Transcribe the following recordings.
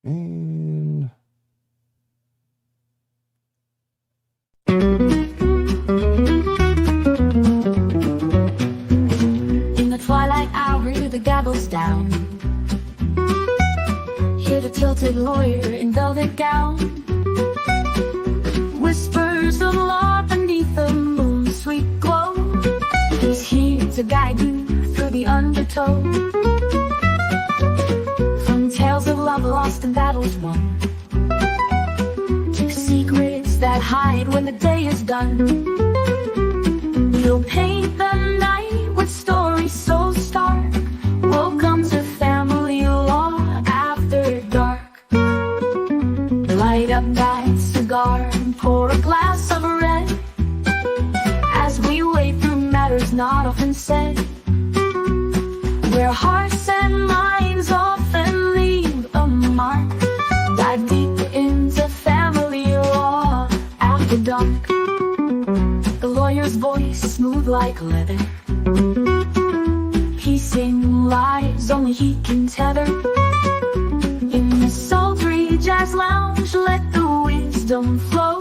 And in the twilight hour, the gavel's down. Hear the tilted lawyer in velvet gown. Whispers of law beneath the moon's sweet glow. He's here to guide you through the undertow. From tales of love lost and battles won, to secrets that hide when the day is done. He'll paint the night with stories so stark. Welcome to family law after dark. Light up that cigar and pour a glass of red, as we wade through matters not often said, where hearts and minds often leave a mark. Dive deep into family law after dark. The lawyer's voice smooth like leather, piecing lives only he can tether. In the sultry jazz lounge, let the wisdom flow.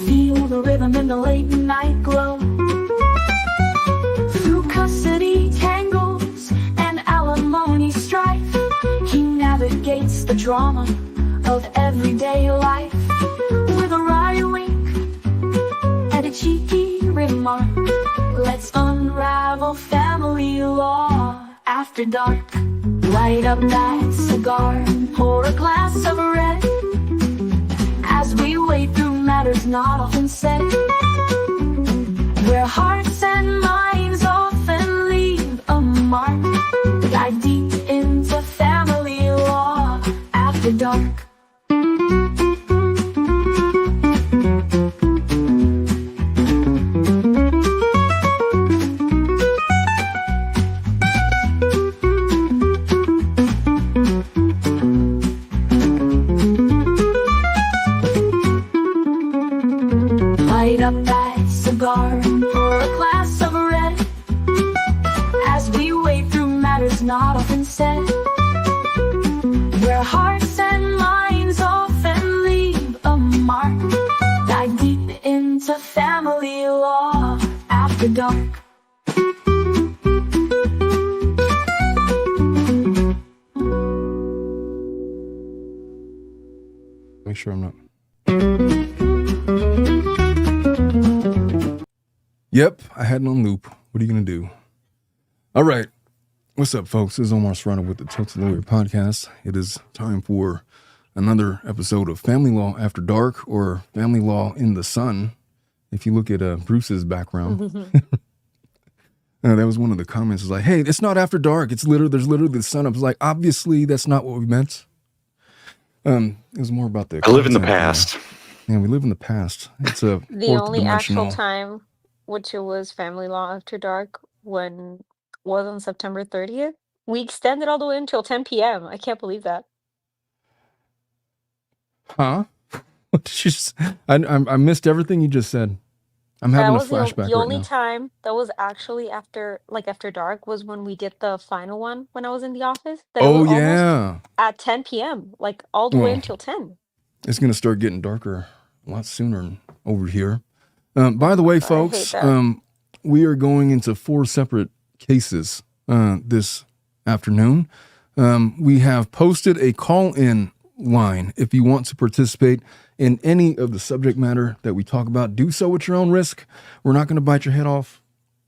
Feel the rhythm in the late night glow. Through custody tangles and alimony strife, he navigates the drama of everyday life. With a wry wink and a cheeky remark, let's unravel family law after dark. Light up that cigar and pour a glass of red, as we wade through matters not often said, where hearts and minds often leave a mark. Dive deep into family law after dark. Light up that cigar and pour a glass of red, as we wade through matters not often said, where hearts and minds often leave a mark. Dive deep into family law after dark. make sure I'm not. Yep, I had it on loop. What are you going to do? All right. What's up, folks? This is Omar Serrano with the Tilted Lawyer Podcast. It is time for another episode of Family Law After Dark, or Family Law in the Sun. If you look at Bruce's background, that was one of the comments. It's like, hey, it's not after dark. There's literally the sun. I was like, obviously, that's not what we meant. It was more about the. I live in the past. Yeah, we live in the past. It's a The only actual time, which it was Family Law After Dark, was on September 30th. We extended all the way until 10 p.m. I can't believe that. Huh? What did you just, I missed everything you just said. I'm having a flashback the only right now. time that was actually after dark was when we did the final one when I was in the office. Oh, yeah. At 10 p.m., like all the way until 10. It's going to start getting darker a lot sooner over here. By the way, folks, we are going into 4 separate cases this afternoon. We have posted a call-in line. If you want to participate in any of the subject matter that we talk about, do so at your own risk. We're not going to bite your head off.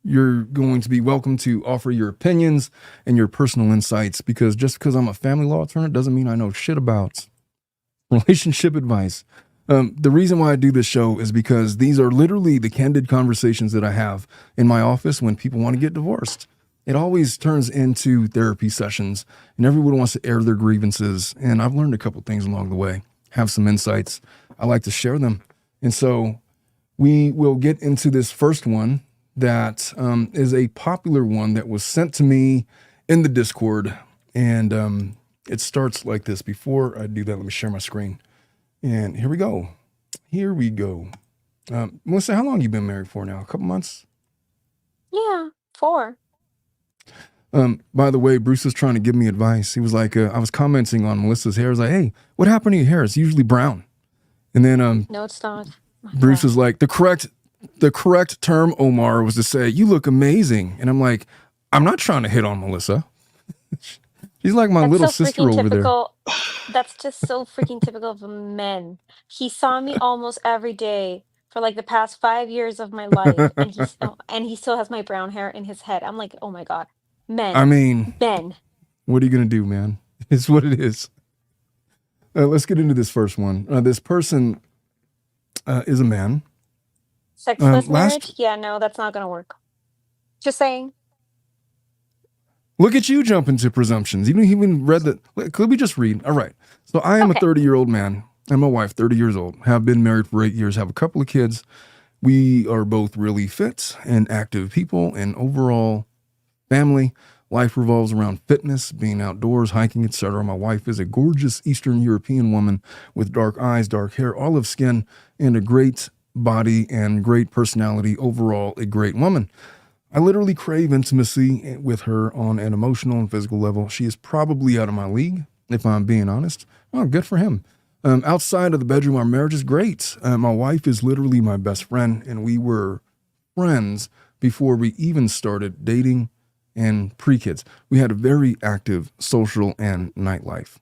You're going to be welcome to offer your opinions and your personal insights, because just because I'm a family law attorney doesn't mean I know shit about relationship advice. The reason why I do this show is because these are literally the candid conversations that I have in my office when people want to get divorced. It always turns into therapy sessions, and everyone wants to air their grievances. And I've learned a couple things along the way, have some insights. I like to share them. And so we will get into this first one that is a popular one that was sent to me in the Discord. And it starts like this. Before I do that, let me share my screen. And here we go. Melissa, how long have you been married for now? A couple months? Yeah, 4. By the way, Bruce was trying to give me advice. He was like, I was commenting on Melissa's hair. I was like, hey, what happened to your hair? It's usually brown. And then No, it's not. My Bruce God. was like, the correct term, Omar, was to say, you look amazing. And I'm like, I'm not trying to hit on Melissa. She's like my That's little so sister freaking over there. typical. That's just so freaking typical of men. He saw me almost every day for like the past 5 years of my life, and and he still has my brown hair in his head. I'm like, oh my God, I men, mean, men. what are you going to do, man? It's what it is. Let's get into this first one. This person is a man. Sexless Last, marriage? Yeah, no, that's not gonna work. Just saying. look at you jumping to presumptions. You didn't even read the, could we just read? All right. So I am a Okay. 30-year-old man and my wife, 30 years old, have been married for 8 years, have a couple of kids. We are both really fit and active people, and overall family life revolves around fitness, being outdoors, hiking, etc. My wife is a gorgeous Eastern European woman with dark eyes, dark hair, olive skin, and a great body and great personality. Overall, a great woman. I literally crave intimacy with her on an emotional and physical level. She is probably out of my league, if I'm being honest. Oh, good for him. Outside of the bedroom, our marriage is great. My wife is literally my best friend, and we were friends before we even started dating and pre-kids. We had a very active social and nightlife.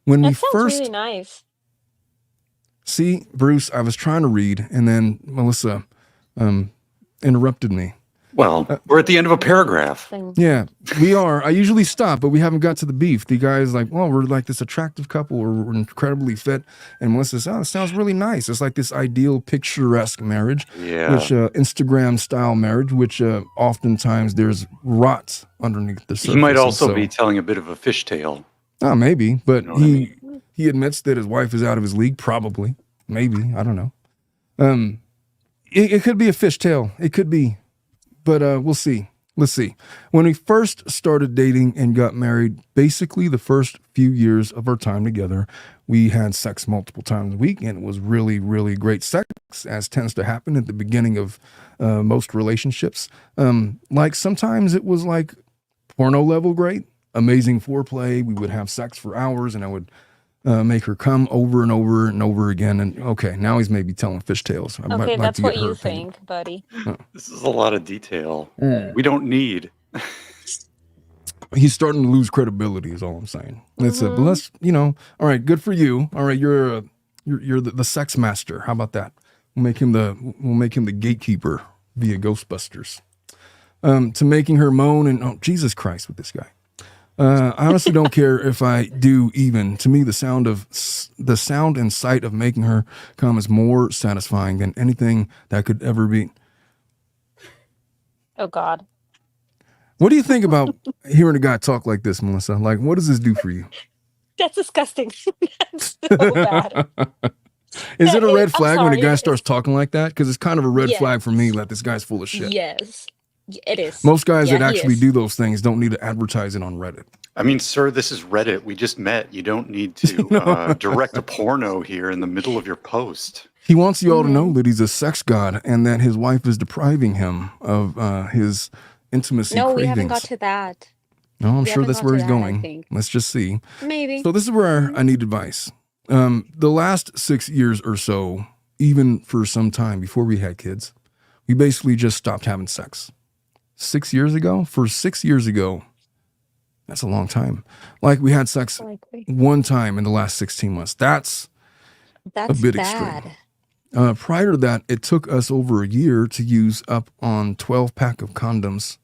When we That sounds really first, nice. see, Bruce, I was trying to read, and then Melissa interrupted me. Well, we're at the end of a paragraph. Yeah, we are. I usually stop, but we haven't got to the beef. The guy is like, well, we're like this attractive couple. We're incredibly fit. And Melissa says, oh, it sounds really nice. It's like this ideal picturesque marriage, Yeah. which Instagram style marriage, which oftentimes there's rot underneath the surface. He might And also so- be telling a bit of a fishtail. Oh, maybe, but You know what I mean? he admits that his wife is out of his league. Probably, maybe, I don't know. It could be a fishtail. It could be, but we'll see. Let's see. When we first started dating and got married, basically the first few years of our time together, we had sex multiple times a week, and it was really, really great sex, as tends to happen at the beginning of most relationships. Like sometimes it was like porno level great, amazing foreplay. We would have sex for hours, and I would make her come over and over and over again. And okay, now he's maybe telling fish tales. Okay, that's what you think, buddy. This is a lot of detail. Mm. We don't need. He's starting to lose credibility, is all I'm saying. But let's, all right, good for you. All right, you're the sex master. How about that? We'll make him the gatekeeper via Ghostbusters. To making her moan and oh Jesus Christ with this guy. I honestly don't care if I do even. To me, the sound and sight of making her come is more satisfying than anything that could ever be. Oh God. What do you think about hearing a guy talk like this, Melissa? Like, what does this do for you? That's disgusting. That's so bad. Is it a red I'm flag when a sorry. guy starts talking like that? Because it's kind of a red Yes. flag for me that this guy's full of shit. Yes. It is. Most guys Yeah, that he actually is. do those things don't need to advertise it on Reddit. I mean, sir, this is Reddit. We just met. You don't need to direct a porno here in the middle of your post. He wants you all to Mm-hmm. know that he's a sex god and that his wife is depriving him of his intimacy No, cravings. we haven't got to that. No, I'm we sure haven't that's got where to he's that, I going. think. Let's just see. Maybe. So this is where I need advice. The last 6 years or so, even for some time before we had kids, we basically just stopped having sex. 6 years ago? For 6 years ago, that's a long time. Like we had sex Likely. one time in the last 16 months. That's That's bit bad. extreme. Prior to that, it took us over a year to use up on 12-pack of condoms.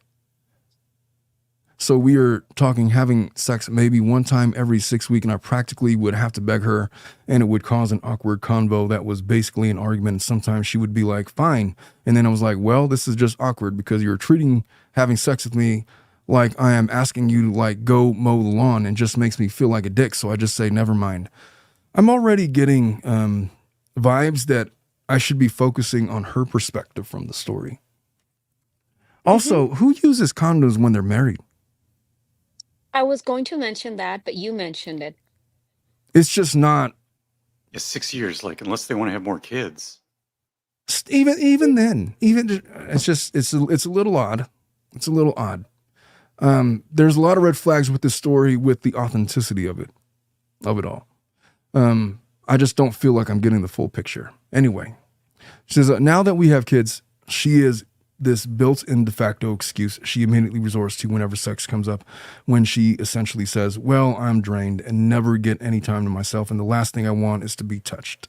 So we are talking having sex maybe one time every 6 weeks, and I practically would have to beg her, and it would cause an awkward convo that was basically an argument. And sometimes she would be like, fine. And then I was like, well, this is just awkward because you're treating having sex with me like I am asking you to like go mow the lawn, and just makes me feel like a dick. So I just say, never mind. I'm already getting vibes that I should be focusing on her perspective from the story. Also, who uses condoms when they're married? I was going to mention that, but you mentioned it. It's just not, Yeah, 6 years, like, unless they want to have more kids. even then, it's a little odd. It's a little odd. There's a lot of red flags with this story, with the authenticity of it all. I just don't feel like I'm getting the full picture. Anyway, she says, now that we have kids, she is this built-in de facto excuse she immediately resorts to whenever sex comes up, when she essentially says, well, I'm drained and never get any time to myself, and the last thing I want is to be touched.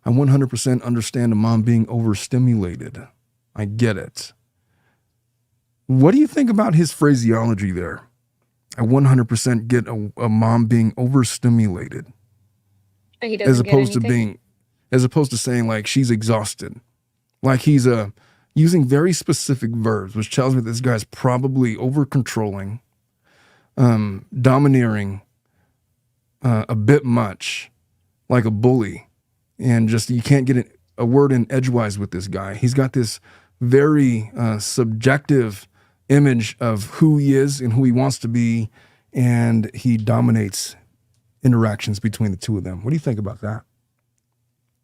I 100% understand a mom being overstimulated. I get it. What do you think about his phraseology there? I 100% get a mom being overstimulated. He doesn't as opposed to saying like she's exhausted. Like he's using very specific verbs, which tells me this guy's probably over controlling, domineering, a bit much, like a bully. And just, you can't get a word in edgewise with this guy. He's got this very subjective image of who he is and who he wants to be, and he dominates interactions between the two of them. What do you think about that?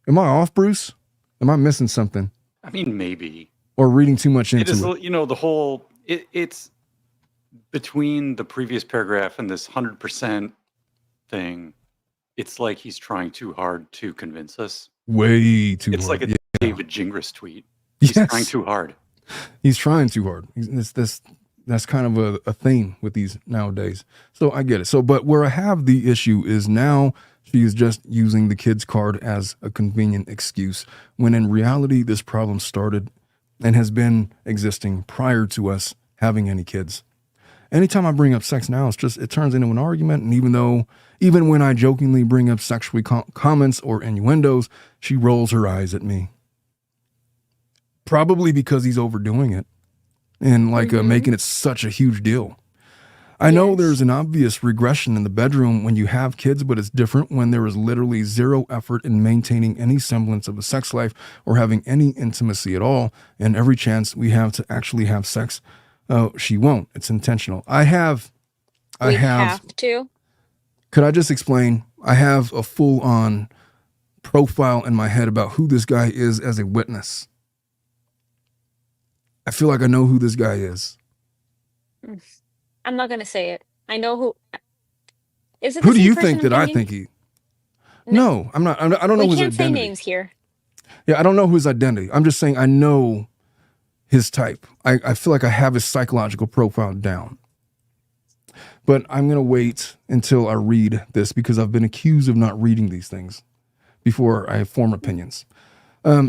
Am I off, Bruce? Am I missing something? I mean, maybe. Or reading too much into it? You know, the whole, it's between the previous paragraph and this 100% thing, it's like he's trying too hard to convince us. Way too hard. It's like a David Gingras tweet. He's trying too hard. He's trying too hard. That's kind of a theme with these nowadays. So I get it. So, but where I have the issue is now she is just using the kid's card as a convenient excuse, when in reality, this problem started and has been existing prior to us having any kids. Anytime I bring up sex now, it turns into an argument. And even when I jokingly bring up sexual comments or innuendos, she rolls her eyes at me. Probably because he's overdoing it and making it such a huge deal. I know there's an obvious regression in the bedroom when you have kids, but it's different when there is literally zero effort in maintaining any semblance of a sex life or having any intimacy at all. And every chance we have to actually have sex, she won't. It's intentional. I have to. Could I just explain? I have a full-on profile in my head about who this guy is as a witness. I feel like I know who this guy is. I'm not going to say it. I know who. Is it? Who do you think that I think he? No, I'm not. I don't know his identity. We can't say names here. Yeah, I don't know his identity. I'm just saying I know his type. I feel like I have his psychological profile down. But I'm going to wait until I read this because I've been accused of not reading these things before I form opinions.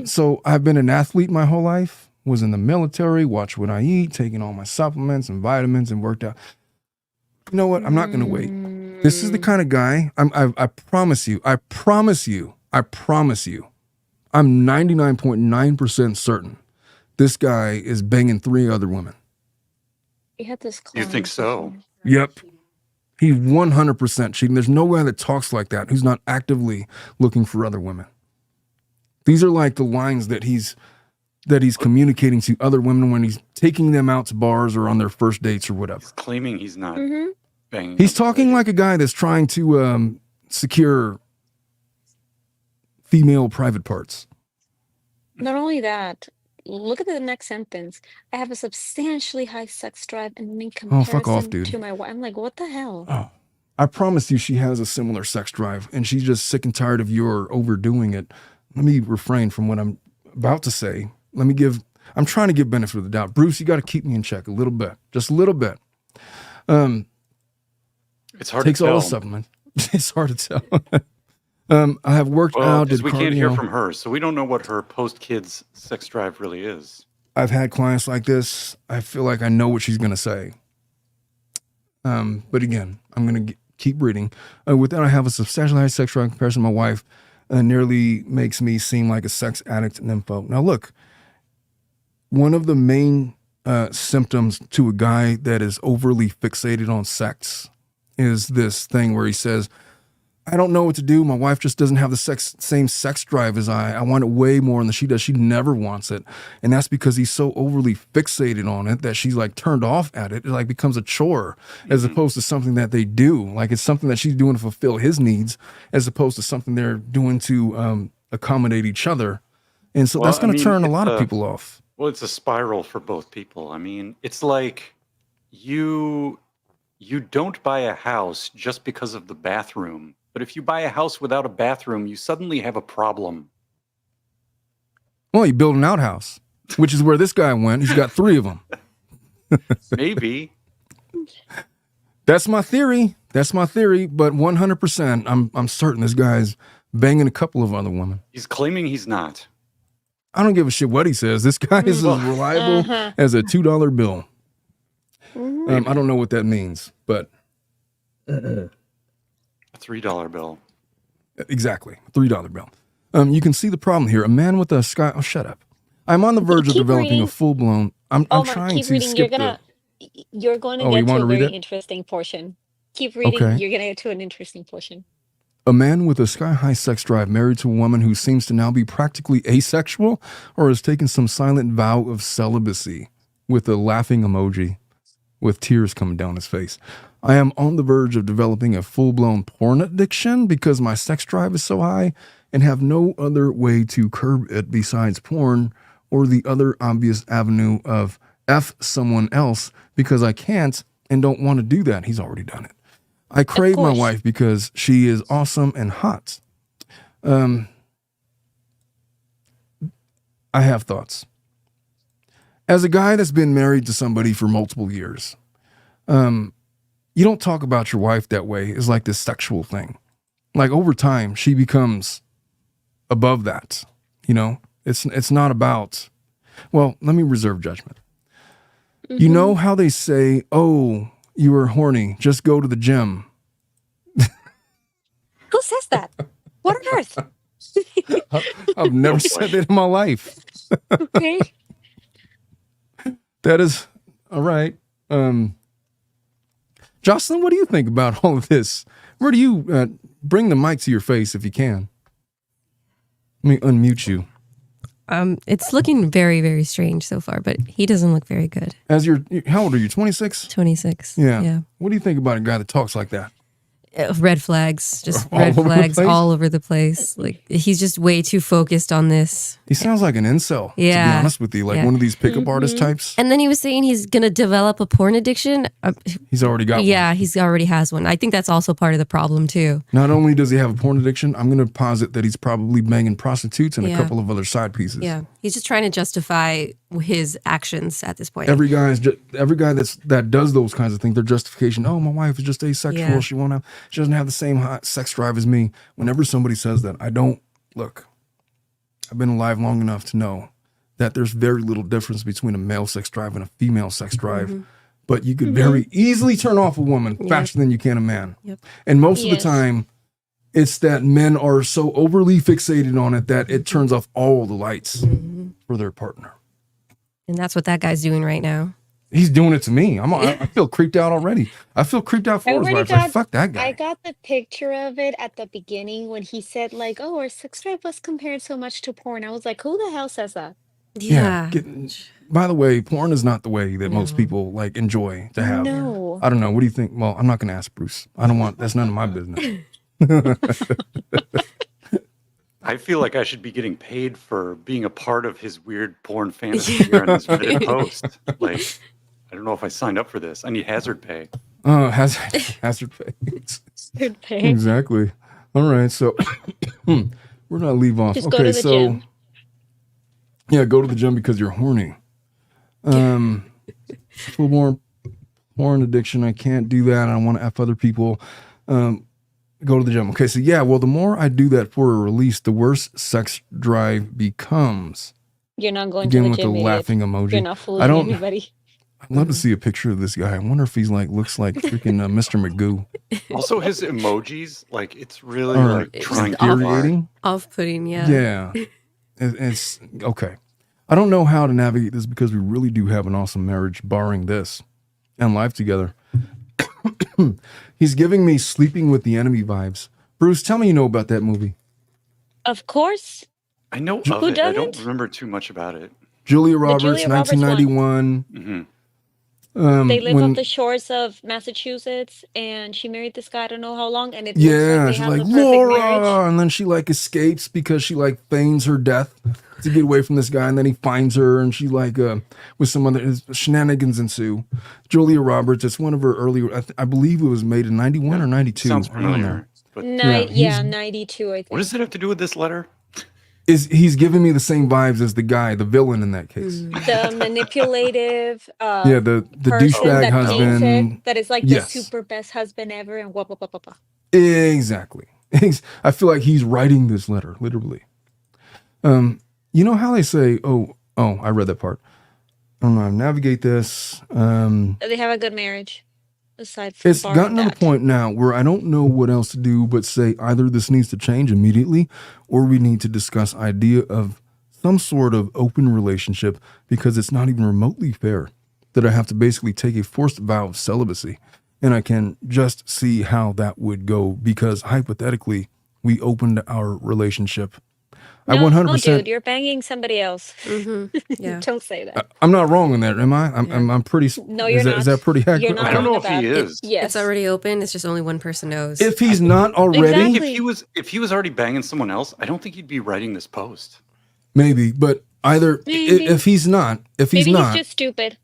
So I've been an athlete my whole life. Was in the military, watched what I eat, taking all my supplements and vitamins, and worked out. You know what? I'm not going to wait. This is the kind of guy, I promise you, I'm 99.9% certain this guy is banging 3 other women. He had this. You think so? Yep. He's 100% cheating. There's no guy that talks like that who's not actively looking for other women. These are like the lines that he's communicating to other women when he's taking them out to bars or on their first dates or whatever. He's claiming he's not banging. He's talking like a guy that's trying to secure female private parts. Not only that, look at the next sentence. I have a substantially high sex drive and in comparison fuck off, dude. to my wife. I'm like, what the hell? Oh, I promise you she has a similar sex drive and she's just sick and tired of your overdoing it. Let me refrain from what I'm about to say. I'm trying to give benefit of the doubt. Bruce, you got to keep me in check a little bit, just a little bit. It's hard takes to tell. all the supplements. It's hard to tell. I have worked out. We can't hear from her, so we don't know what her post-kids sex drive really is. I've had clients like this. I feel like I know what she's going to say. But again, I'm going to keep reading. With that, I have a substantially high sex drive in comparison to my wife. Nearly makes me seem like a sex addict nympho. Now, look. One of the main symptoms to a guy that is overly fixated on sex is this thing where he says, I don't know what to do. My wife just doesn't have the same sex drive as I. I want it way more than she does. She never wants it. And that's because he's so overly fixated on it that she's like turned off at it. It like becomes a chore as opposed to something that they do. Like it's something that she's doing to fulfill his needs as opposed to something they're doing to accommodate each other. And so that's going to turn a lot of people off. Well, it's a spiral for both people. I mean, it's like you don't buy a house just because of the bathroom, but if you buy a house without a bathroom, you suddenly have a problem. Well, you build an outhouse, which is where this guy went. He's got 3 of them. Maybe. That's my theory. But 100%, I'm certain this guy's banging a couple of other women. He's claiming he's not. I don't give a shit what he says. This guy is as reliable as a $2 bill. I don't know what that means, but A $3 bill. exactly, $3 bill. You can see the problem here. A man with a sky. Oh, shut up. I'm on the verge of developing reading. a full blown. I'm trying Keep to reading. skip You're going to Oh, you get to wanna a read very it? interesting portion. Keep reading. Okay. You're going to get to an interesting portion. A man with a sky-high sex drive married to a woman who seems to now be practically asexual or has taken some silent vow of celibacy with a laughing emoji with tears coming down his face. I am on the verge of developing a full-blown porn addiction because my sex drive is so high and have no other way to curb it besides porn or the other obvious avenue of F someone else because I can't and don't want to do that. He's already done it. I crave my course. wife because she is awesome and hot. I have thoughts. As a guy that's been married to somebody for multiple years, you don't talk about your wife that way. It's like this sexual thing. Like over time, she becomes above that. You know, it's not about, well, let me reserve judgment. You know how they say, oh, you were horny, just go to the gym. Who says that? What on earth? I've never said that in my life. Okay. That is all right. Jocelyn, what do you think about all of this? Where do you bring the mic to your face if you can? Let me unmute you. It's looking very, very strange so far, but he doesn't look very good. How old are you? 26? 26. Yeah. Yeah. What do you think about a guy that talks like that? Red flags, just All red over the flags place? all over the place. Like he's just way too focused on this. He sounds like an incel, to be Yeah. honest with you. Like Yeah. one of these pickup artist types. And then he was saying he's going to develop a porn addiction. He's already got one. Yeah, he's already has one. I think that's also part of the problem too. Not only does he have a porn addiction, I'm going to posit that he's probably banging prostitutes and a Yeah. couple of other side pieces. Yeah. He's just trying to justify his actions at this point. Every guy that does those kinds of things, their justification. Oh, my wife is just asexual. Yeah. She doesn't have the same hot sex drive as me. Whenever somebody says that, I don't look. I've been alive long enough to know that there's very little difference between a male sex drive and a female sex drive. But you could very easily turn off a woman faster than you can a man. Yep. And most of the Yes. time, it's that men are so overly fixated on it that it turns off all the lights for their partner. And that's what that guy's doing right now. He's doing it to me. I feel creeped out already. I feel creeped out for his wife. Like, fuck that guy. I got the picture of it at the beginning when he said like, "Oh, our sex drive was compared so much to porn." I was like, "Who the hell says that?" Yeah. By the way, porn is not the way that most people like enjoy to have. No. I don't know. What do you think? Well, I'm not going to ask Bruce. That's none of my business. I feel like I should be getting paid for being a part of his weird porn fantasy here on this Reddit post. Like, I don't know if I signed up for this. I need hazard pay. Hazard pay. Good pay. Exactly. All right. So where did I leave off? Just go to the gym. Yeah, go to the gym because you're horny. Full more porn addiction. I can't do that. I don't want to F other people. Go to the gym. Okay, so yeah, well, the more I do that for a release, the worse sex drive becomes. You're not going Again to the with gym. the idiot. laughing emoji. You're not fooling I don't. anybody. I'd love to see a picture of this guy. I wonder if he's looks like freaking Mr. Magoo. Also, his emojis, like, it's really Or like it's trying too hard. infuriating. Off-putting, yeah. Yeah. It's okay. I don't know how to navigate this because we really do have an awesome marriage, barring this, and life together. He's giving me Sleeping with the Enemy vibes. Bruce, tell me you know about that movie. Of course. I know of Who it. I don't doesn't? remember too much about it. Julia Roberts, Julia Roberts 1991. They live off When the shores of Massachusetts, and she married this guy I don't know how long, and it looks like yeah, they she's have like the perfect marriage. Laura, and then she like escapes because she like feigns her death to get away from this guy, and then he finds her, and she like with some other shenanigans ensue. Julia Roberts, it's one of her earlier. I believe it was made in 91 Yeah, or 92. sounds Around there. familiar. But Yeah, 92, I what does think. it have to do with this letter? he's giving me the same vibes as the guy, the villain in that case. The manipulative Yeah, the person douchebag that paints it, husband. that is like the Yes, super best husband ever, and whoop, whoop, whoop, whoop, whoop. exactly. I feel like he's writing this letter literally. You know how they say, oh, I read that part. I don't know how to navigate this. They have a good marriage, aside from It's gotten to the that. point now where I don't know what else to do but say either this needs to change immediately or we need to discuss idea of some sort of open relationship because it's not even remotely fair that I have to basically take a forced vow of celibacy. And I can just see how that would go because hypothetically we opened our relationship. I No, 100%. dude, you're banging somebody else. Yeah. Don't say that. I'm not wrong on that, am I? Yeah. I'm pretty. No, you're not. Is that pretty accurate? You're not I don't wrong know if about he it. is. Yes. It's already open. It's just only one person knows. If he's not already, Exactly. If he was already banging someone else, I don't think he'd be writing this post. maybe, but either Maybe. if he's not, Maybe he's just stupid.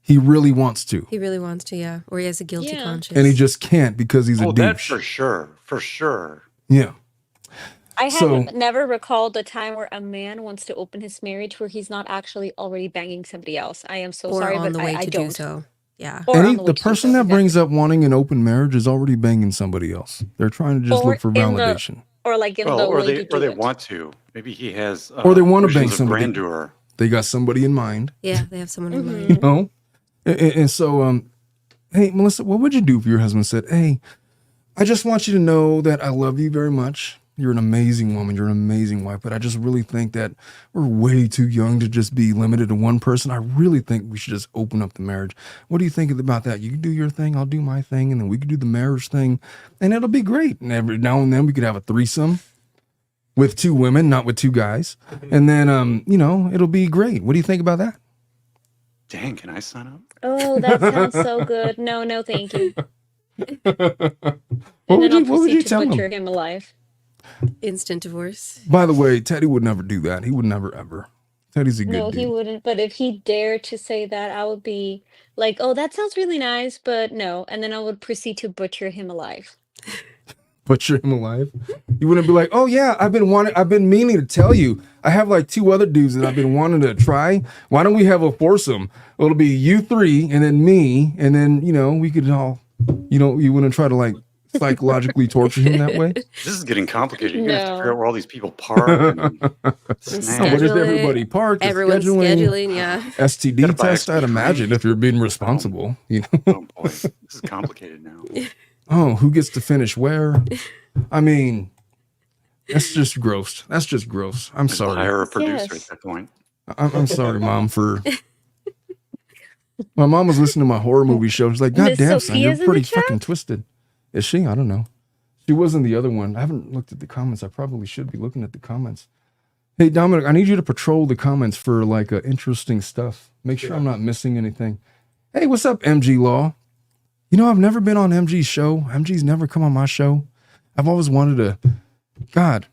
he really wants to, He really wants to, yeah. Or he has a guilty Yeah. conscience. and he just can't because he's a Oh, that douche. for sure. For sure. Yeah. I have So never recalled a time where a man wants to open his marriage where he's not actually already banging somebody else. I am so or sorry, on but the way I to do don't. so. Yeah. Or on the the way to do person so, that exactly. brings up wanting an open marriage is already banging somebody else. They're trying to just Or look for in the validation, or like in Well, the or way to they do it. want to. Maybe he has or they want to bang visions of somebody. grandeur. They got somebody in mind, Yeah, they have someone in mind. you know. And so, hey, Melissa, what would you do if your husband said, "Hey, I just want you to know that I love you very much. You're an amazing woman. You're an amazing wife. But I just really think that we're way too young to just be limited to one person. I really think we should just open up the marriage. What do you think about that? You can do your thing. I'll do my thing. And then we could do the marriage thing. And it'll be great. And every now and then we could have a threesome with two women, not with two guys. And then, it'll be great. What do you think about that? Dang, can I sign up? Oh, that sounds so good. No, thank you. What And would then I'll you proceed to tell him? butcher him alive. Instant divorce. By the way, Teddy would never do that. He would never, ever. Teddy's a good No, he dude. wouldn't. But if he dared to say that, I would be like, oh, that sounds really nice, but no. And then I would proceed to butcher him alive. Butcher him alive. You wouldn't be like, oh yeah, I've been meaning to tell you. I have like two other dudes that I've been wanting to try. Why don't we have a foursome? It'll be you three and then me, and then we could all, you wouldn't try to like psychologically torture him that way. This is getting complicated. You're gonna have to figure No. out where all these people park and snack. Where does Schedule it. everybody park? The Everyone's scheduling, yeah. STD Gotta buy test, I'd extra imagine, cream. if you're being responsible. Oh boy, this is complicated now. Oh, who gets to finish where? I mean, that's just gross. That's just gross. I'm Just sorry. hire a producer Yes. at that point. I'm sorry, Mom, for. My mom was listening to my horror movie show. She's like, God Miss damn, son, you're Sophia's in the pretty chat? fucking twisted. Is she? I don't know. She was in the other one. I haven't looked at the comments. I probably should be looking at the comments. Hey, Dominic, I need you to patrol the comments for like interesting stuff. Make sure I'm not missing anything. Hey, what's up, MG Law? I've never been on MG's show. MG's never come on my show. I've always wanted to. God,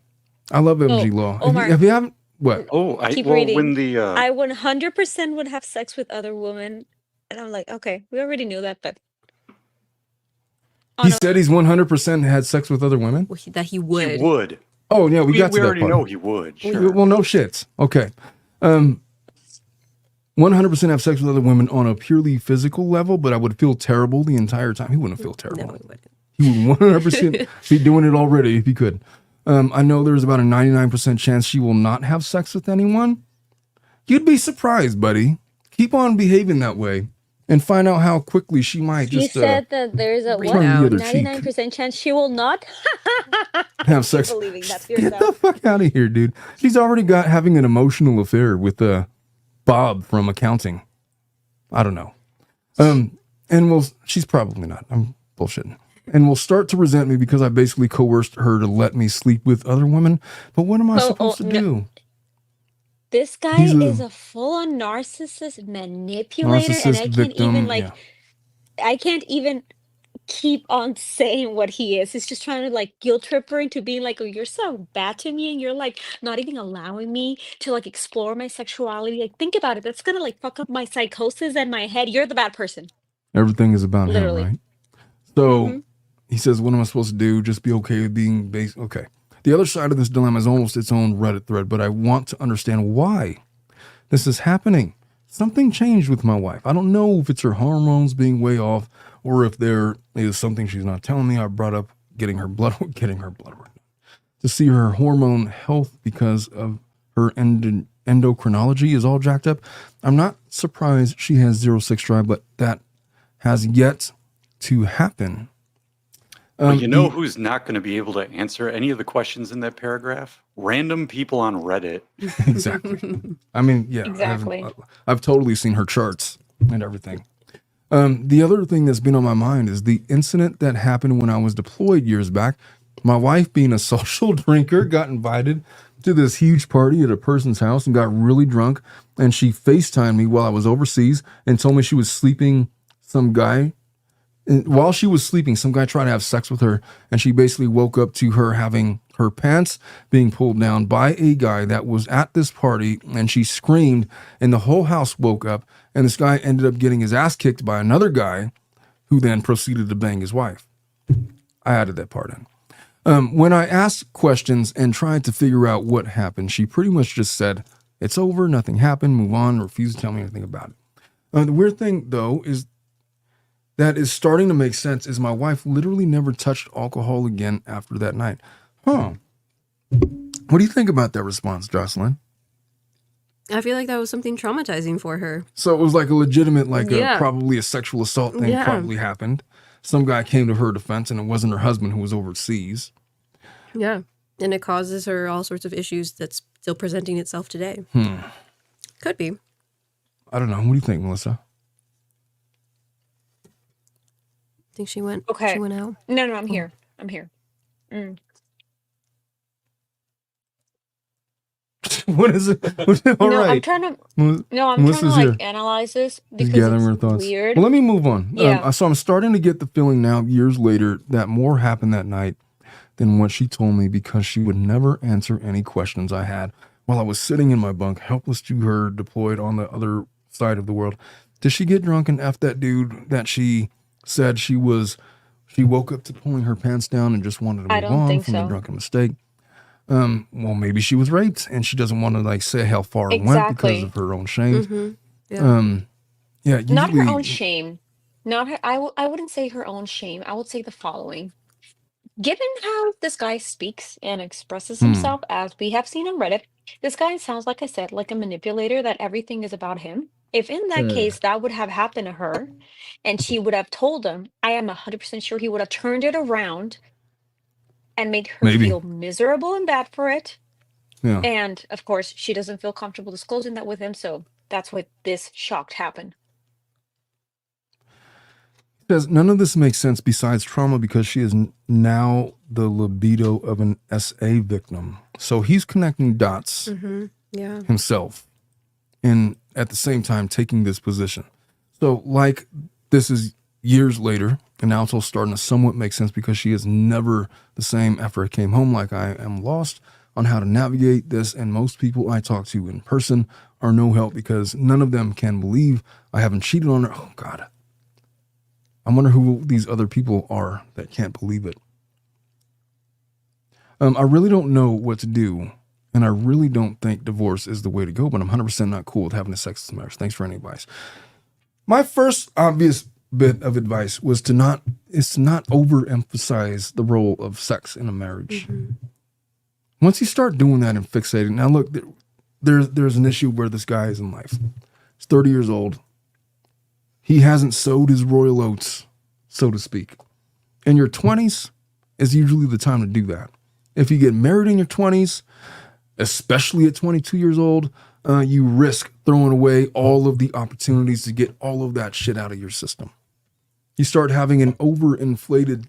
I love MG Law. Omar. If you haven't, what? Oh, Keep well, reading. when the I 100% would have sex with other women. And I'm like, okay, we already knew that, but He said he's 100% had sex with other women. That he would. he would. Oh yeah, we got to We that already part. know he would. Sure. Well, no shits. Okay. 100% have sex with other women on a purely physical level, but I would feel terrible the entire time. He wouldn't feel terrible. No, he wouldn't. He would 100% be doing it already if he could. I know there's about a 99% chance she will not have sex with anyone. You'd be surprised, buddy. Keep on behaving that way and find out how quickly she might he just said that there's a Turn what? the other cheek. 99% chance she will not have sex. believing that for Get the yourself. fuck out of here, dude. She's already got having an emotional affair with Bob from accounting. I don't know. And she's probably not. I'm bullshitting. And will start to resent me because I basically coerced her to let me sleep with other women. But what am I supposed to no. do? This guy He's is a a full-on narcissist manipulator, and narcissist victim. Yeah. I can't even keep on saying what he is. He's just trying to like guilt trip her into being like, "Oh, you're so bad to me, and you're like not even allowing me to like explore my sexuality." Like, think about it. That's gonna like fuck up my psychosis and my head. You're the bad person, Everything is about him, literally. right? So Hmm. he says, what am I supposed to do? Just be okay with being base. Okay. The other side of this dilemma is almost its own Reddit thread, but I want to understand why this is happening. Something changed with my wife. I don't know if it's her hormones being way off or if there is something she's not telling me. I brought up getting her blood work to see her hormone health because of her endocrinology is all jacked up. I'm not surprised she has 0-6 drive, but that has yet to happen. But you know who's not going to be able to answer any of the questions in that paragraph? Random people on Reddit. Exactly. I mean, yeah, Exactly. I've totally seen her charts and everything. The other thing that's been on my mind is the incident that happened when I was deployed years back. My wife, being a social drinker, got invited to this huge party at a person's house and got really drunk. And she FaceTimed me while I was overseas and told me she was sleeping some guy. And while she was sleeping, some guy tried to have sex with her, and she basically woke up to her having her pants being pulled down by a guy that was at this party, and she screamed, and the whole house woke up, and this guy ended up getting his ass kicked by another guy who then proceeded to bang his wife. I added that part in. When I asked questions and tried to figure out what happened, she pretty much just said, it's over, nothing happened, move on, refused to tell me anything about it. The weird thing, though, is that is starting to make sense is my wife literally never touched alcohol again after that night. Huh. What do you think about that response, Jocelyn? I feel like that was something traumatizing for her. So it was like a legitimate, Yeah. probably a sexual assault thing Yeah. probably happened. Some guy came to her defense and it wasn't her husband who was overseas. Yeah. And it causes her all sorts of issues that's still presenting itself today. Could be. I don't know. What do you think, Melissa? Think she went Okay. she went out. No, I'm here. I'm here. Mm. What is it? All No, I'm right. trying to. Mel- No, I'm trying to Melissa's like here. analyze this Just because gathering her it's thoughts. weird. Well, let me move on. Yeah. So I'm starting to get the feeling now, years later, that more happened that night than what she told me because she would never answer any questions I had while I was sitting in my bunk, helpless to her, deployed on the other side of the world. Did she get drunk and F that dude that she said she woke up to pulling her pants down and just wanted to I move don't on think from the so. drunken mistake? Well, maybe she was raped and she doesn't want to like say how far it went because Exactly. of her own shame. Mm-hmm. Yeah. Yeah, Not her own usually, shame. Not her. I wouldn't say her own shame. I would say the following. Given how this guy speaks and expresses himself, as we have seen on Reddit, this guy sounds, like I said, like a manipulator that everything is about him. If in that case that would have happened to her and she would have told him, I am 100% sure he would have turned it around and made her maybe. feel miserable and bad for it. Yeah. And of course, she doesn't feel comfortable disclosing that with him. So that's why this shock happened. Says none of this makes sense besides trauma because she is now the libido of an SA victim. So he's connecting dots Mm-hmm. Yeah. himself and at the same time taking this position. So like this is years later and now it's all starting to somewhat make sense because she is never the same after I came home. Like I am lost on how to navigate this, and most people I talk to in person are no help because none of them can believe I haven't cheated on her. Oh God. I wonder who these other people are that can't believe it. I really don't know what to do, and I really don't think divorce is the way to go, but I'm 100% not cool with having a sexless marriage. Thanks for any advice. My first obvious bit of advice was to not overemphasize the role of sex in a marriage. Mm-hmm. Once you start doing that and fixating, now look, there's an issue where this guy is in life. He's 30 years old. He hasn't sowed his royal oats, so to speak. In your 20s is usually the time to do that. If you get married in your 20s, especially at 22 years old, you risk throwing away all of the opportunities to get all of that shit out of your system. You start having an overinflated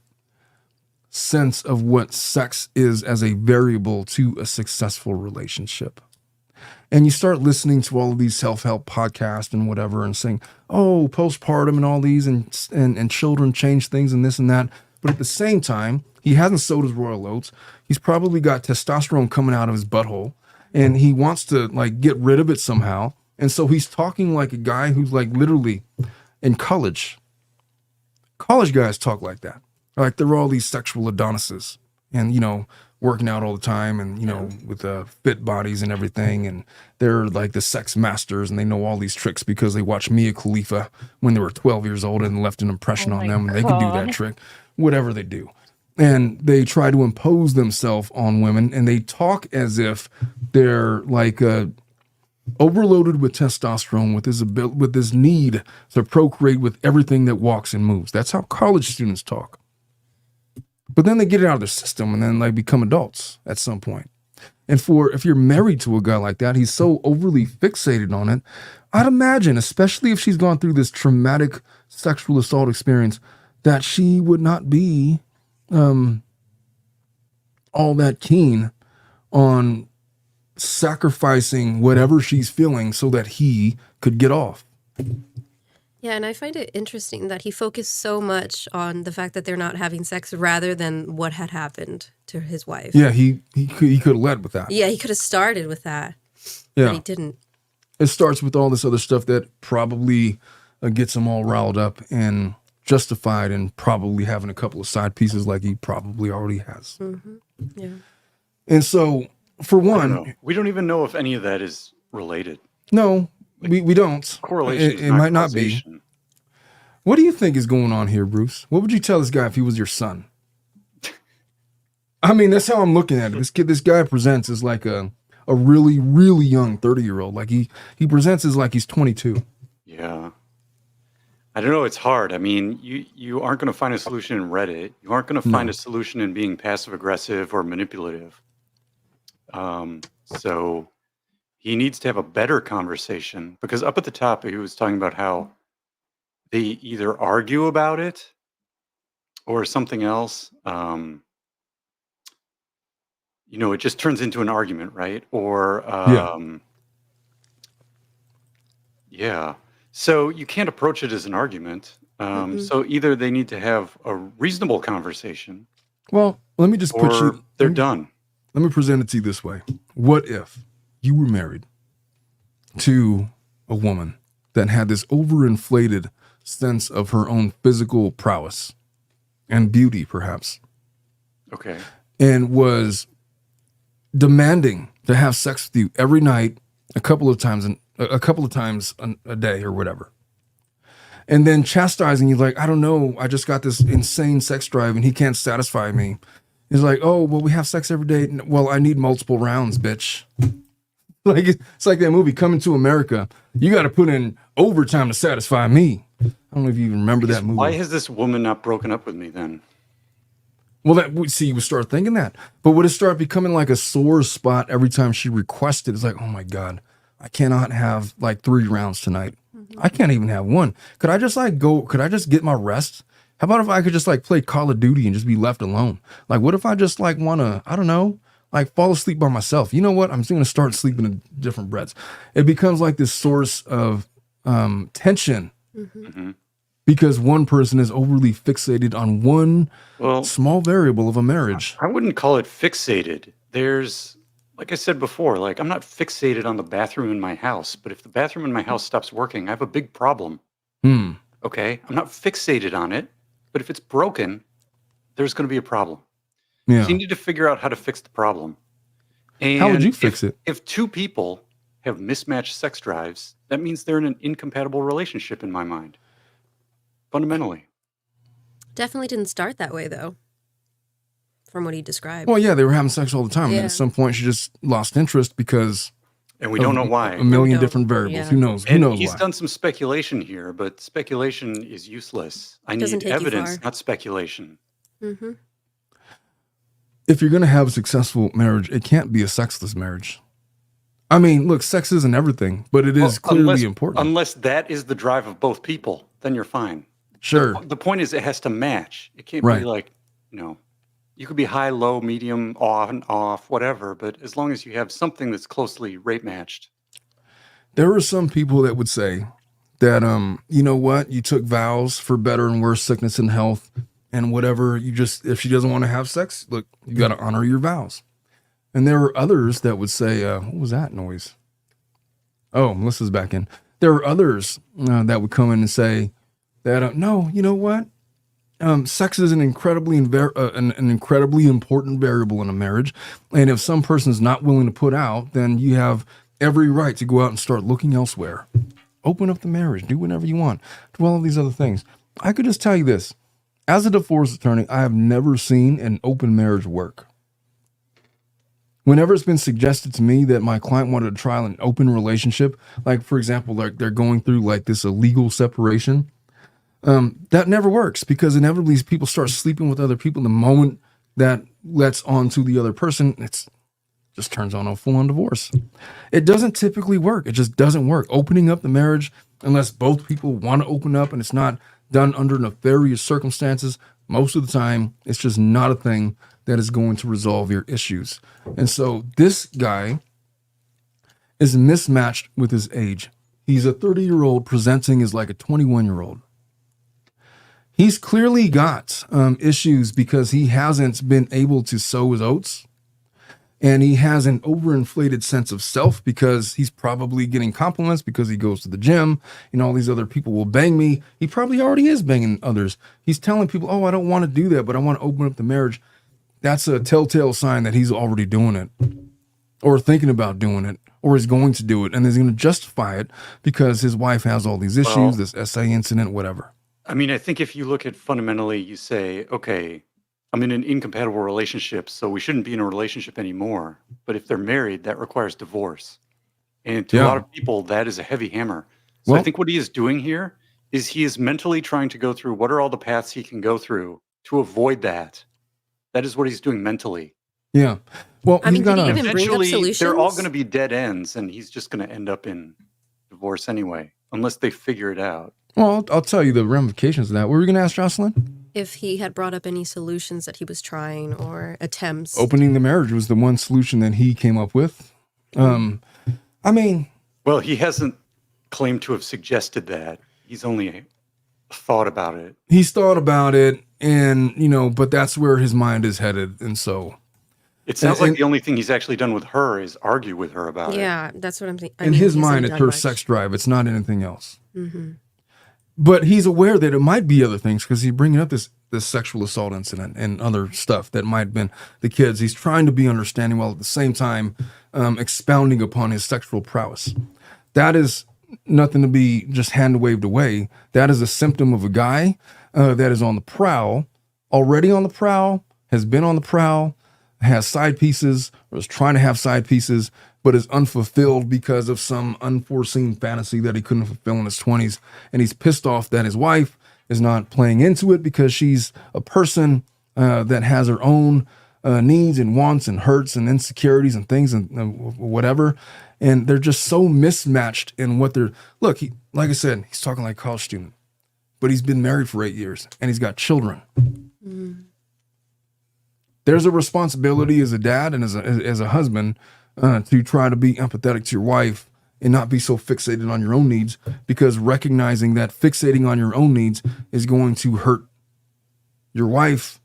sense of what sex is as a variable to a successful relationship. And you start listening to all of these self-help podcasts and whatever and saying, oh, postpartum and all these and children change things and this and that. But at the same time, he hasn't sowed his royal oats. He's probably got testosterone coming out of his butthole and he wants to like get rid of it somehow. And so he's talking like a guy who's like literally in college. College guys talk like that. Like they're all these sexual Adonises and, you know, working out all the time and, you know, with fit bodies and everything. And they're like the sex masters and they know all these tricks because they watched Mia Khalifa when they were 12 years old and left an impression Oh on my them. And they can do that God. trick, whatever they do. And they try to impose themselves on women and they talk as if they're like overloaded with testosterone, with this need to procreate with everything that walks and moves. That's how college students talk. But then they get it out of their system and then like become adults at some point. And if you're married to a guy like that, he's so overly fixated on it. I'd imagine, especially if she's gone through this traumatic sexual assault experience, that she would not be all that keen on sacrificing whatever she's feeling so that he could get off. Yeah, and I find it interesting that he focused so much on the fact that they're not having sex rather than what had happened to his wife. Yeah, he could have led with that. Yeah, he could have started with that, Yeah. but he didn't. It starts with all this other stuff that probably gets him all riled up and justified and probably having a couple of side pieces like he probably already has. Yeah. And so, for I don't one, know. We don't even know if any of that is related. no, we don't. Correlation is It might not be. causation. What do you think is going on here, Bruce? What would you tell this guy if he was your son? I mean, that's how I'm looking at it. This guy presents as like a really, really young 30-year-old. Like he presents as like he's 22. Yeah. I don't know. It's hard. I mean, you aren't going to find a solution in Reddit. You aren't going to find a solution in being passive aggressive or manipulative. So he needs to have a better conversation because up at the top, he was talking about how they either argue about it or something else. You know, it just turns into an argument, right? Or, yeah. So you can't approach it as an argument. So either they need to have a reasonable conversation Well, let me just put or you. they're done. Let me present it to you this way. What if you were married to a woman that had this overinflated sense of her own physical prowess and beauty, perhaps, Okay. and was demanding to have sex with you every night, a couple of times a day or whatever, and then chastising you like, I don't know, I just got this insane sex drive and he can't satisfy me. He's like, oh, well, we have sex every day. Well, I need multiple rounds, bitch. Like it's like that movie Coming to America. You got to put in overtime to satisfy me. I don't know if you even remember that movie. Why has this woman not broken up with me then? Well, you would start thinking that. But would it start becoming like a sore spot every time she requested? It's like, oh my God, I cannot have like 3 rounds tonight. I can't even have 1. Could I just get my rest? How about if I could just like play Call of Duty and just be left alone? Like, what if I just like want to, I don't know, like fall asleep by myself? You know what? I'm just going to start sleeping in different beds. It becomes like this source of tension because one person is overly fixated on one small variable of a marriage. I wouldn't call it fixated. There's, like I said before, like I'm not fixated on the bathroom in my house, but if the bathroom in my house stops working, I have a big problem. Okay? I'm not fixated on it, but if it's broken, there's going to be a problem. Yeah. So you need to figure out how to fix the problem. And How would you fix it? If 2 people have mismatched sex drives, that means they're in an incompatible relationship in my mind. Fundamentally. Definitely didn't start that way, though, from what he described. Well, yeah, they were having sex all the time. And Yeah. then at some point, she just lost interest because And we don't know why. a million don't. different variables. Yeah. Who knows? Who And knows he's why? done some speculation here, but speculation is useless. I Doesn't need take you evidence, far. not speculation. Mm-hmm. If you're going to have a successful marriage, it can't be a sexless marriage. I mean, look, sex isn't everything, but it is clearly important. Unless that is the drive of both people, then you're fine. Sure. The point is it has to match. It can't Right. be like, you could be high, low, medium, on, off, whatever, but as long as you have something that's closely rate matched, There are some people that would say that, you know what, you took vows for better and worse, sickness and health, and whatever. If she doesn't want to have sex, look, you got to honor your vows. And there are others that would say, what was that noise? Oh, Melissa's back in. There are others that would come in and say that, no, you know what? Sex is an incredibly important variable in a marriage. And if some person's not willing to put out, then you have every right to go out and start looking elsewhere. Open up the marriage, do whatever you want, do all of these other things. I could just tell you this. As a divorce attorney, I have never seen an open marriage work. Whenever it's been suggested to me that my client wanted to try an open relationship, like for example, like they're going through like this illegal separation, that never works because inevitably people start sleeping with other people. The moment that lets on to the other person, it's just turns on a full-on divorce. It doesn't typically work. It just doesn't work. Opening up the marriage, unless both people want to open up and it's not done under nefarious circumstances, most of the time, it's just not a thing that is going to resolve your issues. And so this guy is mismatched with his age. He's a 30-year-old presenting as like a 21-year-old. He's clearly got issues because he hasn't been able to sow his oats. And he has an overinflated sense of self because he's probably getting compliments because he goes to the gym and all these other people will bang me. He probably already is banging others. He's telling people, oh, I don't want to do that, but I want to open up the marriage. That's a telltale sign that he's already doing it or thinking about doing it or is going to do it. And is going to justify it because his wife has all these issues, this SA incident, whatever. I mean, I think if you look at fundamentally, you say, okay, I'm in an incompatible relationship, so we shouldn't be in a relationship anymore. But if they're married, that requires divorce. And to a lot of people, that is a heavy hammer. So I think what he is doing here is he is mentally trying to go through what are all the paths he can go through to avoid that. That is what he's doing mentally. Yeah. Well, I mean, did he even bring up Eventually, solutions? they're all going to be dead ends, and he's just going to end up in divorce anyway, unless they figure it out. Well, I'll tell you the ramifications of that. What were you going to ask, Jocelyn? If he had brought up any solutions that he was trying or attempts. Opening the marriage was the one solution that he came up with. I mean... Well, he hasn't claimed to have suggested that. He's only thought about it. He's thought about it, and, you know, but that's where his mind is headed, and so... It sounds like the only thing he's actually done with her is argue with her about it. Yeah, that's what I'm thinking. In his mind, it's her sex drive. It's not anything else. But he's aware that it might be other things because he's bringing up this sexual assault incident and other stuff that might have been the kids. He's trying to be understanding while at the same time expounding upon his sexual prowess. That is nothing to be just hand waved away. That is a symptom of a guy that is on the prowl, already on the prowl, has been on the prowl, has side pieces or is trying to have side pieces, but is unfulfilled because of some unforeseen fantasy that he couldn't fulfill in his 20s. And he's pissed off that his wife is not playing into it because she's a person that has her own needs and wants and hurts and insecurities and things and whatever. And they're just so mismatched in what they're... Look, like I said, he's talking like a college student, but he's been married for 8 years and he's got children. There's a responsibility as a dad and as a husband to try to be empathetic to your wife and not be so fixated on your own needs, because recognizing that fixating on your own needs is going to hurt your wife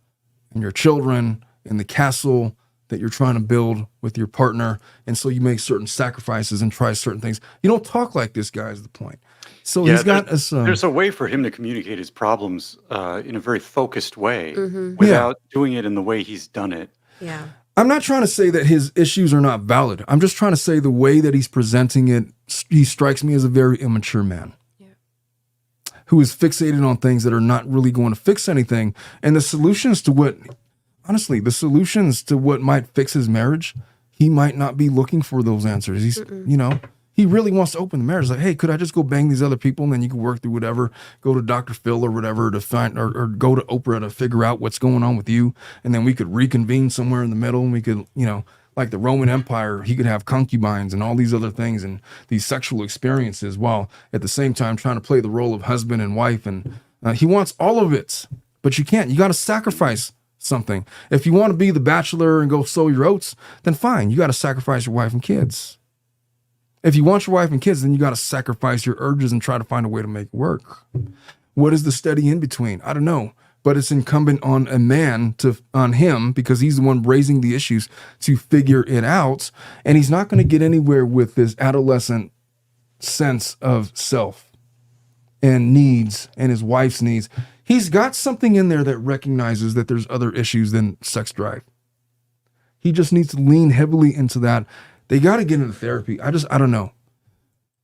and your children and the castle that you're trying to build with your partner. And so you make certain sacrifices and try certain things. You don't talk like this guy is the point. So he's got there's a way for him to communicate his problems in a very focused way without doing it in the way he's done it. Yeah. I'm not trying to say that his issues are not valid. I'm just trying to say the way that he's presenting it, he strikes me as a very immature man who is fixated on things that are not really going to fix anything. And the solutions to what might fix his marriage, he might not be looking for those answers. He's, he really wants to open the marriage. Like, hey, could I just go bang these other people and then you can work through whatever, go to Dr. Phil or whatever to find, or go to Oprah to figure out what's going on with you. And then we could reconvene somewhere in the middle and we could, like the Roman Empire, he could have concubines and all these other things and these sexual experiences while at the same time trying to play the role of husband and wife. And he wants all of it, but you can't. You got to sacrifice something. If you want to be the bachelor and go sow your oats, then fine. You got to sacrifice your wife and kids. If you want your wife and kids, then you got to sacrifice your urges and try to find a way to make it work. What is the steady in between? I don't know, but it's incumbent on a man on him, because he's the one raising the issues, to figure it out. And he's not going to get anywhere with this adolescent sense of self and needs and his wife's needs. He's got something in there that recognizes that there's other issues than sex drive. He just needs to lean heavily into that. They got to get into therapy. I don't know.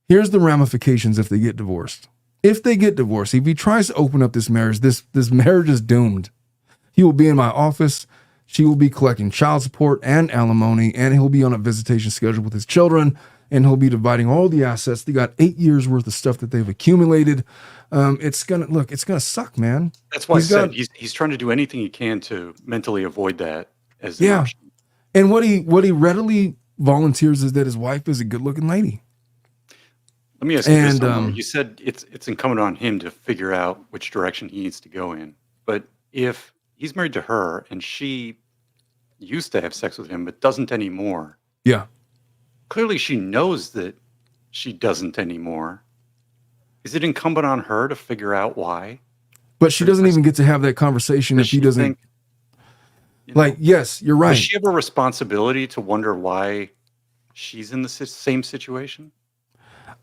Here's the ramifications if they get divorced. If they get divorced, if he tries to open up this marriage, this marriage is doomed. He will be in my office. She will be collecting child support and alimony, and he'll be on a visitation schedule with his children, and he'll be dividing all the assets. They got 8 years worth of stuff that they've accumulated. It's gonna suck, man. That's why I said he's trying to do anything he can to mentally avoid that as an option. And what he readily volunteers is that his wife is a good-looking lady. Let me ask you this. You said it's incumbent on him to figure out which direction he needs to go in. But if he's married to her and she used to have sex with him but doesn't anymore, yeah, clearly she knows that she doesn't anymore. Is it incumbent on her to figure out why? But she doesn't even get to have that conversation if he doesn't. Yes, you're right. Does she have a responsibility to wonder why she's in the same situation?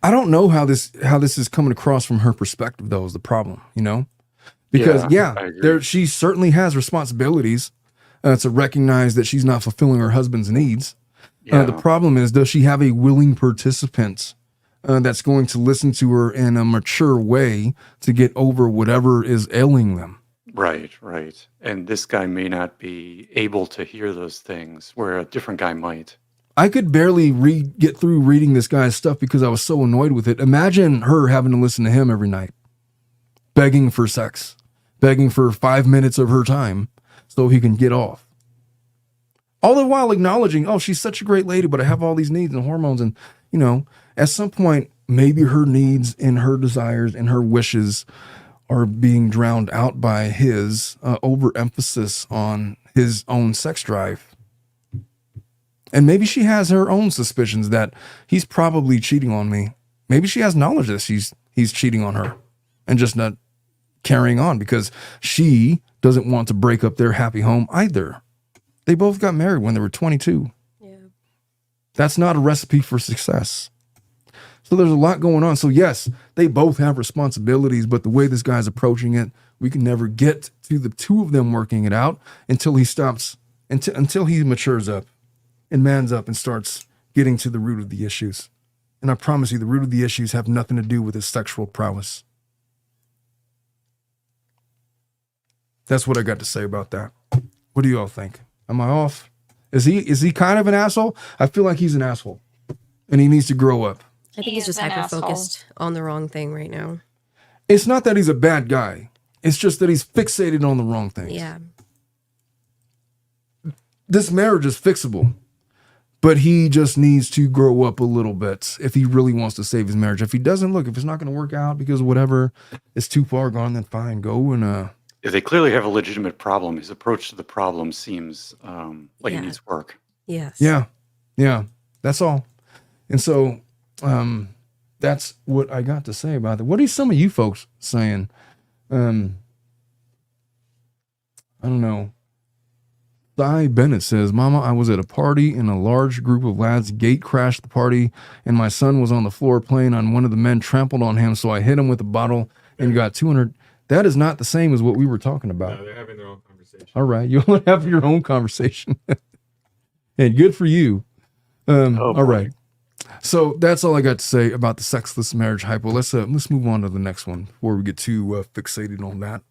I don't know how this is coming across from her perspective, though, is the problem, because she certainly has responsibilities to recognize that she's not fulfilling her husband's needs. The problem is, does she have a willing participant that's going to listen to her in a mature way to get over whatever is ailing them? Right. And this guy may not be able to hear those things where a different guy might. I could barely get through reading this guy's stuff because I was so annoyed with it. Imagine her having to listen to him every night, begging for sex, begging for 5 minutes of her time so he can get off. All the while acknowledging, oh, she's such a great lady, but I have all these needs and hormones. And, at some point, maybe her needs and her desires and her wishes are being drowned out by his overemphasis on his own sex drive. And maybe she has her own suspicions that he's probably cheating on me. Maybe she has knowledge that he's cheating on her and just not carrying on because she doesn't want to break up their happy home either. They both got married when they were 22. Yeah. That's not a recipe for success. So there's a lot going on. So yes, they both have responsibilities, but the way this guy's approaching it, we can never get to the two of them working it out until he matures up and mans up and starts getting to the root of the issues. And I promise you, the root of the issues have nothing to do with his sexual prowess. That's what I got to say about that. What do you all think? Am I off? Is he kind of an asshole? I feel like he's an asshole and he needs to grow up. I think he's just hyper-focused on the wrong thing right now. It's not that he's a bad guy. It's just that he's fixated on the wrong things. Yeah. This marriage is fixable, but he just needs to grow up a little bit if he really wants to save his marriage. If he doesn't, if it's not going to work out because whatever, it's too far gone, then fine, go and... If they clearly have a legitimate problem, his approach to the problem seems like it needs work. Yes. Yeah, that's all. And so... that's what I got to say about it. What are some of you folks saying? I don't know. Cy Bennett says, Mama, I was at a party and a large group of lads gate crashed the party and my son was on the floor playing on one of the men trampled on him. So I hit him with a bottle and got 200. That is not the same as what we were talking about. No, they're having their own conversation. All right. You'll have your own conversation and good for you. All right. So that's all I got to say about the sexless marriage hypo. Let's move on to the next one before we get too fixated on that.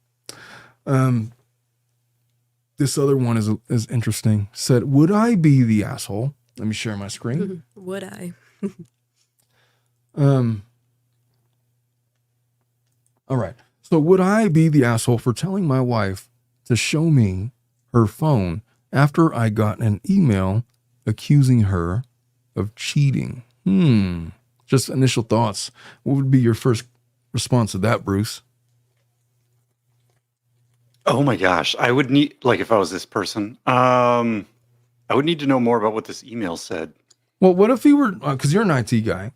This other one is interesting. Said, would I be the asshole? Let me share my screen. Would I? All right. So would I be the asshole for telling my wife to show me her phone after I got an email accusing her of cheating? Just initial thoughts. What would be your first response to that, Bruce? Oh my gosh. I would need, if I was this person, I would need to know more about what this email said. Well, what if he were, because you're an IT guy,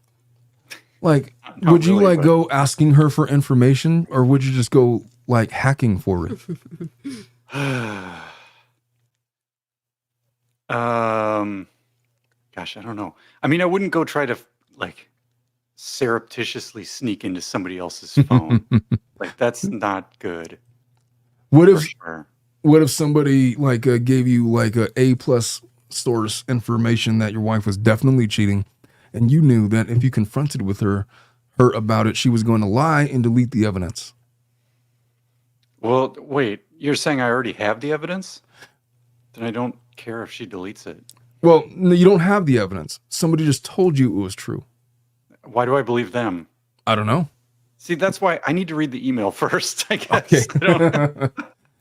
like, Not would you really, like but- go asking her for information, or would you just go like hacking for it? Gosh, I don't know. I mean, I wouldn't go try to like surreptitiously sneak into somebody else's phone. Like that's not good. What For if sure. what if somebody like gave you like a plus source information that your wife was definitely cheating, and you knew that if you confronted with her about it, she was going to lie and delete the evidence? Well, wait, you're saying I already have the evidence? Then I don't care if she deletes it. Well, no, you don't have the evidence. Somebody just told you it was true. Why do I believe them? I don't know. See, that's why I need to read the email first, I guess. Okay.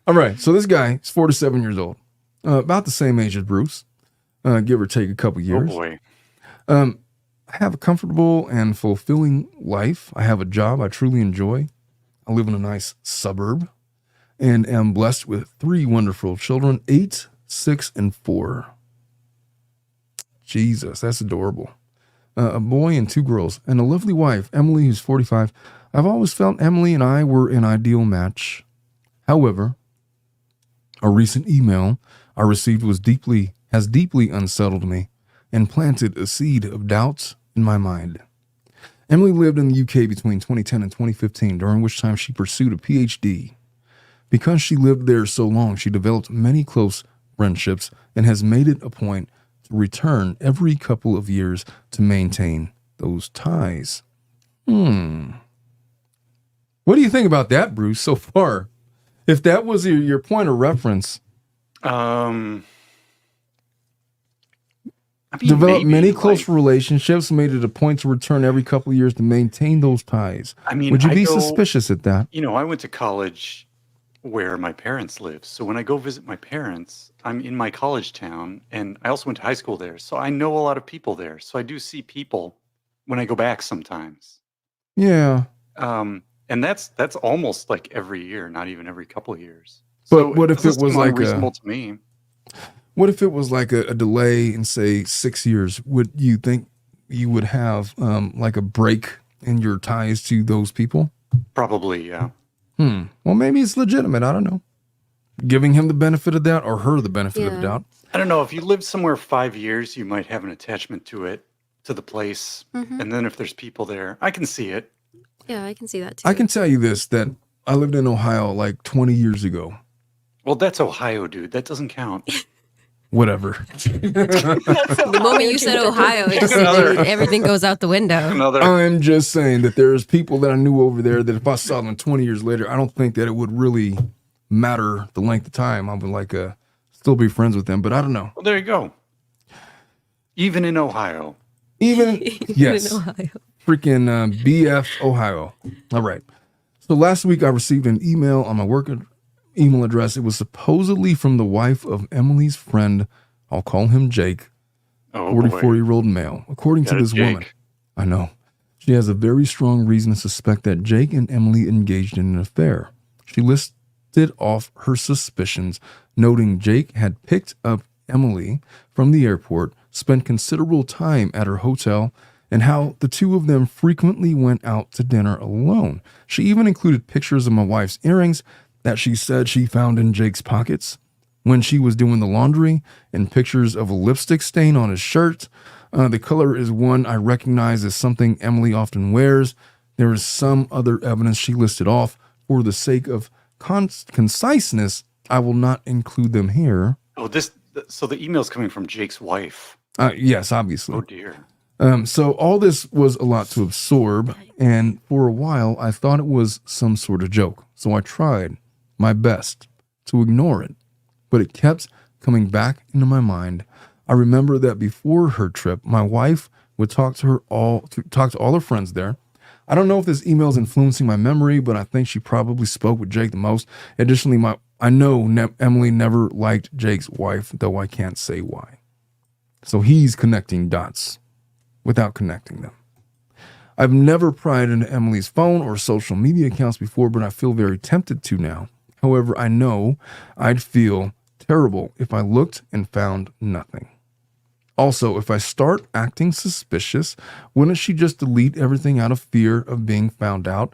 All right. So this guy is 47 years old, about the same age as Bruce, give or take a couple Oh years. boy. I have a comfortable and fulfilling life. I have a job I truly enjoy. I live in a nice suburb and am blessed with 3 wonderful children, 8, 6, and 4. Jesus, that's adorable. A boy and 2 girls, and a lovely wife, Emily, who's 45. I've always felt Emily and I were an ideal match. However, a recent email I received has deeply unsettled me and planted a seed of doubts in my mind. Emily lived in the UK between 2010 and 2015, during which time she pursued a PhD. Because she lived there so long, she developed many close friendships and has made it a point to return every couple of years to maintain those ties. What do you think about that, Bruce, so far? If that was your point of reference, I mean, developed maybe, many close like, relationships, made it a point to return every couple of years to maintain those ties. I mean, Would you I be go- suspicious at that? You know, I went to college where my parents live. So when I go visit my parents, I'm in my college town, and I also went to high school there. So I know a lot of people there. So I do see people when I go back sometimes. Yeah. And that's almost like every year, not even every couple of years. But So what if doesn't it was seem like unreasonable to me? What if it was like a delay in, say, 6 years? Would you think you would have like a break in your ties to those people? Probably, yeah. Well, maybe it's legitimate. I don't know. Giving him the benefit of that, or her the benefit of the Yeah. doubt. I don't know. If you lived somewhere 5 years, you might have an attachment to it, to the place. Mhm. And then if there's people there, I can see it. Yeah, I can see that too. I can tell you this, that I lived in Ohio like 20 years ago. Well, that's Ohio, dude. That doesn't count. Whatever. The moment you said Ohio, it just, Another- everything goes out the window. Another. I'm just saying that there's people that I knew over there that if I saw them 20 years later, I don't think that it would really matter the length of time. I would like still be friends with them, but I don't know. Well, there you go. Even in Ohio. Even, yes. In Ohio. Freaking BF Ohio. All right. So last week I received an email on my work email address. It was supposedly from the wife of Emily's friend. I'll call him Jake, Oh, boy. 44-year-old male. According to Got a this woman, Jake. I know, she has a very strong reason to suspect that Jake and Emily engaged in an affair. She listed off her suspicions, noting Jake had picked up Emily from the airport, spent considerable time at her hotel, and how the two of them frequently went out to dinner alone. She even included pictures of my wife's earrings that she said she found in Jake's pockets when she was doing the laundry, and pictures of a lipstick stain on his shirt. The color is one I recognize as something Emily often wears. There is some other evidence she listed off. For the sake of conciseness, I will not include them here. Oh, so the email's coming from Jake's wife. Yes, obviously. Oh, dear. So all this was a lot to absorb, and for a while I thought it was some sort of joke. So I tried my best to ignore it, but it kept coming back into my mind. I remember that before her trip, my wife would talk to all her friends there. I don't know if this email is influencing my memory, but I think she probably spoke with Jake the most. Additionally, I know Emily never liked Jake's wife, though I can't say why. So he's connecting dots without connecting them. I've never pried into Emily's phone or social media accounts before, but I feel very tempted to now. However, I know I'd feel terrible if I looked and found nothing. Also, if I start acting suspicious, wouldn't she just delete everything out of fear of being found out?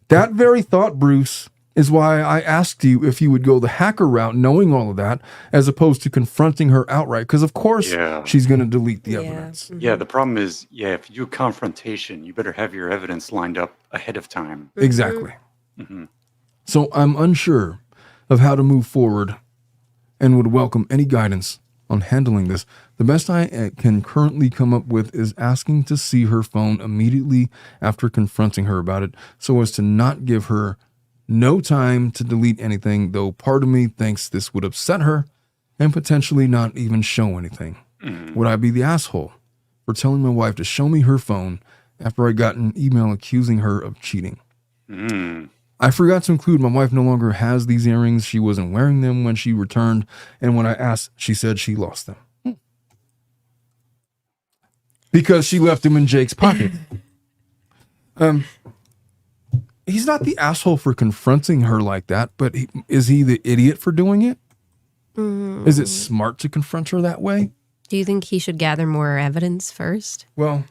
That very thought, Bruce, is why I asked you if you would go the hacker route, knowing all of that, as opposed to confronting her outright. Because, of course, she's going to delete the evidence. Yeah, the problem is, if you do confrontation, you better have your evidence lined up ahead of time. Exactly. So I'm unsure of how to move forward and would welcome any guidance on handling this. The best I can currently come up with is asking to see her phone immediately after confronting her about it, so as to not give her no time to delete anything, though part of me thinks this would upset her and potentially not even show anything. Would I be the asshole for telling my wife to show me her phone after I got an email accusing her of cheating? I forgot to include my wife no longer has these earrings. She wasn't wearing them when she returned, and when I asked, she said she lost them. Because she left them in Jake's pocket. He's not the asshole for confronting her like that, but is he the idiot for doing it? Is it smart to confront her that way? Do you think he should gather more evidence first? Well,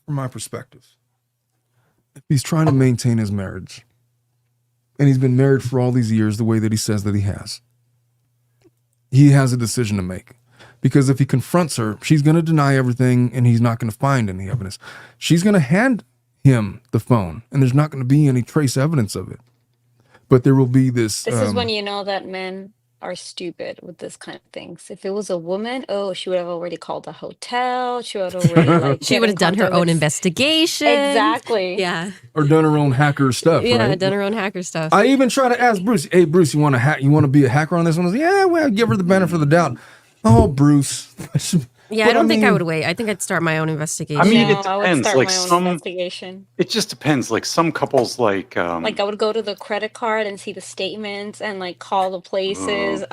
from my perspective, if he's trying to maintain his marriage, and he's been married for all these years the way that he says that he has a decision to make. Because if he confronts her, she's going to deny everything and he's not going to find any evidence. She's going to hand him the phone and there's not going to be any trace evidence of it. But there will be this... This is when you know that men are stupid with this kind of things. If it was a woman, she would have already called a hotel. She would have already she would have done her own investigation. Exactly. Yeah. Or done her own hacker stuff. Yeah, right? done her own hacker stuff. I even try to ask Bruce, hey, Bruce, you want to be a hacker on this one? I was like, yeah, well, give her the benefit of the doubt. Oh, Bruce. Yeah, I don't think I would wait. I think I'd start my own investigation. I mean, it I depends. would start Like my own investigation. it just depends. Like some couples, like I would go to the credit card and see the statements and like call the places.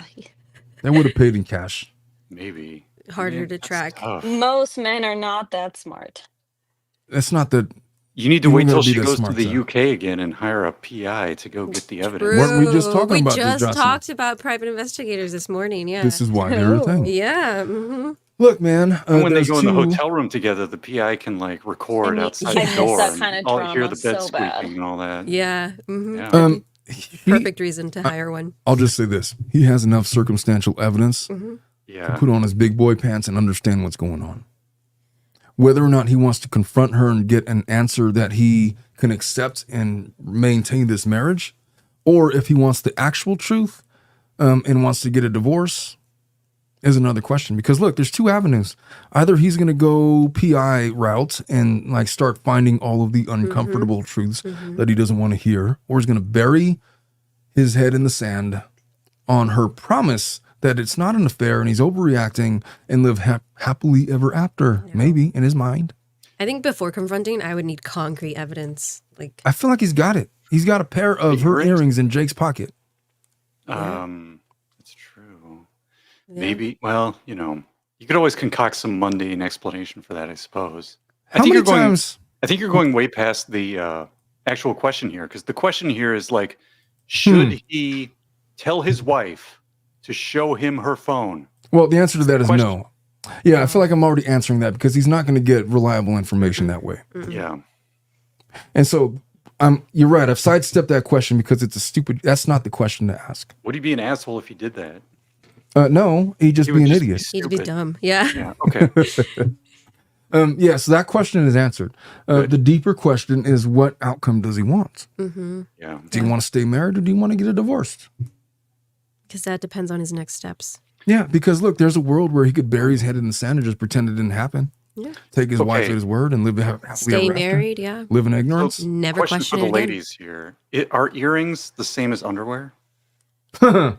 They would have paid in cash. Maybe harder to track. Tough. Most men are not that smart. It's not that. You need to wait till she goes smart, to the UK again and hire a PI to go get the evidence. True. Weren't we just talking about this, We just Jocelyn? talked about private investigators this morning. Yeah. This is why they're a thing. Yeah. Look, man. And when they go in the hotel room together, the PI can like record outside the door. That kind of I'll drama hear the bed so bad. squeaking and all that. Yeah. Yeah. Perfect reason to hire one. I'll just say this. He has enough circumstantial evidence to put on his big boy pants and understand what's going on. Whether or not he wants to confront her and get an answer that he can accept and maintain this marriage, or if he wants the actual truth and wants to get a divorce, is another question. Because look, there's two avenues. Either he's going to go PI route and like start finding all of the uncomfortable truths that he doesn't want to hear, or he's going to bury his head in the sand on her promise that it's not an affair and he's overreacting and live happily ever after, maybe in his mind. I think before confronting, I would need concrete evidence. Like I feel like he's got it. He's got a pair of her earrings in Jake's pocket. It's true. Yeah. Maybe. Well, you could always concoct some mundane explanation for that, I suppose. I think you're going way past the actual question here, because the question here is like, should he tell his wife to show him her phone? Well, the answer to that is no. Yeah, I feel like I'm already answering that because he's not going to get reliable information that way. Yeah. And so you're right. I've sidestepped that question because that's not the question to ask. Would he be an asshole if he did that? No, he'd just be an idiot. He'd be dumb. Yeah. Yeah. Okay. So that question is answered. The deeper question is, what outcome does he want? Yeah. Do you want to stay married or do you want to get a divorce? Because that depends on his next steps. Yeah, because look, there's a world where he could bury his head in the sand and just pretend it didn't happen. Yeah. Take his wife at his word and live happily Stay ever married, after. Live in ignorance. So, never question for the it ladies here. Are earrings the same as underwear? Yeah,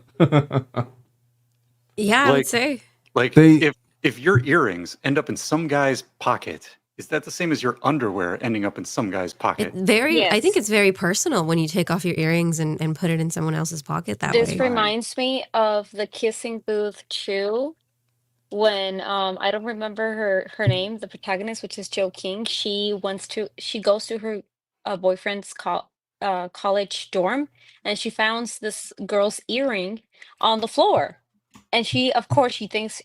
I would say. Like if your earrings end up in some guy's pocket, is that the same as your underwear ending up in some guy's pocket? I think it's very personal when you take off your earrings and put it in someone else's pocket that way. This reminds me of the kissing booth 2 when I don't remember her name, the protagonist, which is Jo King. She goes to her boyfriend's college dorm and she finds this girl's earring on the floor. And she, of course, she thinks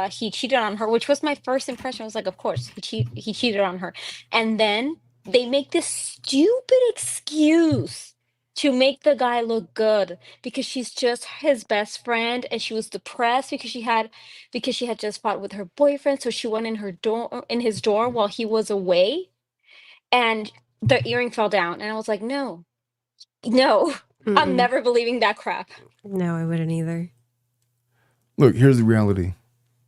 he cheated on her, which was my first impression. I was like, of course, he cheated on her. And then they make this stupid excuse to make the guy look good because she's just his best friend and she was depressed because she had just fought with her boyfriend, so she went in his dorm while he was away, and the earring fell down. And I was like, no, no, I'm Mm-mm. never believing that crap. No, I wouldn't either. Look, here's the reality.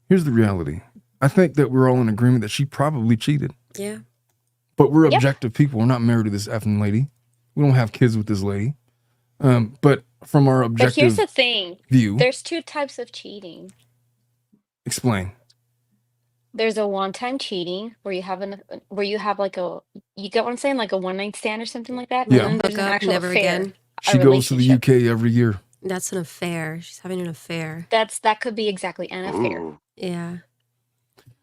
Here's the reality. I think that we're all in agreement that she probably cheated. Yeah. But we're Yep. objective people. We're not married to this effing lady. We don't have kids with this lady. But from our But here's objective the thing. view, There's two types of cheating. explain. There's a one-time cheating where you have like you get what I'm saying, like a one-night stand or something like that. Yeah. And then there's an Hook up, actual never affair, again. a She goes to the relationship. UK every year. That's an affair. She's having an affair. That could be exactly an affair. Ooh. Yeah.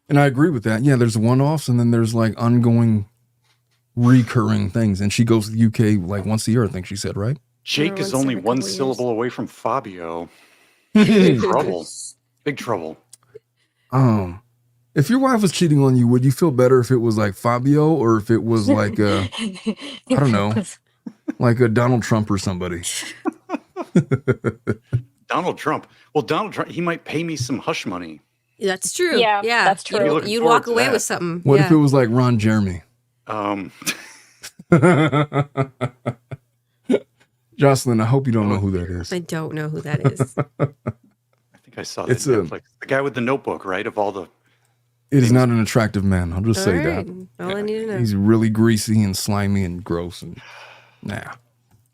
And I agree with that. Yeah, there's one-offs and then there's like ongoing recurring things. And she goes to the UK like once a year, I think she said, right? Jake Once is only every one couple years. syllable away from Fabio. Big trouble. Big trouble. If your wife was cheating on you, would you feel better if it was like Fabio or if it was like I don't know, like a Donald Trump or somebody? Donald Trump. Well, Donald Trump, he might pay me some hush money. That's true. Yeah, Yeah. that's true. You're looking You'd forward walk to away that. with something. What yeah. if it was like Ron Jeremy? Jocelyn, I hope you don't know who that is. I don't know who that is. I think I saw that It's Netflix. The guy with the notebook, right? Of all the It is not an attractive man. I'll just All say right. that. All I need to know. He's really greasy and slimy and gross. And nah,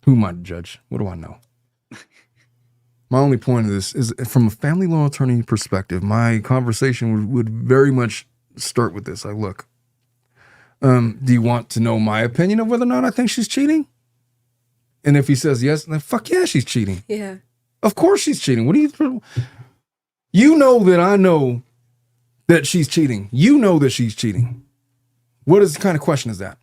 who am I to judge? What do I know? My only point of this is from a family law attorney perspective, my conversation would very much start with this. Look, do you want to know my opinion of whether or not I think she's cheating? And if he says yes, then fuck yeah, she's cheating. Yeah. Of course she's cheating. What do you know that I know that she's cheating? You know that she's cheating. What kind of question is that?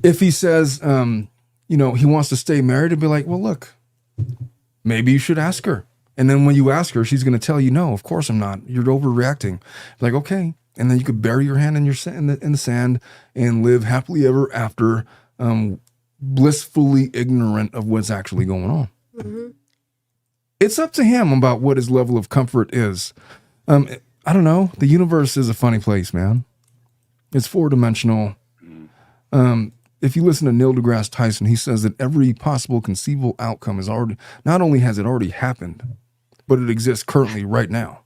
If he says, he wants to stay married, and be like, well, look, maybe you should ask her. And then when you ask her, she's going to tell you, no, of course I'm not. You're overreacting. Like, okay. And then you could bury your hand in the sand and live happily ever after, blissfully ignorant of what's actually going on. Mm-hmm. It's up to him about what his level of comfort is. I don't know. The universe is a funny place, man. It's four-dimensional. If you listen to Neil deGrasse Tyson, he says that every possible conceivable outcome is already, not only has it already happened, but it exists currently right now.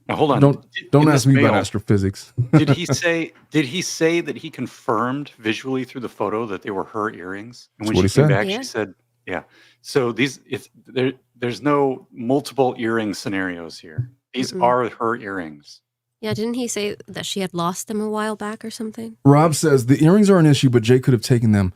Now, hold on. Don't In ask this me mail, about astrophysics. Did he say that he confirmed visually through the photo that they were her earrings? And when That's what she he came said. back, Yeah. she said, yeah. So there's no multiple earring scenarios here. These Mm-mm. are her earrings. Yeah, didn't he say that she had lost them a while back or something? Rob says the earrings are an issue, but Jay could have taken them.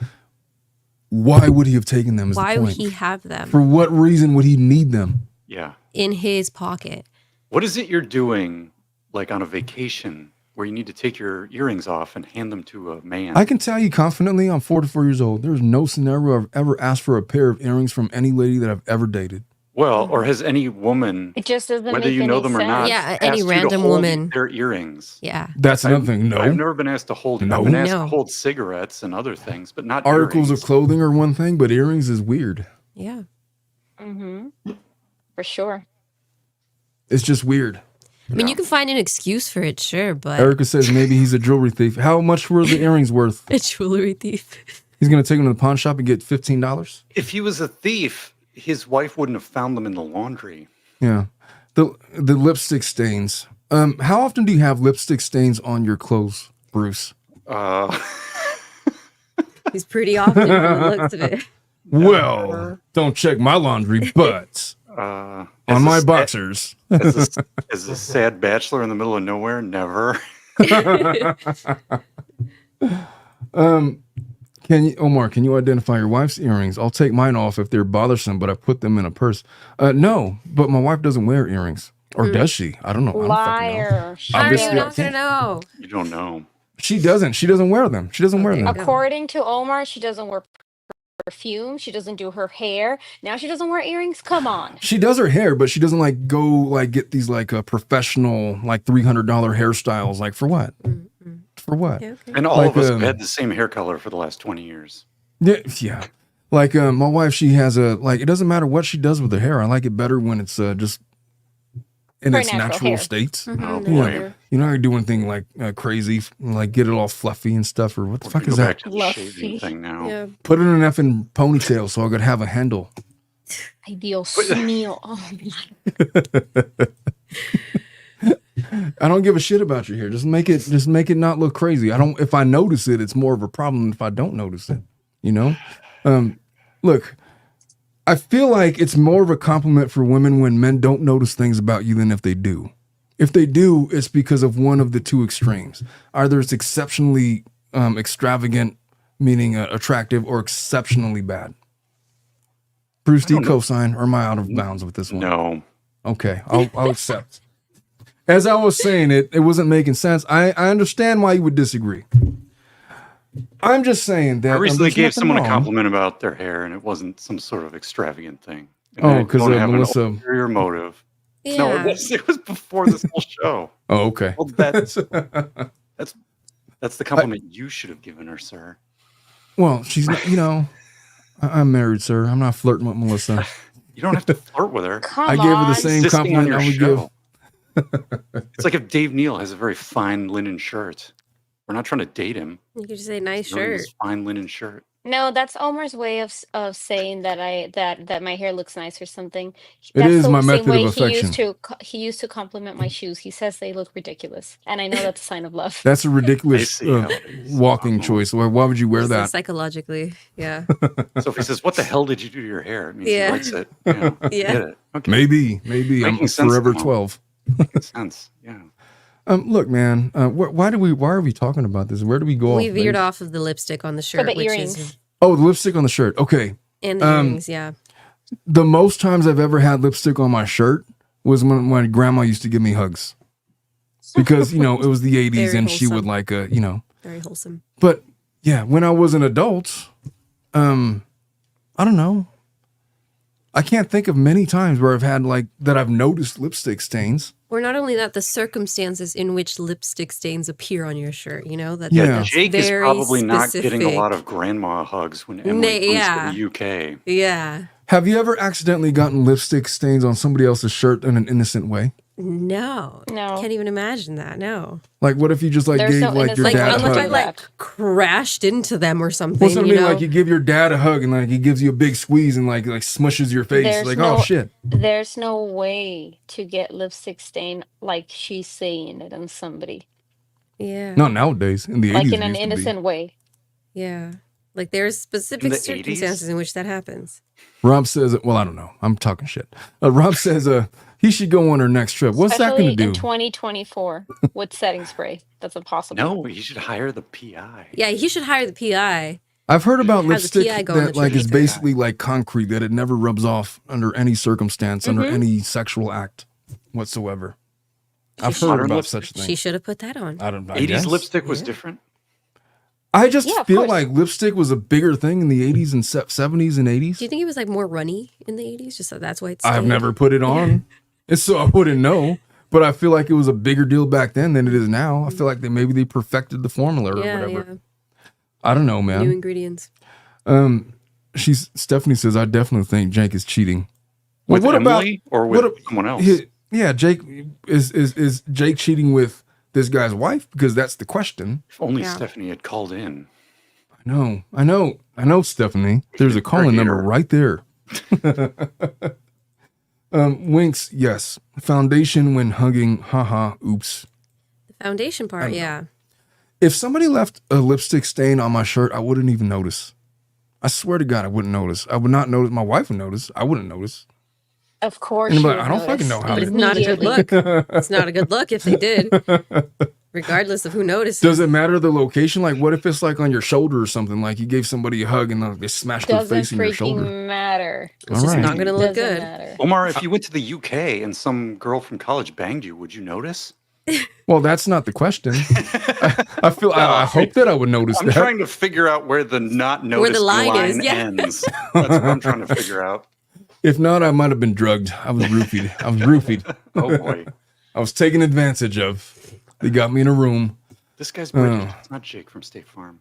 Why would he have taken them? Is Why the would point. he have them For what reason would he need them? Yeah. in his pocket? What is it you're doing, like on a vacation, where you need to take your earrings off and hand them to a man? I can tell you confidently, I'm 44 years old. There's no scenario I've ever asked for a pair of earrings from any lady that I've ever dated. Well, or has any woman, It just doesn't whether make you know any them or sense. not, Yeah, asked any you to random hold woman. their earrings? Yeah. That's another thing. I've No. never been asked to hold. No. I've been asked No. to hold cigarettes and other things, but not Articles earrings. of clothing are one thing, but earrings is weird. Yeah. Mm-hmm. For sure. It's just weird. I mean, Yeah. you can find an excuse for it, sure, but Erica says maybe he's a jewelry thief. How much were the earrings worth? a jewelry thief. He's going to take them to the pawn shop and get $15? If he was a thief, his wife wouldn't have found them in the laundry. Yeah. The lipstick stains. How often do you have lipstick stains on your clothes, Bruce? He's pretty often from the looks of it. Well, don't check my laundry, but on my boxers. As a sad bachelor in the middle of nowhere, never. Omar, can you identify your wife's earrings? I'll take mine off if they're bothersome, but I put them in a purse. No, but my wife doesn't wear earrings. Or does she? I don't know. I don't fucking know. Liar. How are Obviously, you I not can't. going to know? You don't know. She doesn't. She doesn't wear them. She doesn't wear Okay. them. According to Omar, she doesn't wear perfume. She doesn't do her hair. Now she doesn't wear earrings. Come on. She does her hair, but she doesn't like go like get these like professional like $300 hairstyles. Like for what? Mm-hmm. For what? Okay, okay. And all Like, of us have had the same hair color for the last 20 years. Yeah. Like my wife, she has a like. It doesn't matter what she does with her hair. I like it better when it's just in Her its natural natural hair. states. Oh, Mhm, boy. yeah. You know, I do anything like crazy, like get it all fluffy and stuff, or what the We're fuck gonna is go that? back to the Fluffy. shaving thing now. Yeah. Put it in an effing ponytail so I could have a handle. Ay, Dios mío. Oh, my. I don't give a shit about your hair. Just make it not look crazy. I don't. If I notice it, it's more of a problem than if I don't notice it. You know. Look, I feel like it's more of a compliment for women when men don't notice things about you than if they do. If they do, it's because of one of the two extremes. Either it's exceptionally extravagant, meaning attractive, or exceptionally bad. Bruce, do you co-sign, or am I out of bounds with this one? No. Okay, I'll accept. As I was saying, it wasn't making sense. I understand why you would disagree. I'm just saying that I recently there's gave nothing someone a wrong. compliment about their hair, and it wasn't some sort of extravagant thing. And Oh, I 'cause, don't have Melissa- an ulterior motive. Yeah. No, it was before this whole show. Oh, okay. Well, that's the compliment you should have given her, sir. Well, she's not, you know, I'm married, sir. I'm not flirting with Melissa. You don't have to flirt with her. Come I gave her the on. same Insisting on compliment your I would show. give. It's like if Dave Neal has a very fine linen shirt. We're not trying to date him. You could just say nice We're wearing shirt. this fine linen shirt. No, that's Omar's way of saying that my hair looks nice or something. It That's is the my same method of way affection. he used to compliment my shoes. He says they look ridiculous, and I know that's a sign of love. That's a I ridiculous see how it is. walking choice. Why would you wear Just that? psychologically. Yeah. So if he says, "What the hell did you do to your hair?" It means Yeah. he likes it. Yeah. I Yeah. Get it. Okay. Maybe I'm Making sense forever now. 12. Makes sense. Yeah. Look, man. Why are we talking about this? Where do we go? We off veered base? off of the lipstick on the shirt, the which earrings. is Oh, the lipstick on the shirt. Okay. and the earrings, yeah. The most times I've ever had lipstick on my shirt was when my grandma used to give me hugs. Because, you know, it was the 80s Very and she would wholesome. like, you know. Very wholesome. But yeah, when I was an adult, I don't know. I can't think of many times where I've had like that I've noticed lipstick stains. Or not only that, the circumstances in which lipstick stains appear on your shirt, you know, Yeah. that's Jake is very probably not getting a specific. lot of grandma hugs when Emily comes Yeah. to the UK. Yeah. Have you ever accidentally gotten lipstick stains on somebody else's shirt in an innocent way? No. No. Can't even imagine that. No. Like what if you just like There's gave no like your innocent Like way dad a unless hug? I like That. crashed into them or something, What's what I you mean? know? Like you give your dad a hug and like he gives you a big squeeze and like smushes your face. There's Like, no- oh shit. There's no way to get lipstick stain like she's saying it on somebody, Yeah. Not nowadays. In the 80s. like in it an used to be. innocent way. Yeah. Like there's specific In the 80s? circumstances in which that happens. Rob says, well, I don't know. I'm talking shit. Rob says he should go on her next trip. What's that Especially going to do? in 2024 with setting spray. That's impossible. No, you should hire the PI. Yeah, he should hire the PI. I've heard about Has a lipstick PI go on that the like trip. is basically like concrete, that it never rubs off under any circumstance, under any sexual act whatsoever. I've heard Modern about lipstick? such things. She should have put that on. I don't know. 80s lipstick was different. I just Yeah, of feel course. like lipstick was a bigger thing in the 80s and 70s and 80s. Do you think it was like more runny in the 80s? Just so that's why it's. I've never put it on, and so I wouldn't know. But I feel like it was a bigger deal back then than it is now. I feel like maybe they perfected the formula or Yeah, whatever. yeah. I don't know, New man. ingredients. Stephanie says I definitely think Jake is cheating. Well, With what Emily or with what someone else? Yeah, Jake is Jake cheating with this guy's wife? Because that's the question. If only Yeah. Stephanie had called in. I know, Stephanie. There's a calling number here. right there. Winks, yes. Foundation when hugging, haha, oops. The foundation part, yeah. If somebody left a lipstick stain on my shirt, I wouldn't even notice. I swear to God, I wouldn't notice. I would not notice. My wife would notice. I wouldn't notice. Of course. And you I'm like, would I don't fucking notice. know how But to- it's not a good Immediately. look. It's not a good look if they did, regardless of who notices. Does it matter the location? Like, what if it's like on your shoulder or something? Like you gave somebody a hug and they smashed their Doesn't face in your shoulder. freaking matter. It's just Alright. not going to look Doesn't good. matter. Omar, if you went to the UK and some girl from college banged you, would you notice? Well, that's not the question. I hope that I would notice I'm that. trying to figure out where the not noticed line is, yeah. ends. That's what I'm trying to figure out. If not, I might have been drugged. I was roofied. Oh boy. I was taken advantage of. They got me in a room. This guy's British. It's not Jake from State Farm.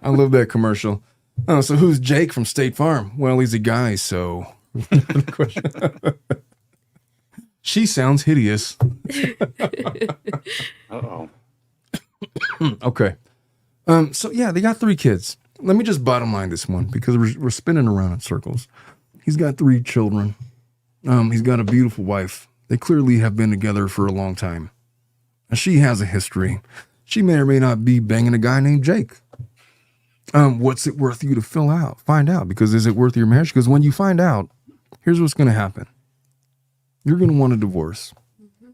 I love that commercial. Oh, so who's Jake from State Farm? Well, he's a guy, so. She sounds hideous. Uh-oh. Okay. So yeah, they got 3 kids. Let me just bottom line this one because we're spinning around in circles. He's got 3 children. He's got a beautiful wife. They clearly have been together for a long time. And she has a history. She may or may not be banging a guy named Jake. What's it worth you to find out? Because is it worth your marriage? Because when you find out, here's what's going to happen. You're going to want a divorce. Mm-hmm.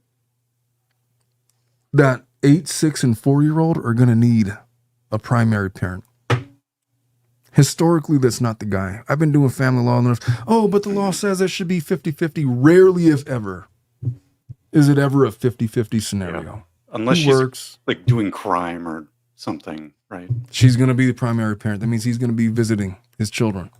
That 8, 6, and 4-year-old are going to need a primary parent. Historically, that's not the guy. I've been doing family law enough. Oh, but the law says it should be 50-50. Rarely, if ever, is it ever a 50-50 scenario. Yeah. Unless she's like doing crime or something, right? She's going to be the primary parent. That means he's going to be visiting his children.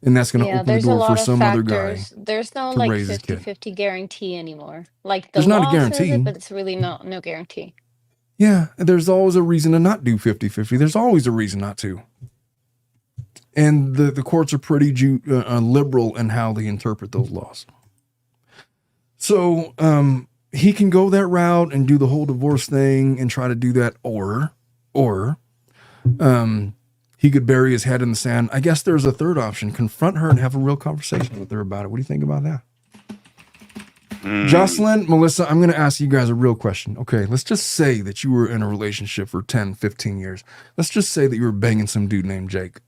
And that's going to open the door for some other guy. There's no like 50-50 guarantee anymore. Like there's not a guarantee, says it, but it's really no guarantee. Yeah, there's always a reason to not do 50-50. There's always a reason not to. And the courts are pretty liberal in how they interpret those laws. So he can go that route and do the whole divorce thing and try to do that, or he could bury his head in the sand. I guess there's a third option. Confront her and have a real conversation with her about it. What do you think about that? Jocelyn, Melissa, I'm going to ask you guys a real question. Okay, let's just say that you were in a relationship for 10, 15 years. Let's just say that you were banging some dude named Jake.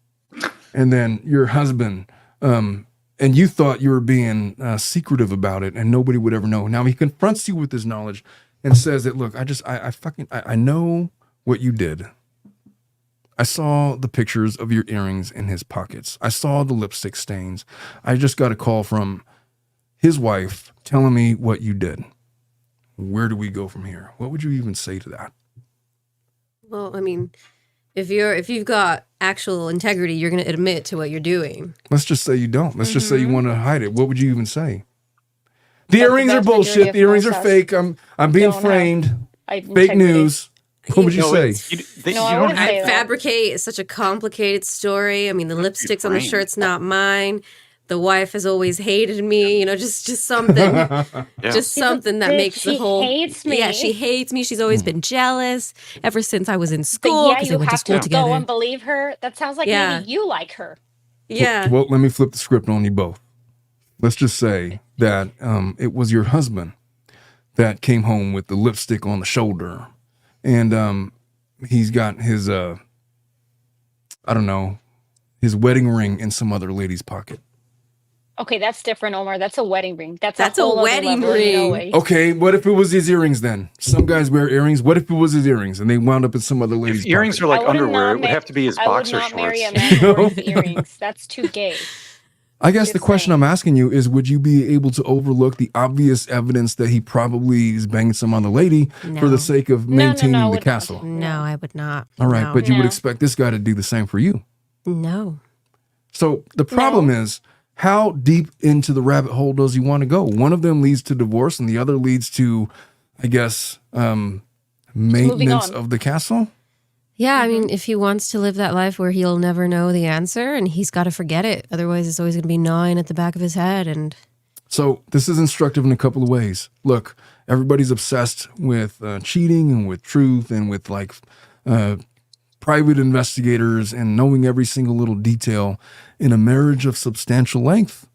And then your husband, and you thought you were being secretive about it and nobody would ever know. Now he confronts you with his knowledge and says that, look, I know what you did. I saw the pictures of your earrings in his pockets. I saw the lipstick stains. I just got a call from his wife telling me what you did. Where do we go from here? What would you even say to that? Well, I mean, if you've got actual integrity, you're going to admit to what you're doing. Let's just say you don't. Let's just say you want to hide it. What would you even say? The earrings are bullshit. The earrings are fake. I'm being framed. Fake news. What would you say? You don't fabricate such a complicated story. I mean, the lipstick's on the shirt's not mine. The wife has always hated me. You know, just something, just something that makes the whole. She hates me. Yeah, she hates me. She's always been jealous ever since I was in school because they went to school together. Go and believe her. That sounds like maybe you like her. Yeah. Well, let me flip the script on you both. Let's just say that it was your husband that came home with the lipstick on the shoulder. And he's got his, his wedding ring in some other lady's pocket. Okay, that's different, Omar. That's a wedding ring. That's a wedding ring. Okay, what if it was his earrings then? Some guys wear earrings. What if it was his earrings and they wound up in some other lady's pocket? Earrings are like underwear. It would have to be his boxer shorts. I would not marry a man who wears earrings. That's too gay. I guess the question I'm asking you is, would you be able to overlook the obvious evidence that he probably is banging some other lady for the sake of maintaining the castle? No, I would not. All right, but you would expect this guy to do the same for you. No. So the problem is, how deep into the rabbit hole does he want to go? One of them leads to divorce and the other leads to, I guess, maintenance of the castle? Yeah, I mean, if he wants to live that life where he'll never know the answer and he's got to forget it. Otherwise, it's always going to be gnawing at the back of his head. And so this is instructive in a couple of ways. Look, everybody's obsessed with cheating and with truth and with private investigators and knowing every single little detail in a marriage of substantial length.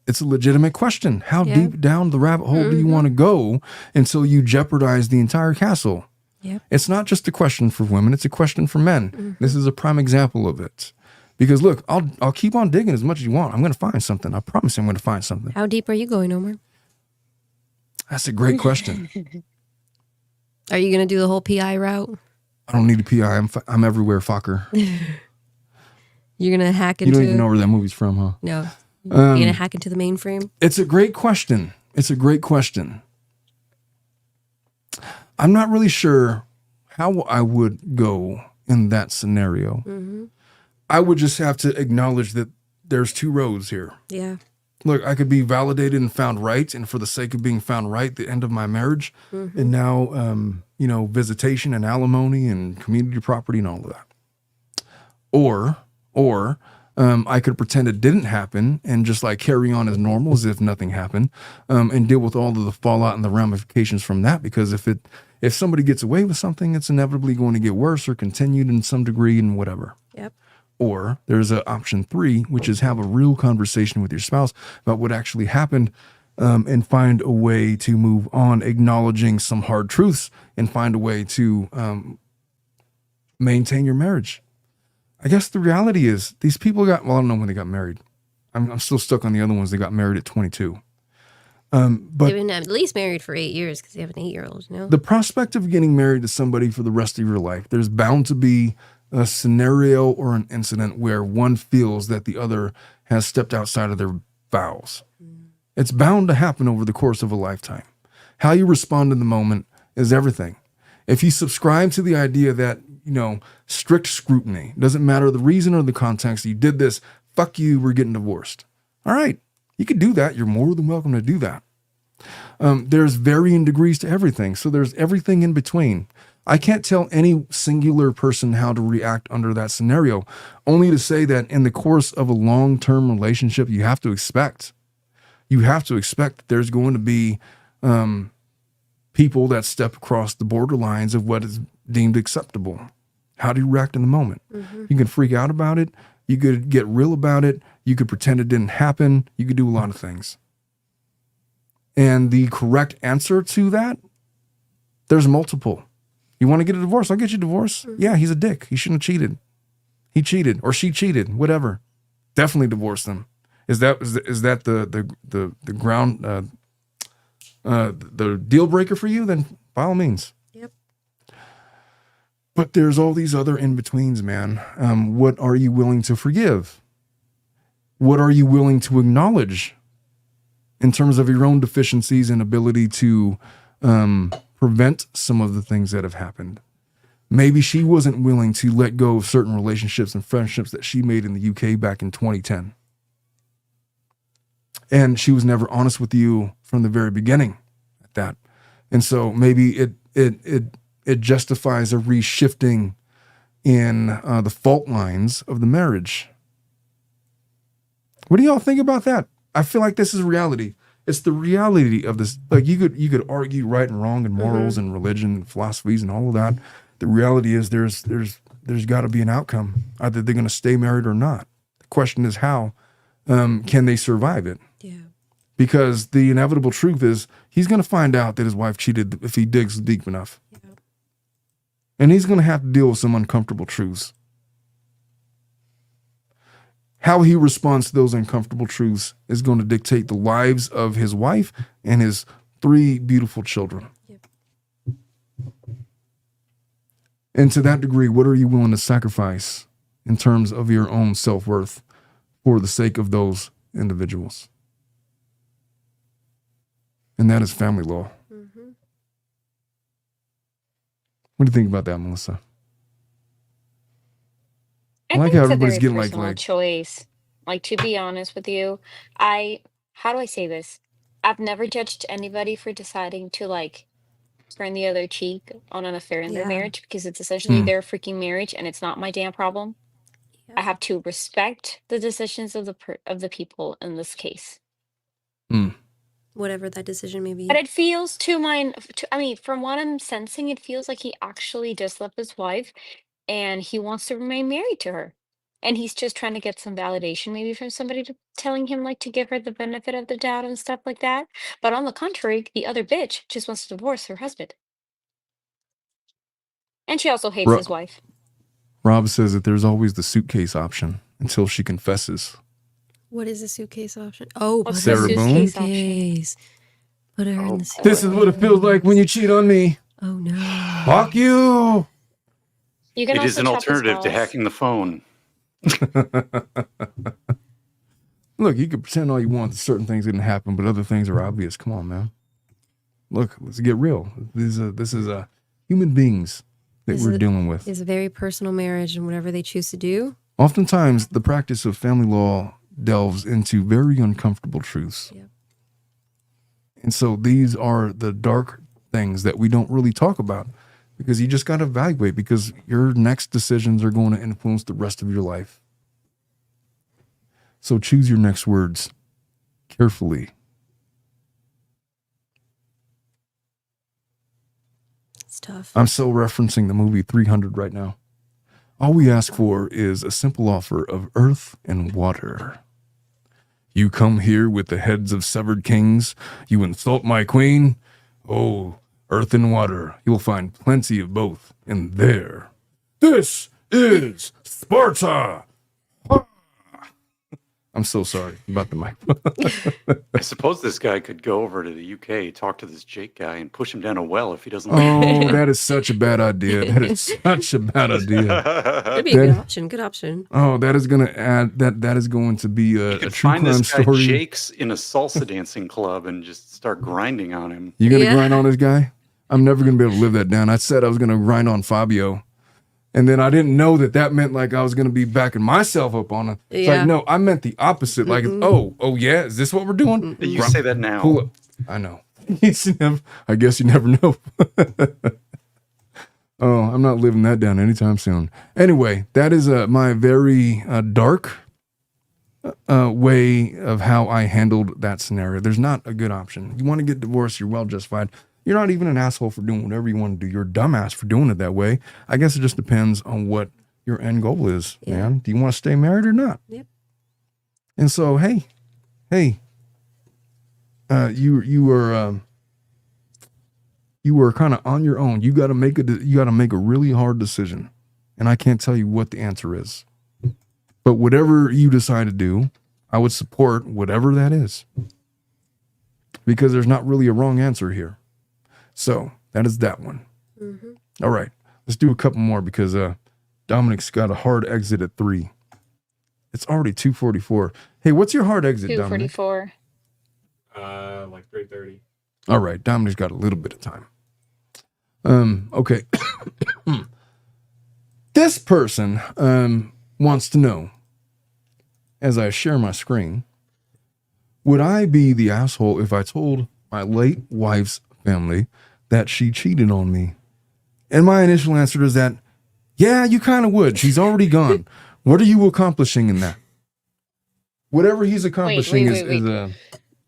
It's a legitimate question. How deep down the rabbit hole do you want to go until you jeopardize the entire castle? Yep. It's not just a question for women, it's a question for men. Mm-hmm. This is a prime example of it. Because look, I'll keep on digging as much as you want. I'm going to find something. I promise I'm going to find something. How deep are you going, Omar? That's a great question. Are you going to do the whole PI route? I don't need a PI. I'm everywhere, fucker. You're going to hack into... You don't even know where that movie's from, huh? No. You're going to hack into the mainframe? It's a great question It's a great question. I'm not really sure how I would go in that scenario. Mm-hmm. I would just have to acknowledge that there's two roads here. Yeah. Look, I could be validated and found right, and for the sake of being found right, the end of my marriage, and now, visitation and alimony and community property and all of that. Or I could pretend it didn't happen and just like carry on as normal as if nothing happened, and deal with all of the fallout and the ramifications from that. Because if somebody gets away with something, it's inevitably going to get worse or continued in some degree and whatever. Yep. Or there's a option 3, which is have a real conversation with your spouse about what actually happened, and find a way to move on, acknowledging some hard truths, and find a way to maintain your marriage. I guess the reality is these people I don't know when they got married. I'm still stuck on the other ones. They got married at 22. But they've been at least married for 8 years because they have an 8-year-old, you know? The prospect of getting married to somebody for the rest of your life, there's bound to be a scenario or an incident where one feels that the other has stepped outside of their vows. It's bound to happen over the course of a lifetime. How you respond in the moment is everything. If you subscribe to the idea that, strict scrutiny, doesn't matter the reason or the context, you did this, fuck you, we're getting divorced. All right, you could do that. You're more than welcome to do that. There's varying degrees to everything. So there's everything in between. I can't tell any singular person how to react under that scenario, only to say that in the course of a long-term relationship, you have to expect that there's going to be people that step across the borderlines of what is deemed acceptable. How do you react in the moment? You can freak out about it. You could get real about it. You could pretend it didn't happen. You could do a lot of things. And the correct answer to that, there's multiple. You want to get a divorce? I'll get you a divorce. Yeah, he's a dick. He shouldn't have cheated. He cheated or she cheated, whatever. Definitely divorce them. Is that the ground the deal breaker for you? Then by all means. Yep. But there's all these other in-betweens, man. What are you willing to forgive? What are you willing to acknowledge in terms of your own deficiencies and ability to prevent some of the things that have happened? Maybe she wasn't willing to let go of certain relationships and friendships that she made in the UK back in 2010. And she was never honest with you from the very beginning at that. And so maybe it justifies a reshifting in the fault lines of the marriage. What do y'all think about that? I feel like this is reality. It's the reality of this. Like you could argue right and wrong and morals and religion and philosophies and all of that. The reality is there's got to be an outcome. Either they're going to stay married or not. The question is how can they survive it? Yeah. Because the inevitable truth is he's going to find out that his wife cheated if he digs deep enough. Yeah. And he's going to have to deal with some uncomfortable truths. How he responds to those uncomfortable truths is going to dictate the lives of his wife and his 3 beautiful children. Yep. And to that degree, what are you willing to sacrifice in terms of your own self-worth for the sake of those individuals? And that is family law. Mm-hmm. What do you think about that, Melissa? I like think how it's a everybody's very getting personal choice. Like, to be honest with you, how do I say this? I've never judged anybody for deciding to like turn the other cheek on an affair in their Yeah. marriage because it's essentially Mm. their freaking marriage and it's not my damn problem. I Yep. have to respect the decisions of the people in this case. Whatever that decision may be. But it feels I mean, from what I'm sensing, it feels like he actually just left his wife and he wants to remain married to her. And he's just trying to get some validation, maybe from somebody telling him like to give her the benefit of the doubt and stuff like that. But on the contrary, the other bitch just wants to divorce her husband. And she also hates Ro- his wife. Rob says that there's always the suitcase option until she confesses. What is the suitcase option? Oh, What's put her Sarah in the Boone? suitcase. Put her in the suitcase. This is what it feels like when you cheat on me. Oh no. Fuck you. You can It also is an chop his alternative to balls. hacking the phone. Look, you can pretend all you want that certain things didn't happen, but other things are obvious. Come on, man. Look, let's get real. This is human beings that we're dealing with. It's a very personal marriage, and whatever they choose to do. Oftentimes, the practice of family law delves into very uncomfortable truths. Yep. And so these are the dark things that we don't really talk about, because you just got to evaluate, because your next decisions are going to influence the rest of your life. So choose your next words carefully. It's tough. I'm still referencing the movie 300 right now. All we ask for is a simple offer of earth and water. You come here with the heads of severed kings. You insult my queen. Oh, earth and water. You'll find plenty of both in there. This is Sparta. I'm so sorry about the mic. I suppose this guy could go over to the UK, talk to this Jake guy, and push him down a well if he doesn't like Oh, that is such a bad idea. That is such a bad idea. That'd be a good option. Good option. Oh, that is going to add that is going to be a true find crime this guy story. Jake's in a salsa dancing club and just start grinding on him. You gonna grind on this guy? I'm never gonna be able to live that down. I said I was gonna grind on Fabio, and then I didn't know that meant like I was gonna be backing myself up on him. It's like, no, I meant the opposite. Like, oh yeah, is this what we're doing? You say that now. Pull up. I know. I guess you never know. Oh, I'm not living that down anytime soon. Anyway, that is my very dark way of how I handled that scenario. There's not a good option. You want to get divorced, you're well justified. You're not even an asshole for doing whatever you want to do. You're a dumbass for doing it that way. I guess it just depends on what your end goal is, man. Do you want to stay married or not? Yep. And so, hey, you were kind of on your own. You got to make a really hard decision, and I can't tell you what the answer is. But whatever you decide to do, I would support whatever that is, because there's not really a wrong answer here. So that is that one. Mm-hmm. All right, let's do a couple more, because Dominic's got a hard exit at 3. It's already 2:44. Hey, what's your hard exit, Dominic? 2:44. Like 3:30. All right, Dominic's got a little bit of time. Okay. This person wants to know, as I share my screen, would I be the asshole if I told my late wife's family that she cheated on me? And my initial answer is that, yeah, you kind of would. She's already gone. What are you accomplishing in that? Whatever he's accomplishing is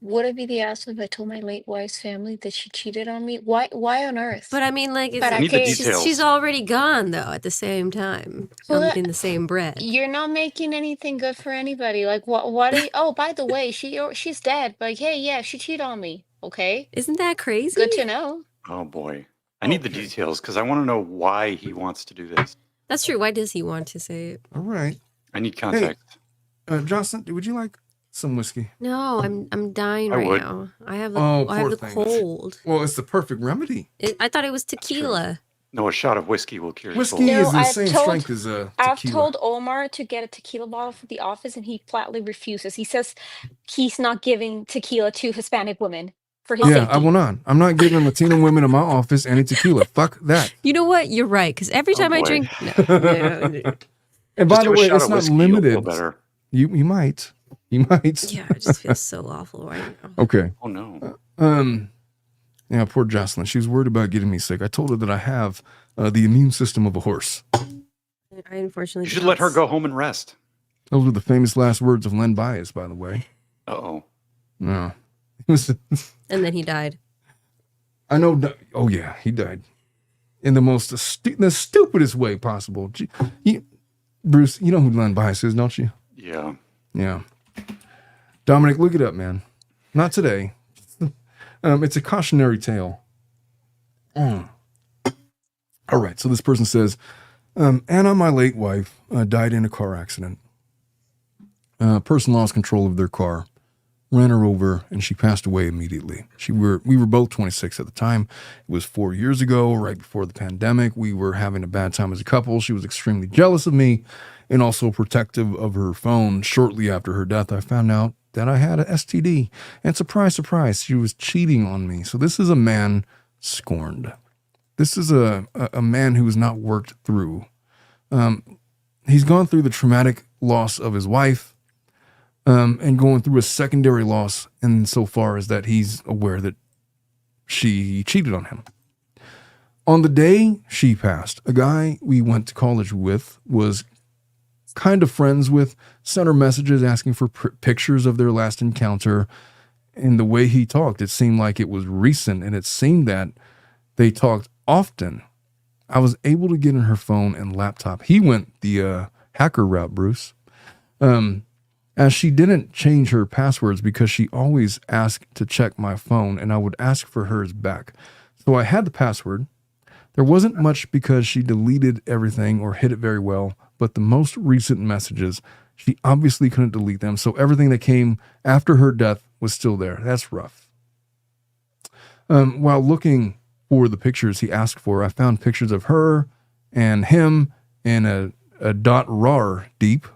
Would I be the asshole if I told my late wife's family that she cheated on me? Why on earth? But I mean, like, But I need the details. she's already gone, though, at the same time. Well, In the same breath. You're not making anything good for anybody. Like, what are you? Oh, by the way, she's dead. But hey, yeah, she cheated on me. Okay, Isn't that crazy? good to know. Oh boy. I need the details, because I want to know why he wants to do this. That's true. Why does he want to say it? all right. I need context. Jocelyn, would you like some whiskey? No, I'm dying I right would. now. I have poor the thing. cold. Well, it's the perfect remedy. I thought it was tequila. No, a shot of whiskey will cure your Whiskey cold. No, is the I've same told- strength as tequila. I've told Omar to get a tequila bottle for the office, and he flatly refuses. He says he's not giving tequila to Hispanic women for his Yeah, safety. I will not. I'm not giving Latino women in my office any tequila. Fuck that. You know what? You're right. Because every time I boy. drink, no. And Just by the do a way, shot it's of not whiskey, you'll feel limited. better. You might. You might. Yeah, I just feel so awful right now. Okay. Oh no. Yeah, poor Jocelyn. She was worried about getting me sick. I told her that I have the immune system of a horse. I unfortunately You should do let her not. go home and rest. Those were the famous last words of Len Bias, by the way. Uh-oh. No. It was, And then he died. I know. Oh, yeah, he died. In the most the stupidest way possible. Bruce, you know who Len Bias is, don't you? Yeah. Yeah. Dominic, look it up, man. Not today. It's a cautionary tale. All right. So this person says, Anna, my late wife, died in a car accident. Person lost control of their car. ran her over, and she passed away immediately. We were both 26 at the time. It was 4 years ago, right before the pandemic. We were having a bad time as a couple. She was extremely jealous of me and also protective of her phone. Shortly after her death, I found out that I had an STD. And surprise, surprise, she was cheating on me. So this is a man scorned. This is a man who has not worked through. He's gone through the traumatic loss of his wife, and going through a secondary loss insofar as that he's aware that she cheated on him. On the day she passed, a guy we went to college with was kind of friends with, sent her messages asking for pictures of their last encounter. And the way he talked, it seemed like it was recent, and it seemed that they talked often. I was able to get in her phone and laptop. He went the hacker route, Bruce. As she didn't change her passwords because she always asked to check my phone, and I would ask for hers back. So I had the password. There wasn't much because she deleted everything or hid it very well, but the most recent messages, she obviously couldn't delete them. So everything that came after her death was still there. That's rough. While looking for the pictures he asked for, I found pictures of her and him in a .rar deep.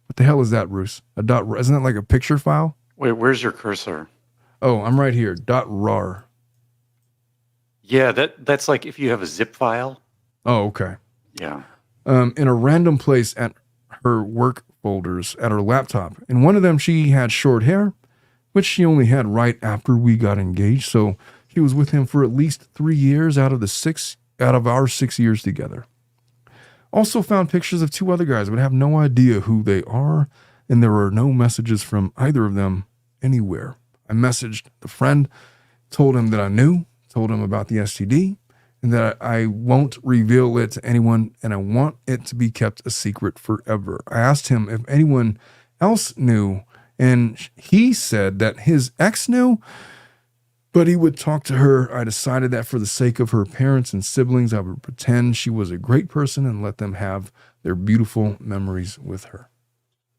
What the hell is that, Bruce? Isn't that like a picture file? Wait, where's your cursor? Oh, I'm right here. .rar. Yeah, that's like if you have a zip file. Oh, okay. Yeah. In a random place at her work folders at her laptop. In one of them, she had short hair, which she only had right after we got engaged. So she was with him for at least 3 years out of our 6 years together. Also found pictures of 2 other guys, but have no idea who they are, and there are no messages from either of them anywhere. I messaged the friend, told him that I knew, told him about the STD, and that I won't reveal it to anyone, and I want it to be kept a secret forever. I asked him if anyone else knew, and he said that his ex knew, but he would talk to her. I decided that for the sake of her parents and siblings, I would pretend she was a great person and let them have their beautiful memories with her.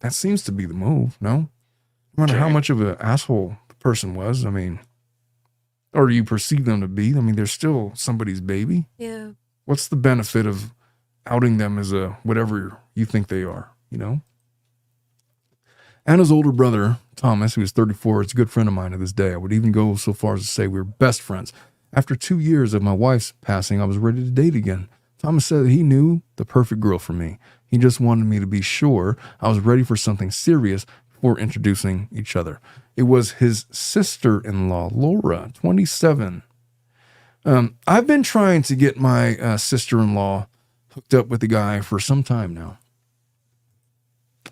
That seems to be the move, no? No matter how much of an asshole the person was, I mean, or you perceive them to be, I mean, they're still somebody's baby. Yeah. What's the benefit of outing them as a whatever you think they are, you know? Anna's older brother, Thomas, who is 34, is a good friend of mine to this day. I would even go so far as to say we were best friends. After 2 years of my wife's passing, I was ready to date again. Thomas said that he knew the perfect girl for me. He just wanted me to be sure I was ready for something serious before introducing each other. It was his sister-in-law, Laura, 27. I've been trying to get my sister-in-law hooked up with a guy for some time now.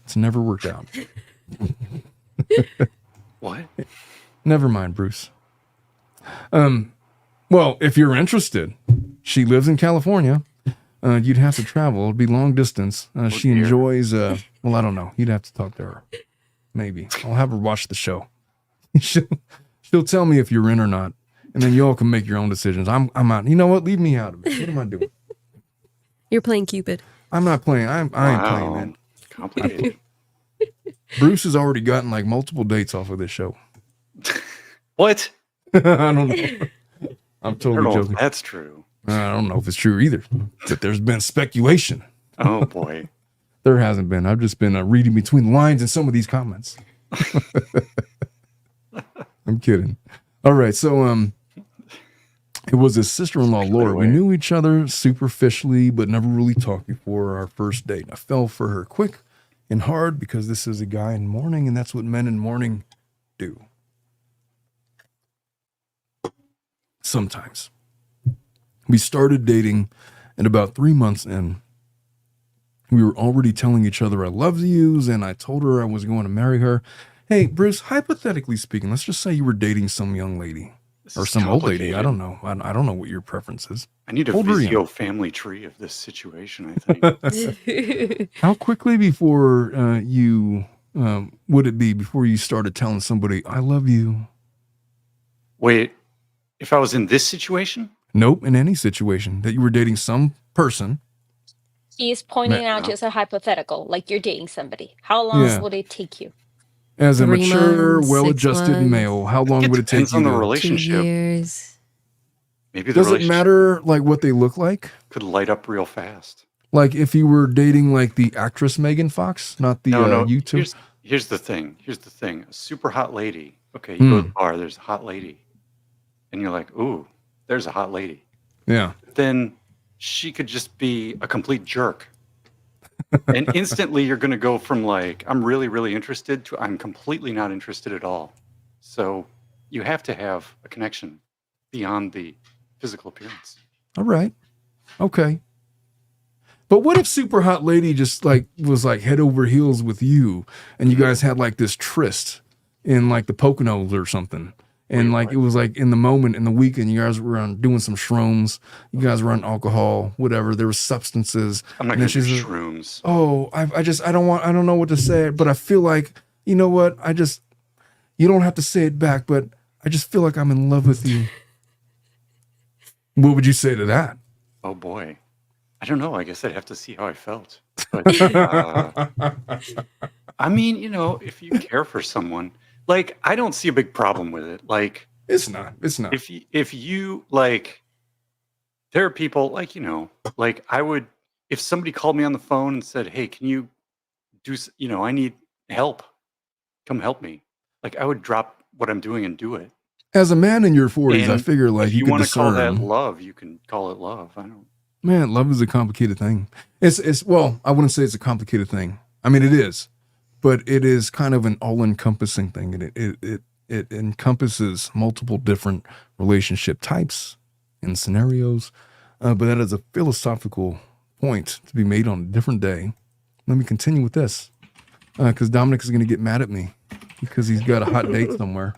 It's never worked out. What? Never mind, Bruce. Well, if you're interested, she lives in California. You'd have to travel. It'd be long distance. She enjoys, well, I don't know. You'd have to talk to her. Maybe. I'll have her watch the show. She'll tell me if you're in or not. And then you all can make your own decisions. I'm out. You know what? Leave me out of it. What am I doing? You're playing Cupid. I'm not playing. I ain't playing, man. Complicated. Bruce has already gotten like multiple dates off of this show. What? I don't know. I'm totally joking. That's true. I don't know if it's true either, but there's been speculation. Oh boy. There hasn't been. I've just been reading between the lines in some of these comments. I'm kidding. All right. So, it was his sister-in-law, Laura. We knew each other superficially, but never really talked before our first date. I fell for her quick and hard because this is a guy in mourning, and that's what men in mourning do. Sometimes. We started dating, and about 3 months in, we were already telling each other I love yous, and I told her I was going to marry her. Hey, Bruce, hypothetically speaking, let's just say you were dating some young lady. Or some old lady. I don't know. I don't know what your preference is. I need a physio family tree of this situation, I think. How quickly before would it be before you started telling somebody, I love you? Wait, if I was in this situation? Nope, in any situation that you were dating some person. He is pointing out just a hypothetical, like you're dating somebody. How long would it take you? As a 3 mature, months, 6 well-adjusted months. male, how long would it take Depends on you the to... 2 relationship. years. Maybe the Does it relationship matter like what they look like? could light up real fast. Like if you were dating like the actress Megan Fox, not the No. YouTube. Here's the thing. A super hot lady. Okay, you go to the bar. There's a hot lady, and you're like, "Ooh, there's a hot lady." Yeah. Then she could just be a complete jerk, and instantly you're going to go from like, "I'm really, really interested" to "I'm completely not interested at all." So you have to have a connection beyond the physical appearance. All right. Okay. But what if super hot lady just like was like head over heels with you and you guys had like this tryst in like the Poconos or something? And like it was like in the moment, in the weekend, you guys were on doing some shrooms, you guys were on alcohol, whatever, there were substances. I'm not going to do shrooms. Oh, I don't know what to say, but I feel like, you know what? You don't have to say it back, but I just feel like I'm in love with you. What would you say to that? Oh boy. I don't know. I guess I'd have to see how I felt. But, I mean, if you care for someone, like, I don't see a big problem with it. Like, it's not. If you like, there are people like, like I would, if somebody called me on the phone and said, "Hey, can you do, I need help. Come help me." Like, I would drop what I'm doing and do it. As a man in your 40s, And I figure like if you you could want to call that discern. love, you can call it love. I don't. Man, love is a complicated thing. Well, I wouldn't say it's a complicated thing. I mean, it is, but it is kind of an all-encompassing thing, and it encompasses multiple different relationship types and scenarios. But that is a philosophical point to be made on a different day. Let me continue with this, because Dominic is going to get mad at me because he's got a hot date somewhere.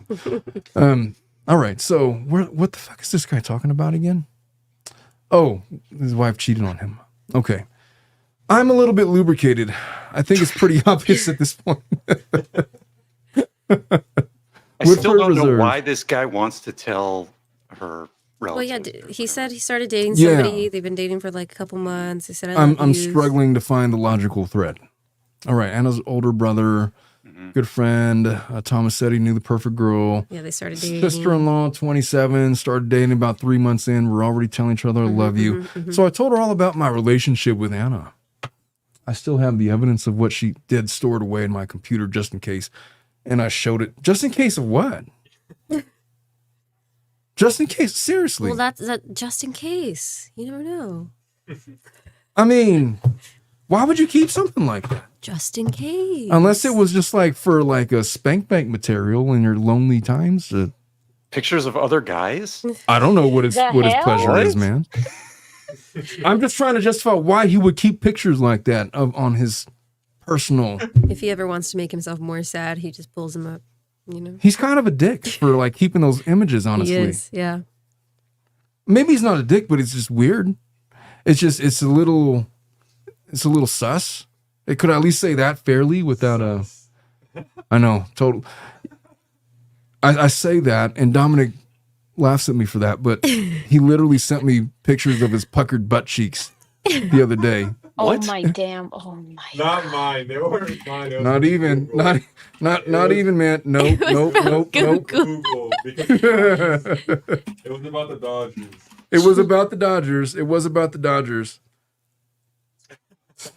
All right, so what the fuck is this guy talking about again? Oh, his wife cheated on him. Okay. I'm a little bit lubricated. I think it's pretty obvious at this point. I still don't know why this guy wants to tell her relative. Well, yeah, he said he started dating somebody. Yeah. They've been dating for like a couple months. He said, I'm struggling to find the logical thread. All right, Anna's older brother, good friend. Thomas said he knew the perfect girl. Yeah, they started dating. Sister-in-law, 27, started dating about 3 months in. We're already telling each other I love you. So I told her all about my relationship with Anna. I still have the evidence of what she did stored away in my computer just in case. And I showed it. Just in case of what? Just in case, seriously. Well, that's just in case. You never know. I mean, why would you keep something like that? Just in case. Unless it was just like for like a spank bank material in your lonely times. Pictures of other guys? I don't know what his pleasure is, man. I'm just trying to justify why he would keep pictures like that on his personal. If he ever wants to make himself more sad, he just pulls them up, He's kind of a dick for like keeping those images, honestly. He is, yeah. Maybe he's not a dick, but it's just weird. It's a little sus. It could at least say that fairly without I know, total. I say that, and Dominic laughs at me for that, but he literally sent me pictures of his puckered butt cheeks the other day. What? Oh my damn! Oh my! Not mine. They weren't mine. Not even, not even, man. Nope. Google. Because it was about the Dodgers. It was about the Dodgers.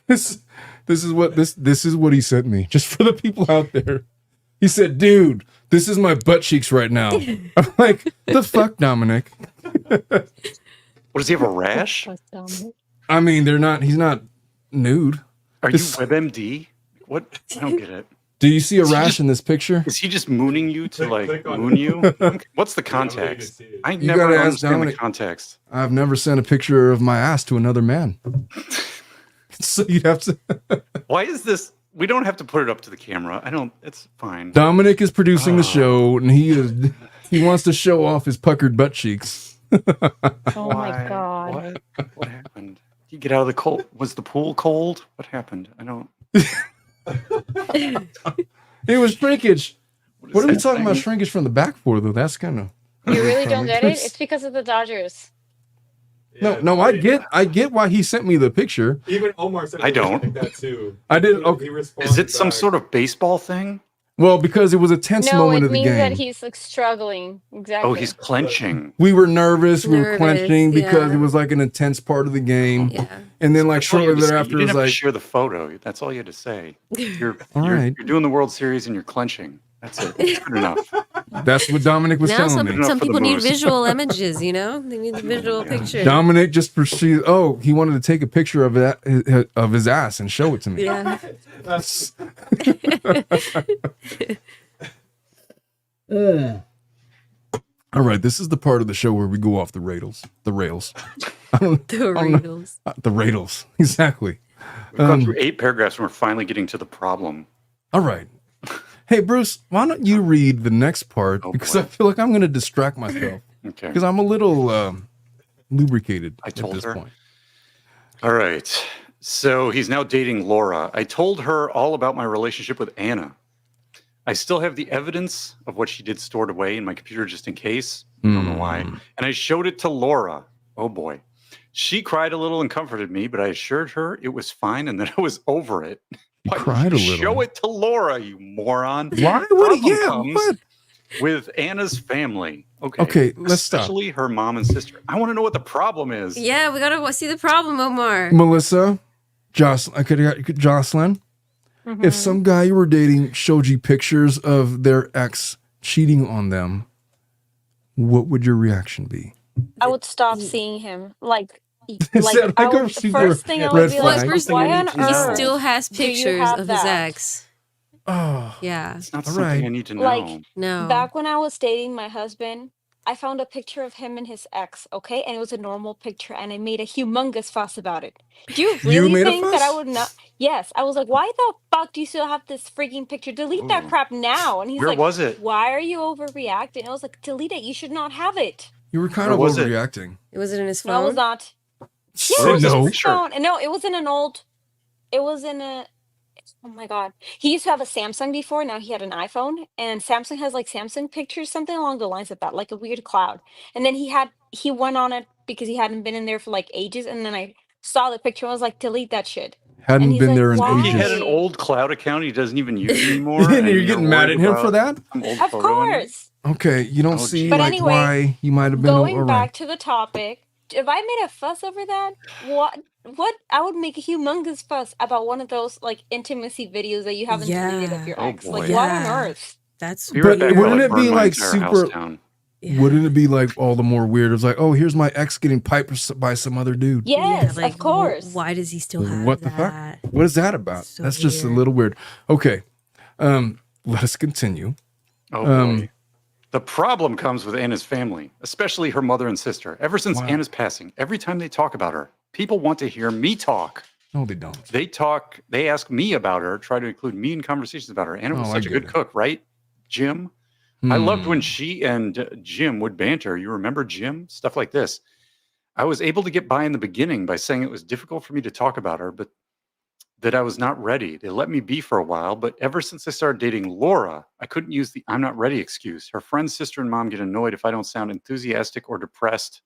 This is what he sent me, just for the people out there. He said, "Dude, this is my butt cheeks right now." I'm like, the fuck, Dominic? What, does he have a rash? I mean, he's not nude. Are you WebMD? What? I don't get it. Do you see a rash in this picture? Is he just mooning you to like moon you? What's the context? I never understand the context. I've never sent a picture of my ass to another man. So you'd have to. Why is this? We don't have to put it up to the camera. It's fine. Dominic is producing the show, and he wants to show off his puckered butt cheeks. Oh my God! What happened? Did you get out of the cold? Was the pool cold? What happened? I don't. It was shrinkage. What are we talking about shrinkage from the back for, though? That's kind of. You really don't get it? It's because of the Dodgers. Yeah, no, I get why he sent me the picture. Even Omar said I don't like that too. I did. Okay. Is it some sort of baseball thing? Well, because it was a tense No, moment it of the means that game. he's like struggling. Oh, Exactly. he's clenching. We were nervous, we were Nervous, clenching because yeah. it was like an intense part of the game. Yeah. And then like That's all you shortly had to say. thereafter You it didn't was have to like, share the photo. That's all you had to say. You're All right. you're doing the World Series and you're clenching. That's it. It's good enough. that's what Dominic was Now telling me. Enough some for the people need booze. visual images, you know? They need the visual picture. Dominic just perceived, he wanted to take a picture of that of his ass and show it to me. Yeah. All right, this is the part of the show where we go off the rails. The rails. The Raiders. The rails. Exactly. We've gone through 8 paragraphs and we're finally getting to the problem. All right. Hey, Bruce, why don't you read the next part? Because boy. I feel like I'm going to distract myself. Okay. Because I'm a little lubricated I at told this her. point. All right. So he's now dating Laura. I told her all about my relationship with Anna. I still have the evidence of what she did stored away in my computer just in case. I don't know why. And I showed it to Laura. Oh boy. She cried a little and comforted me, but I assured her it was fine and that I was over it. You Why cried a did you little. Show it to Laura, you moron. Why would it? Problem Yeah, comes what? with Anna's family. Okay. Okay, let's stop. Especially her mom and sister. I want to know what the problem is. Yeah, we gotta see the problem, Omar. Melissa, Jocelyn, if some guy you were dating showed you pictures of their ex cheating on them, what would your reaction be? I would stop seeing him. Like, Is that I like a would, super first thing I red would be flag? like, First thing why I on need to He know. earth? still has do you pictures have of his that? ex. Oh, Yeah. It's not All something right. I need to know. Like, No. back when I was dating my husband, I found a picture of him and his ex, okay? And it was a normal picture, and I made a humongous fuss about it. Do you You really made a think that I fuss? would not? Yes, I was like, why the fuck do you still have this freaking picture? Delete that Ooh. crap now. And he's Where like, was it? why are you overreacting? I was like, delete it. You should not have it. You were kind Where of was it? overreacting. Was it in his phone? No, it was not. Yeah, Where it was was this in No. his picture? phone. And no, it was in an old. It was in a. Oh my god. He used to have a Samsung before, now he had an iPhone, and Samsung has like Samsung pictures, something along the lines of that, like a weird cloud. And then he went on it because he hadn't been in there for like ages, and then I saw the picture and was like, delete that shit. And Hadn't he's been like, there in why? He had an ages. old cloud account he doesn't even use anymore. And you're getting mad worried at him for about that? some old Of photo in it? course. Okay, you don't Oh, see geez. But like anyway, why you might have been all going right. back to the topic, if I made a fuss over that, what I would make a humongous fuss about one of those like intimacy videos that you haven't deleted of Yeah. your Oh, ex. Like, boy. why on Yeah. earth? That's Be right But back while wouldn't I it be burn my like entire house super? down. yeah. Wouldn't it be like all the more weird? It's like, oh, here's my ex getting piped by some other dude. Yes, like, of course. Why does he still have What the that? fuck? What is that about? So That's just a weird. little weird. Okay, let us continue. Oh boy. The problem comes with Anna's family, especially her mother and sister. Ever since Wow. Anna's passing, every time they talk about her, people want to hear me talk. No, they don't. They ask me about her, try to include me in conversations about her. Anna was Oh, I such a get good it. cook, right? Jim? I loved when Hmm. she and Jim would banter. You remember Jim? Stuff like this. I was able to get by in the beginning by saying it was difficult for me to talk about her, but that I was not ready. They let me be for a while, but ever since I started dating Laura, I couldn't use the I'm not ready excuse. Her friends, sister, and mom get annoyed if I don't sound enthusiastic or depressed.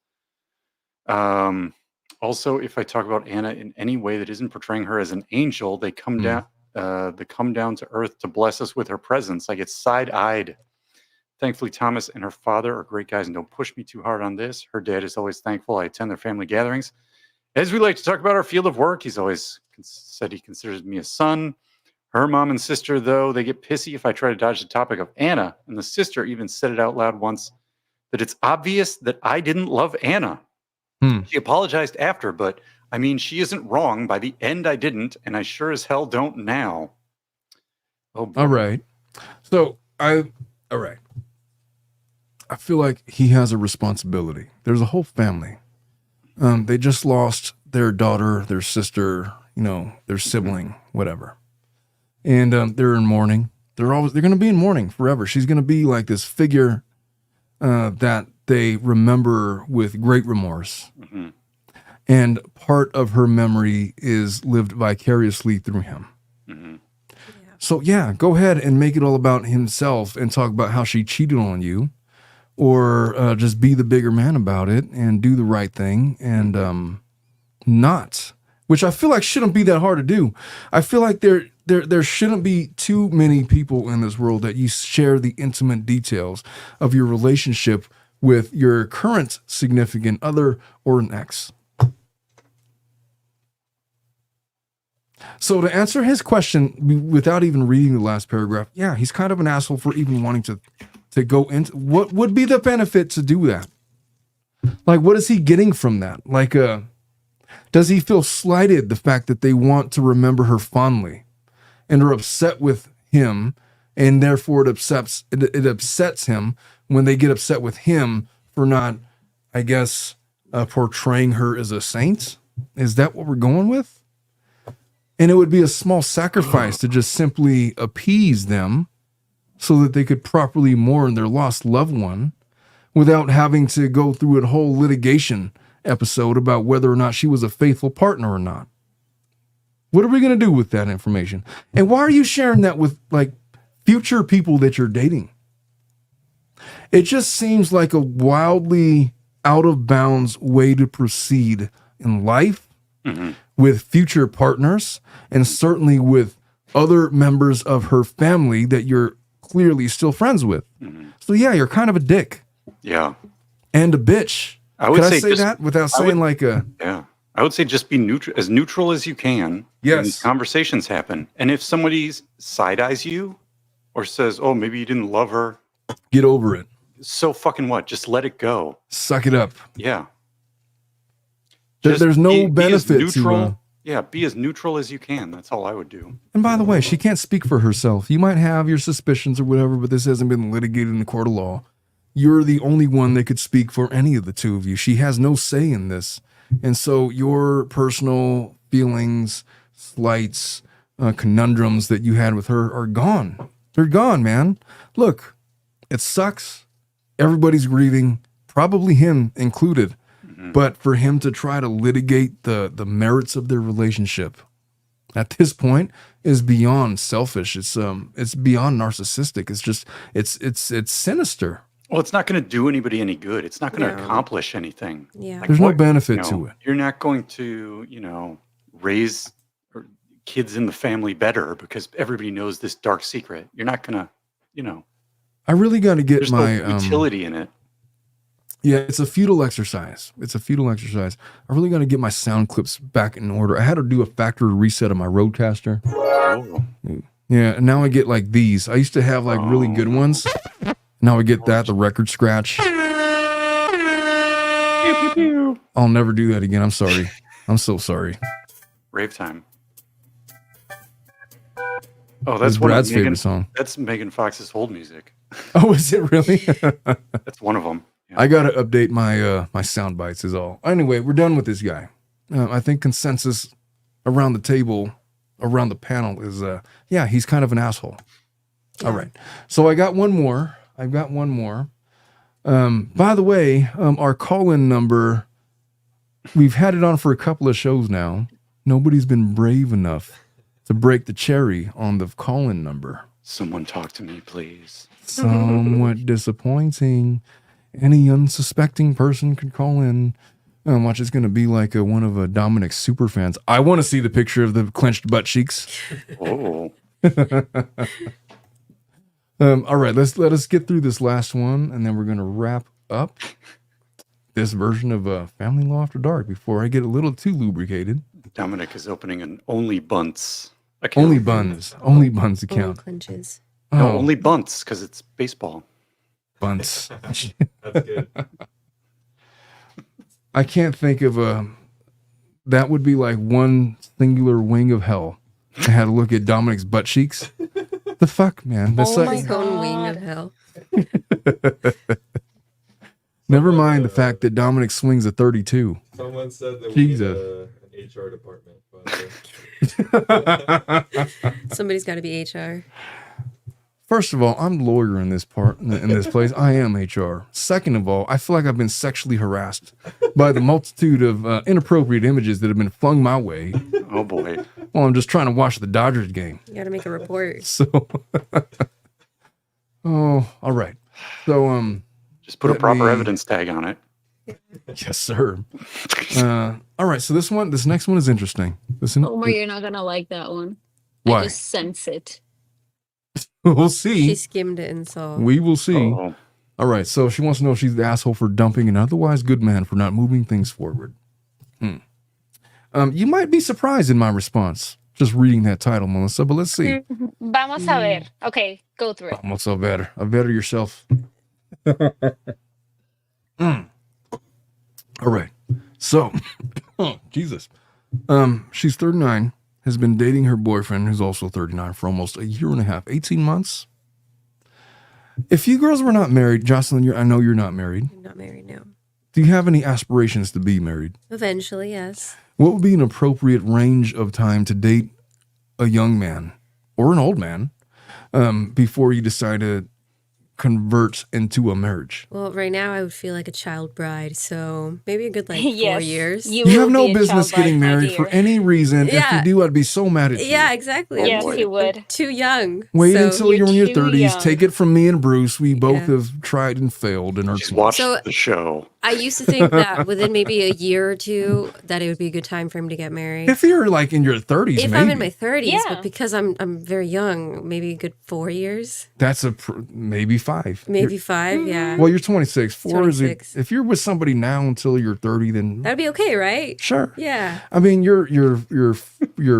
Also, if I talk about Anna in any way that isn't portraying her as an angel, they come down to earth to bless us with her presence. I get side-eyed. Thankfully, Thomas and her father are great guys and don't push me too hard on this. Her dad is always thankful I attend their family gatherings. As we like to talk about our field of work, he's always said he considers me a son. Her mom and sister, though, they get pissy if I try to dodge the topic of Anna. And the sister even said it out loud once that it's obvious that I didn't love Anna. She apologized after, but I mean, she isn't wrong. By the end, I didn't, and I sure as hell don't now. Oh, boy. All right. So all right. I feel like he has a responsibility. There's a whole family. They just lost their daughter, their sister, their sibling, whatever. And they're in mourning. They're going to be in mourning forever. She's going to be like this figure that they remember with great remorse. Mhm. And part of her memory is lived vicariously through him. Mhm. So yeah, go ahead and make it all about himself and talk about how she cheated on you, or just be the bigger man about it and do the right thing and not, which I feel like shouldn't be that hard to do. I feel like there shouldn't be too many people in this world that you share the intimate details of your relationship with your current significant other or an ex. So to answer his question without even reading the last paragraph, yeah, he's kind of an asshole for even wanting to go into what would be the benefit to do that? Like, what is he getting from that? Like, does he feel slighted the fact that they want to remember her fondly and are upset with him, and therefore it upsets him when they get upset with him for not, I guess, portraying her as a saint? Is that what we're going with? And it would be a small sacrifice to just simply appease them so that they could properly mourn their lost loved one without having to go through a whole litigation episode about whether or not she was a faithful partner or not. What are we going to do with that information? And why are you sharing that with like future people that you're dating? It just seems like a wildly out of bounds way to proceed in life with future partners, and certainly with other members of her family that you're clearly still friends with. So yeah, you're kind of a dick. Yeah. And a bitch. I would say that without saying like a... Yeah. I would say just be neutral as you can. Yes. When these conversations happen. And if somebody side-eyes you or says, oh, maybe you didn't love her. Get over it. So fucking what? Just let it go. Suck it up. Yeah. There's no benefit to... Yeah, be as neutral as you can. That's all I would do. And by the way, she can't speak for herself. You might have your suspicions or whatever, but this hasn't been litigated in the court of law. You're the only one that could speak for any of the two of you. She has no say in this. And so your personal feelings, slights, conundrums that you had with her are gone. They're gone, man. Look, it sucks. Everybody's grieving, probably him included. But for him to try to litigate the merits of their relationship at this point is beyond selfish. It's beyond narcissistic. It's just it's sinister. Well, it's not going to do anybody any good. It's not going to accomplish anything. Yeah. There's no benefit to it. You're not going to, raise kids in the family better because everybody knows this dark secret. You're not going to, I really got to get there's my no utility in it. Yeah, it's a futile exercise. I really got to get my sound clips back in order. I had to do a factory reset of my Rodecaster. Oh. Yeah, and now I get like these. I used to have like really good ones. Now I get the record scratch. I'll never do that again. I'm sorry. I'm so sorry. Rave time. Oh, that's Brad's favorite song. That's Megan Fox's hold music. Oh, is it really? That's one of them. Yeah. I gotta update my my sound bites is all. Anyway, we're done with this guy. I think consensus around the table, around the panel is yeah, he's kind of an asshole. Yeah. All right. So I got one more. By the way, our call-in number, we've had it on for a couple of shows now. Nobody's been brave enough to break the cherry on the call-in number. Someone talk to me, please. Somewhat disappointing. Any unsuspecting person could call in. Watch, it's going to be like one of Dominic's super fans. I want to see the picture of the clenched butt cheeks. Oh. All right, let us get through this last one, and then we're going to wrap up this version of Family Law After Dark before I get a little too lubricated. Dominic is opening an Only Bunts account. Only Buns account. Only clinches. No, Only Bunts, because it's baseball. Bunts. That's good. I can't think of that would be like one singular wing of hell. I had to look at Dominic's butt cheeks. The fuck, man. That's Oh my god. Wing of hell. Never mind the fact that Dominic swings a 32. Someone said that Jesus. we need an HR department. But, Somebody's got to be HR. First of all, I'm the lawyer in this place. I am HR. Second of all, I feel like I've been sexually harassed by the multitude of inappropriate images that have been flung my way. Oh boy. Well, I'm just trying to watch the Dodgers game. You got to make a report. So, oh, all right. So, just put a proper evidence tag on it. Yes, sir. All right. So this next one is interesting. Listen. Omar, you're not gonna like that one. Why? I just sense it. We'll She see. skimmed it and saw. We will see. Oh, All right. So she wants to know if she's the asshole for dumping and otherwise good man for not moving things forward. You might be surprised in my response, just reading that title, Melissa, but let's see. Vamos a ver. Okay, go through it. Almost a better yourself. All right. So, Jesus. She's 39, has been dating her boyfriend, who's also 39, for almost a year and a half, 18 months. If you girls were not married, Jocelyn, I know you're not married. I'm not married now. Do you have any aspirations to be married? Eventually, yes. What would be an appropriate range of time to date a young man or an old man before you decide to convert into a marriage? Well, right now I would feel like a child bride, so maybe a good 4 Yes, years. You will have no be a business child getting bride, my married for dear. any reason. If Yeah. you do, I'd be so mad at you. Yeah, exactly. I'm Yes, too- you would. I'm too young. Wait so, until you're in your too 30s. young. Take it from me and Bruce. We both Yeah. have tried and failed in our she's watched So- the show. I used to think that within maybe a year or two that it would be a good time for him to get married. If you're like in your 30s, If maybe. I'm in my 30s, Yeah. but because I'm very young, maybe a good 4 years, That's maybe 5. maybe 5. Yeah, Well, you're 26. 4 is 26. if you're with somebody now until you're 30, then that'd be okay, right? sure. Yeah. I mean, your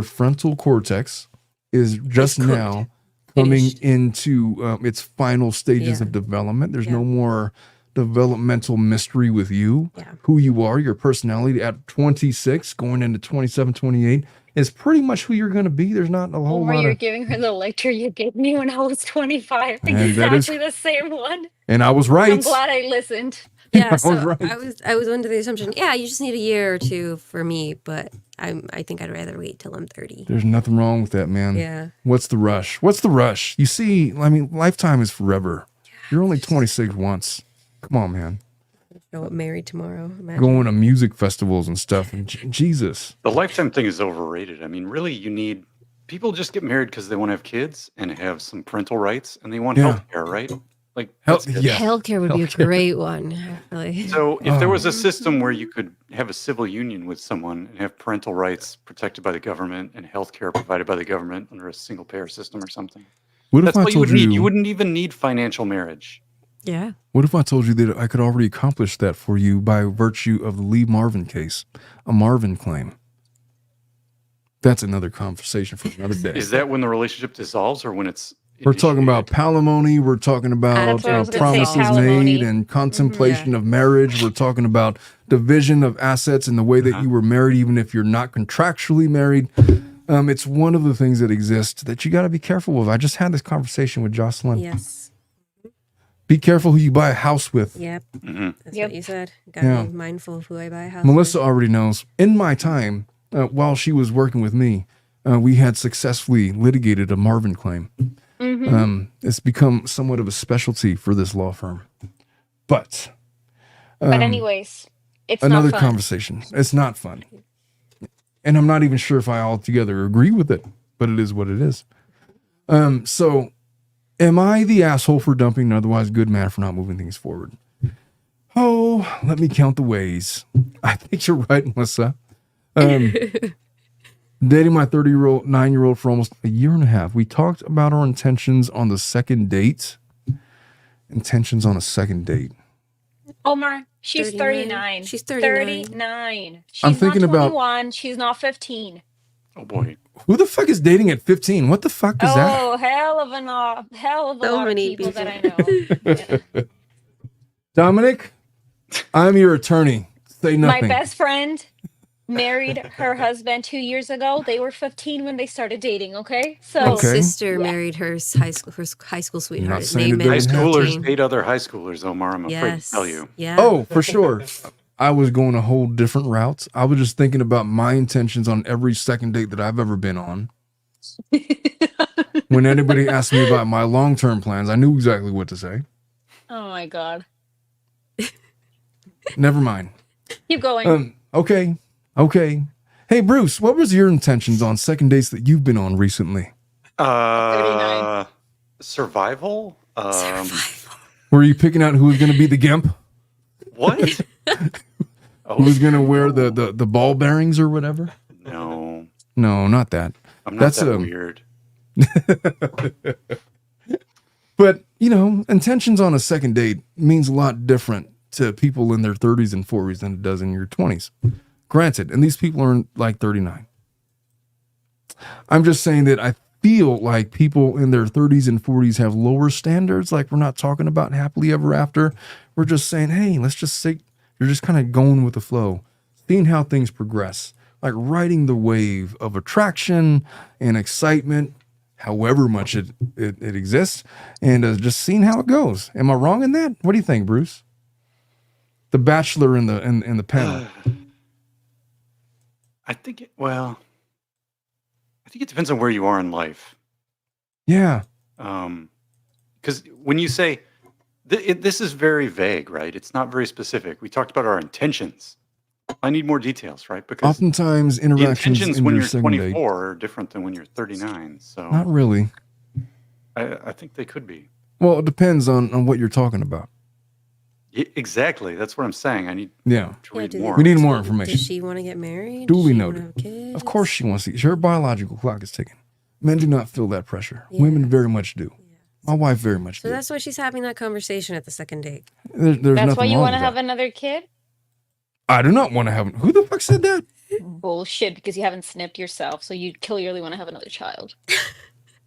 frontal cortex is just cooked. now coming Finished. into its final stages Yeah. of development. There's Yeah. no more developmental mystery with you, Yeah. who you are, your personality at 26, going into 27, 28 is pretty much who you're going to be. There's not a whole Omar, lot you're of, giving her the lecture you gave me when I was 25. And that is- Exactly the same one. and I was I'm right. glad I listened. Yeah, was so right. I was under the assumption, yeah, you just need a year or two for me, but I think I'd rather wait till I'm 30. There's nothing wrong with that, man. Yeah. What's the rush? What's the rush? You see, I mean, lifetime is forever. You're only 26 once. Come on, man. Go married tomorrow. Imagine. Going to music festivals and stuff. And Jesus. The lifetime thing is overrated. I mean, really, people just get married because they want to have kids and have some parental rights and they want Yeah. health care, right? Like, Health- that's it. yeah. Healthcare would be a Healthcare. great one, actually. So if there Oh. was a system where you could have a civil union with someone and have parental rights protected by the government and health care provided by the government under a single payer system or something, What if that's I what you told would you? need. You wouldn't even need financial marriage. Yeah. What if I told you that I could already accomplish that for you by virtue of the Lee Marvin case, a Marvin claim? That's another conversation for another day. Is that when the relationship dissolves or when it's We're talking about initiated? palimony. We're talking about That's what I was gonna say, promises palimony. made and contemplation of marriage. We're talking about division of assets and the way that you were married, even if you're not contractually married. It's one of the things that exists that you got to be careful of. I just had this conversation with Jocelyn. Yes. Be careful who you buy a house with. Yep. Mhm. That's Yep. what you said. Gotta Yeah. be mindful of who I buy a house Melissa already knows. In my time, while she was working with me, we had successfully litigated a Marvin claim. It's become somewhat of a specialty for this law firm. But But anyways, it's another not fun. conversation. It's not fun. And I'm not even sure if I altogether agree with it, but it is what it is. So am I the asshole for dumping an otherwise good man for not moving things forward? Oh, let me count the ways. I think you're right, Melissa. Dating my 9-year-old for almost a year and a half. We talked about our intentions on the second date. Intentions on a second date. Omar, she's 39. 39. She's 39. 39. She's I'm thinking not about- 21. She's not 15. Oh boy. Who the fuck is dating at 15? What the fuck is that? Oh, hell of a lot So of many people that I know. Dominic, I'm your attorney. Say My nothing. best friend married her husband 2 years ago. They were 15 when they started dating. Okay, so My Okay. sister Yeah. married her high school sweetheart. saying They that met they at High didn't have schoolers 15. date other high schoolers, Omar. I'm afraid to tell you. Yeah. Oh, for sure. I was going a whole different route. I was just thinking about my intentions on every second date that I've ever been on. When anybody asked me about my long-term plans, I knew exactly what to say. oh my god, Never mind. keep going. Okay. Hey, Bruce, what was your intentions on second dates that you've been on recently? 39. Survival? Were you picking out who was going to be the gimp? What? Who was going to wear the ball bearings or whatever? No, No, not that. I'm not That's that a- weird. But, you know, intentions on a second date means a lot different to people in their 30s and 40s than it does in your 20s. Granted, and these people are like 39. I'm just saying that I feel like people in their 30s and 40s have lower standards. Like, we're not talking about happily ever after. We're just saying, hey, let's just say you're just kind of going with the flow, seeing how things progress, like riding the wave of attraction and excitement, however much it exists, and just seeing how it goes. Am I wrong in that? What do you think, Bruce? The bachelor in the panel. I think it depends on where you are in life. Yeah. Because when you say this is very vague, right? It's not very specific. We talked about our intentions. I need more details, right? Because oftentimes the interactions intentions in when your you're second date, 24 are different than when you're 39. So not really. I think they could be. Well, it depends on what you're talking about. Exactly. That's what I'm saying. I need Yeah. to read do more. We need more information. Does she want to get married? Duly Does she noted. wanna have kids? Of course she wants to. Her biological clock is ticking. Men do not feel that pressure. Yeah. Women very much do. My wife very much So do. that's why she's having that conversation at the second date. There's That's nothing why you wrong want to with have that. another kid? I do not want to have. Who the fuck said that? Bullshit, because you haven't snipped yourself, so you clearly want to have another child.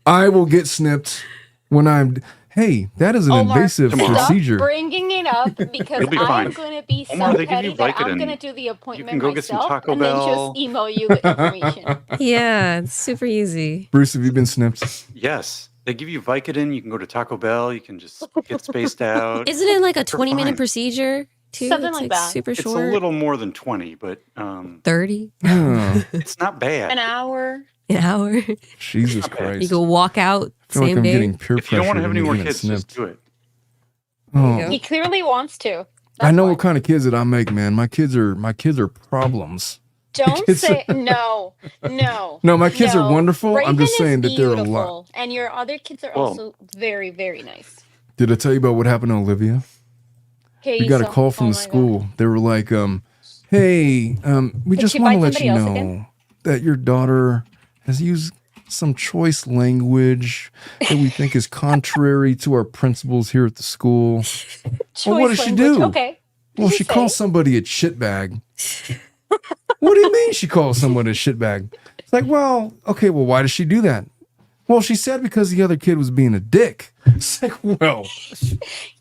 I will get snipped when I'm. Hey, that is an Omar, invasive Tomorrow. procedure. Stop bringing it up because You'll be I'm fine. going to be so Omar, they give petty you that I'm Vicodin. going to do the You appointment can go get some myself Taco and then Bell. just email you the information. Yeah, it's super easy. Bruce, have you been snipped? Yes. They give you Vicodin. You can go to Taco Bell. You can just get spaced out. Isn't it like a You're 20-minute fine. procedure too? Something It's like that. super It's short. a little more than 20, but 30 Oh, it's not bad. An hour. an hour. Jesus Okay. Christ. You go walk out I feel like same I'm day. getting peer If you don't want to pressure have any into more getting kids, just snipped. do it. Oh, go. He clearly wants to. I That's know why. what kind of kids that I make, man. My kids are problems. Don't kids say are- no. No, my kids are No. wonderful. I'm Raven just is saying that they're a lot. beautiful, and your other kids are Well- also very, very nice. Did I tell you about what happened to Olivia? Okay, We got a so- call from oh the my God. school. They were like, hey, we Did just she want to bite let you somebody else again? know that your daughter has used some choice language that we think is contrary to our principles here at the school. Well, what Choice does she language. do? Okay. Well, Did she say? calls somebody a shitbag. What do you mean she calls someone a shitbag? It's like, well, okay, well, why does she do that? Well, she said because the other kid was being a dick. It's like, well,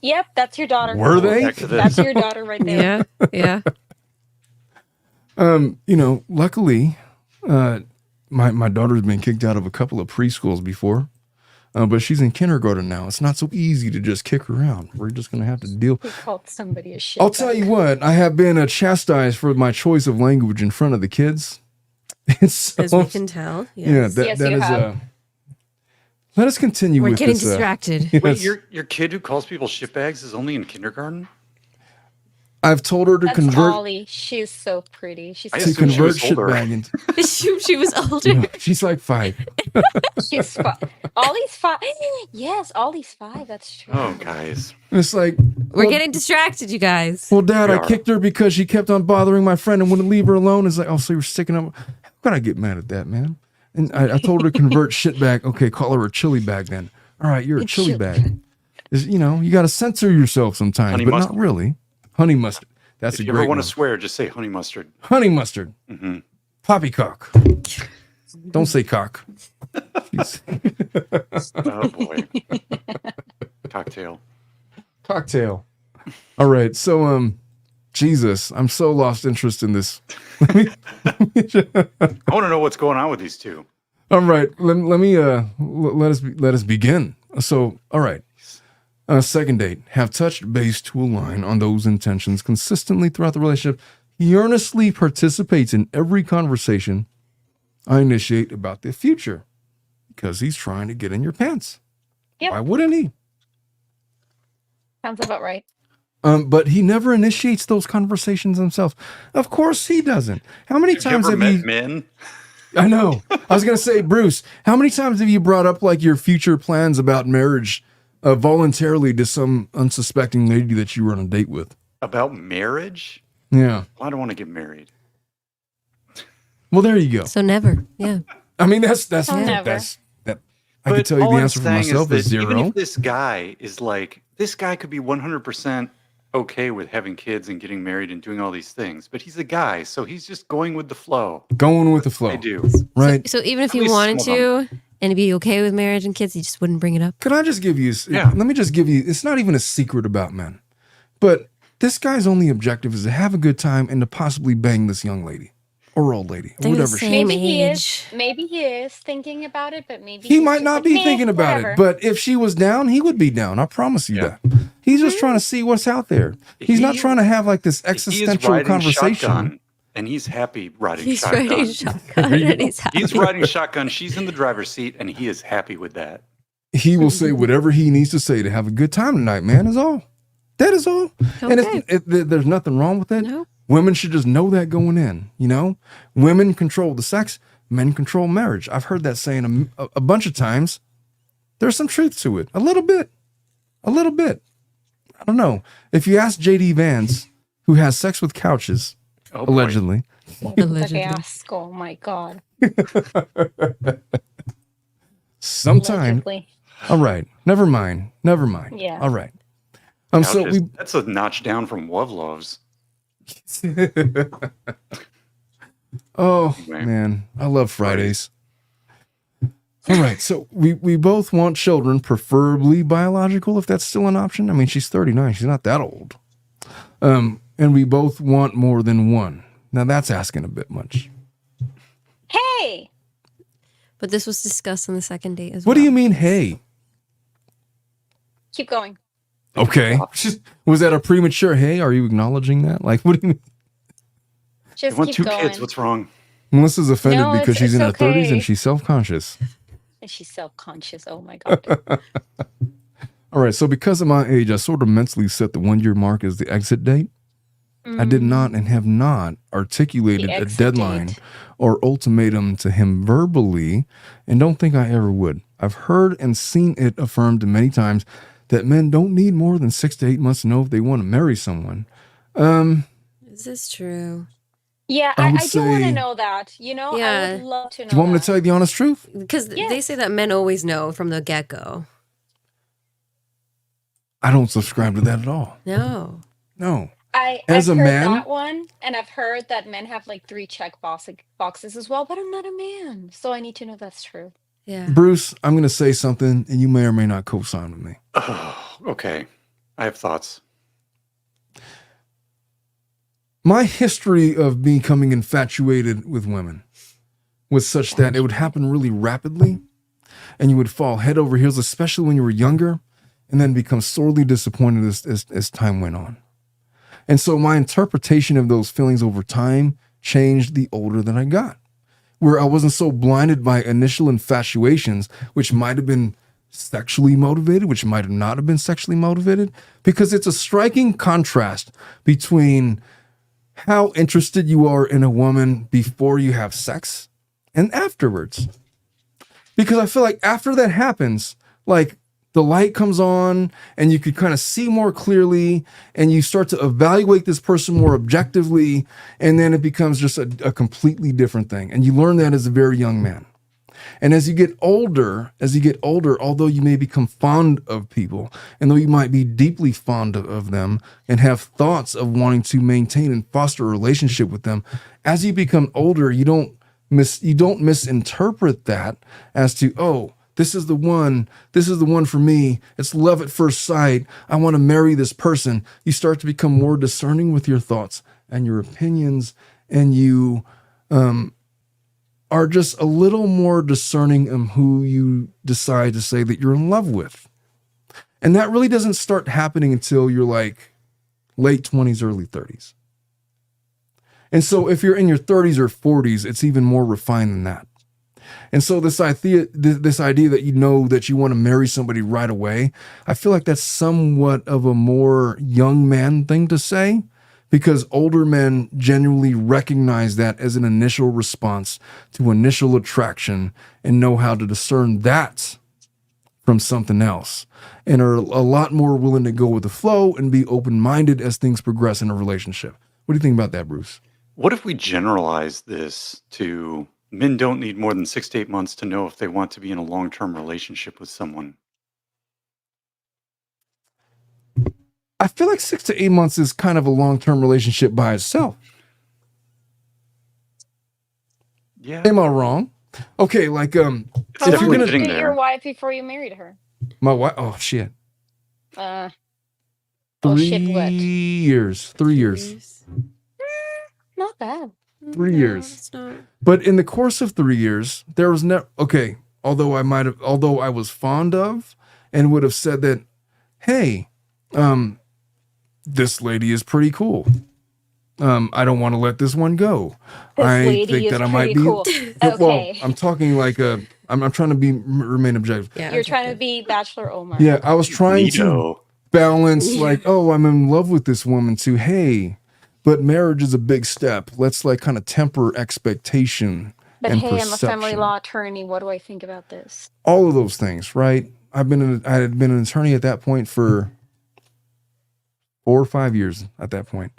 Yep, that's your daughter. were they? Back to this. That's your daughter right there. Yeah. You know, luckily, my daughter's been kicked out of a couple of preschools before, but she's in kindergarten now. It's not so easy to just kick her out. We're just going to have to deal. He called somebody a shit. I'll tell you what, I have been chastised for my choice of language in front of the kids. It's As so, we can tell. Yes. yeah, that Yes, that you is. have. Let us continue We're with getting this. distracted. Wait, Yes. your kid who calls people shitbags is only in kindergarten? I've told her to That's convert Ollie. She's so pretty. She's I so to assumed she convert was older. shitbag into. she was older. She's like 5. She's 5. Ollie's 5. Yes, Ollie's 5. That's true. Oh, guys. It's like, We're well, getting distracted, you guys. well, Dad, We I are. kicked her because she kept on bothering my friend and wouldn't leave her alone. It's like, oh, so you're sticking up. How could I get mad at that, man? And I told her to convert shitbag. Okay, call her a chili bag then. All right, you're a chili bag. You know, you got to censor yourself sometimes, Honey but mustard. not really. Honey mustard. That's If a you great ever want one. to swear, just say honey mustard. Honey mustard. Mhm. Poppycock. Don't say cock. Jeez. Oh, boy. Cocktail. Cocktail. All right. So, Jesus, I'm so lost interest in this. I want to know what's going on with these two. All right. Let us begin. So, all right. Second date. Have touched base to align on those intentions consistently throughout the relationship. He earnestly participates in every conversation I initiate about the future because he's trying to get in your pants. Yep. Why wouldn't he? Sounds about right. But he never initiates those conversations himself. Of course he doesn't. How many Have you times ever have met you... men? I know. I was going to say, Bruce, how many times have you brought up like your future plans about marriage voluntarily to some unsuspecting lady that you were on a date with? About marriage? Yeah. Well, I don't want to get married. Well, there you go. So never. Yeah. I mean, that's Never. that. I can tell you all the I'm answer for saying myself is that even zero. if this guy is like, this guy could be 100% okay with having kids and getting married and doing all these things, but he's a guy, so he's just going with the flow. Going with the flow. I do. Right. So even if At you least wanted some of to and be okay with marriage and kids, you just wouldn't bring it up. Could I just give you, Yeah. let me just give you, it's not even a secret about men, but this guy's only objective is to have a good time and to possibly bang this young lady or old lady, or They're the whatever she same Maybe he is. age. Maybe he is thinking about it, but maybe He he's might just not like, be "Meh, thinking about whatever." it, but if she was down, he would be down. I promise you Yeah. that. He's just trying to see what's out there. He's not He- trying to have like this He is existential riding conversation. shotgun, and he's happy riding He's shotgun. riding shotgun and he's happy. He's riding shotgun. She's in the driver's seat, and he is happy with that. He will say whatever he needs to say to have a good time tonight, man, is all. That is all. And Okay. there's nothing wrong with it. No. Women should just know that going in, you know? Women control the sex, men control marriage. I've heard that saying a bunch of times. There's some truth to it. A little bit. A little bit. I don't know. If you ask JD Vance, who has sex with couches, Oh, boy. allegedly, Okay, ask. Oh my god. sometime. Allegedly. All right. Never mind. Never mind. Yeah. All right. So Couches, we that's a notch down from Love Loves. Oh Anyway. man, I love Fridays. All right, so we both want children, preferably biological, if that's still an option. I mean, she's 39; she's not that old. And we both want more than one. Now that's asking a bit much. Hey! But this was discussed on the second date as What well. do you mean, hey? Keep going. Okay, was that a premature hey? Are you acknowledging that? Like, what do you mean? I Just want keep two going. kids. What's wrong? Melissa's offended No, because she's in her it's 30s okay. and she's self-conscious. And she's self-conscious. Oh my god. All right, so because of my age, I sort of mentally set the 1 year mark as the exit date. I did not and have not articulated The a exit deadline date. or ultimatum to him verbally, and don't think I ever would. I've heard and seen it affirmed many times that men don't need more than 6 to 8 months to know if they want to marry someone. Is this true? Yeah, I I would do want say- to know that. You know, I Yeah. would love to know. Do you want me to that. tell you the honest truth? Because they Yes. say that men always know from the get-go. I don't subscribe to that at all. No. No. I've As a heard man- that one, and I've heard that men have like 3 boxes as well, but I'm not a man, so I need to know that's true. Yeah. Bruce, I'm going to say something, and you may or may not co-sign with me. Oh, okay. I have thoughts. My history of becoming infatuated with women was such that it would happen really rapidly and you would fall head over heels, especially when you were younger, and then become sorely disappointed as time went on. And so my interpretation of those feelings over time changed the older that I got, where I wasn't so blinded by initial infatuations, which might have been sexually motivated, which might have not have been sexually motivated, because it's a striking contrast between how interested you are in a woman before you have sex and afterwards. Because I feel like after that happens, like the light comes on and you could kind of see more clearly and you start to evaluate this person more objectively. And then it becomes just a completely different thing. And you learn that as a very young man. And as you get older, although you may become fond of people, and though you might be deeply fond of them and have thoughts of wanting to maintain and foster a relationship with them, as you become older, you don't misinterpret that as to, oh, this is the one for me. It's love at first sight. I want to marry this person. You start to become more discerning with your thoughts and your opinions, and you are just a little more discerning of who you decide to say that you're in love with. And that really doesn't start happening until you're like late 20s, early 30s. And so if you're in your 30s or 40s, it's even more refined than that. And so this idea that you know that you want to marry somebody right away, I feel like that's somewhat of a more young man thing to say, because older men genuinely recognize that as an initial response to initial attraction and know how to discern that from something else, and are a lot more willing to go with the flow and be open-minded as things progress in a relationship. What do you think about that, Bruce? What if we generalize this to Men don't need more than 6 to 8 months to know if they want to be in a long-term relationship with someone. I feel like 6 to 8 months is kind of a long-term relationship by itself. Yeah. Am I wrong? Okay, like How if long you're did gonna you getting date your there. wife before you married her? my wife, oh shit, Oh 3 shit, what? years, 3 years, Not bad. 3 No, years. it's not. But in the course of 3 years, there was never okay. Although I was fond of and would have said that, hey, this lady is pretty cool. I don't want to let this one go. This I lady think is that I might pretty be. cool. Well, Okay. I'm talking like I'm trying to remain objective. Yeah, You're trying to be Bachelor Omar. Yeah, I was trying to Neato. balance like, oh, I'm in love with this woman to, hey, but marriage is a big step. Let's like kind of temper expectation But and hey, I'm a family perception. law attorney. What do I think about this? All of those things, right? I had been an attorney at that point for 4 or 5 years at that point.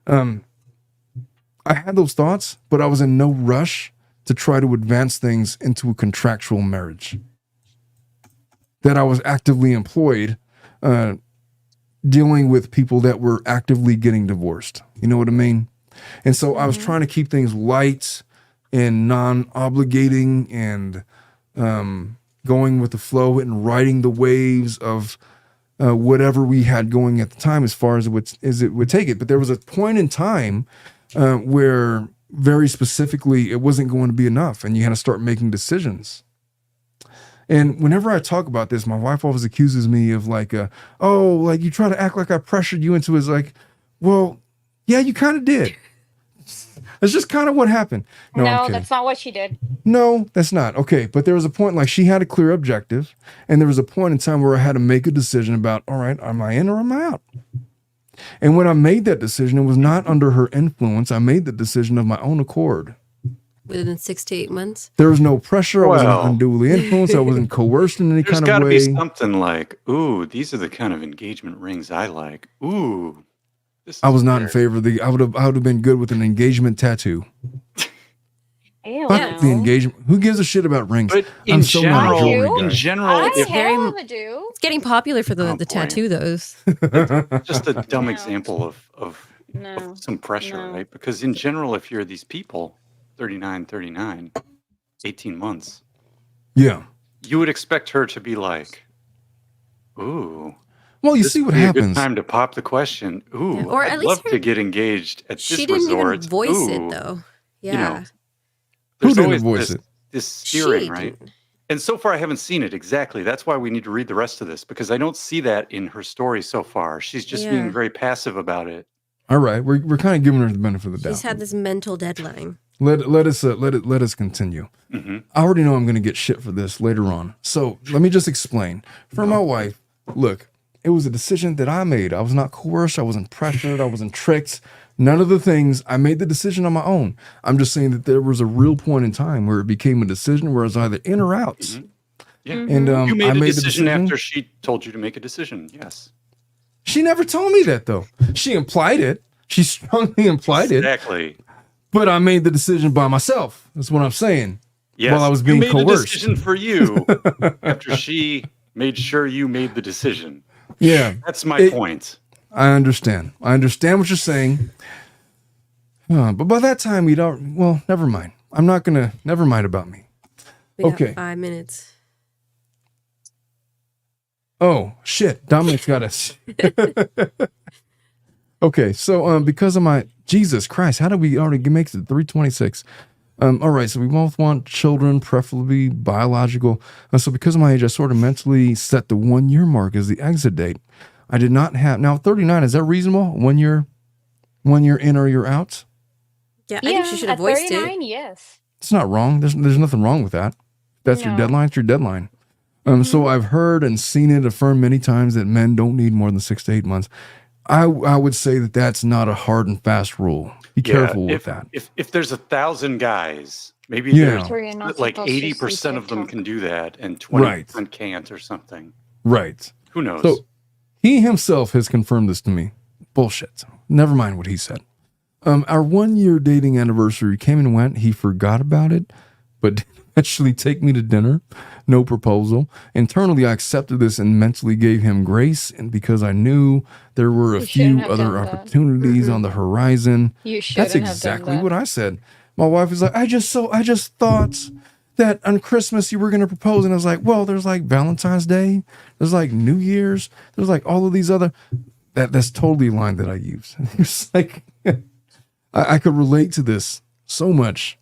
I had those thoughts, but I was in no rush to try to advance things into a contractual marriage. That I was actively employed, dealing with people that were actively getting divorced. You know what I mean? And so I was trying to keep things light and non-obligating and going with the flow and riding the waves of whatever we had going at the time as far as it would take it. But there was a point in time where very specifically it wasn't going to be enough and you had to start making decisions. And whenever I talk about this, my wife always accuses me of like, like you try to act like I pressured you into it. It's like, well, yeah, you kind of did. That's just kind of what happened. No, I'm No, kidding. that's not what she did. No, that's not. Okay. But there was a point, like she had a clear objective. And there was a point in time where I had to make a decision about, all right, am I in or am I out? And when I made that decision, it was not under her influence. I made the decision of my own accord. Within 6 to 8 months. There was no pressure. I Well. wasn't unduly influenced. I wasn't coerced in any There's kind got of to way. be something like, ooh, these are the kind of engagement rings I like. Ooh. This I is was not in weird. favor of I would have been good with an engagement tattoo. Ew, Fuck the no. engagement. Who gives a shit about rings? But I'm in so not a general, jewelry in guy. general, I if very- hell of a do. It's getting popular for the Oh, boy. tattoo, those. just a dumb No. example of No. some pressure, No. right? Because in general, if you're these people, 39, 18 months, Yeah. you would expect her to be like, ooh, Well, you this see would what be a good happens. time to pop the question. Ooh, Yeah, or I'd at least love to her- get engaged at this She didn't resort. even voice Ooh. it though. You Yeah. know, Who There's didn't always voice this, it? this steering, She right? didn't. And so far, I haven't seen it exactly. That's why we need to read the rest of this because I don't see that in her story so far. She's just Yeah. being very passive about it. All right. We're kind of giving her the benefit of the She's doubt. had this mental deadline. Let us continue. Hmm. I already know I'm going to get shit for this later on. So let me just explain. For my wife, look, it was a decision that I made. I was not coerced. I wasn't pressured. I wasn't tricked. None of the things. I made the decision on my own. I'm just saying that there was a real point in time where it became a decision where I was either in or out. Mhm. Yeah. And You made I a made the decision decision. after she told you to make a decision. Yes. She never told me that though. She implied it. She strongly implied it. Exactly. But I made the decision by myself. That's what I'm saying. Yes. While I was being you made coerced. a decision for you after she made sure you made the decision. Yeah. That's my It- point. I understand. I understand what you're saying. But by that time, we don't. Well, never mind. I'm not gonna. Never mind about me. We got Okay. 5 minutes. Oh shit! Dominic's got us. Okay, so because of my Jesus Christ, how did we already make it 3:26? All right, so we both want children, preferably biological. So because of my age, I sort of mentally set the 1 year mark as the exit date. I did not have now 39. Is that reasonable? 1 year, 1 year in or you're out? Yeah, I think she should have at voiced 39, it. yes. It's not wrong. There's nothing wrong with that. That's your No. deadline. It's your deadline. So I've heard and seen it affirmed many times that men don't need more than 6 to 8 months. I would say that that's not a hard and fast rule. Be careful with that. If there's 1,000 guys, maybe Yeah. So you're not there's like supposed to 80% see of them TikTok. can do that and 20% Right. can't or something. Right. Who knows? So he himself has confirmed this to me. Bullshit. Never mind what he said. Our 1 year dating anniversary came and went. He forgot about it. but didn't eventually take me to dinner. No proposal. Internally, I accepted this and mentally gave him grace, and because I knew there were a You few shouldn't have other done that. opportunities on the horizon. You That's shouldn't have done exactly that. what I said. My wife was like, I just thought that on Christmas you were going to propose. And I was like, well, there's like Valentine's Day. There's like New Year's. There's like all of these other, that's totally a line that I use. It's like, I could relate to this so much.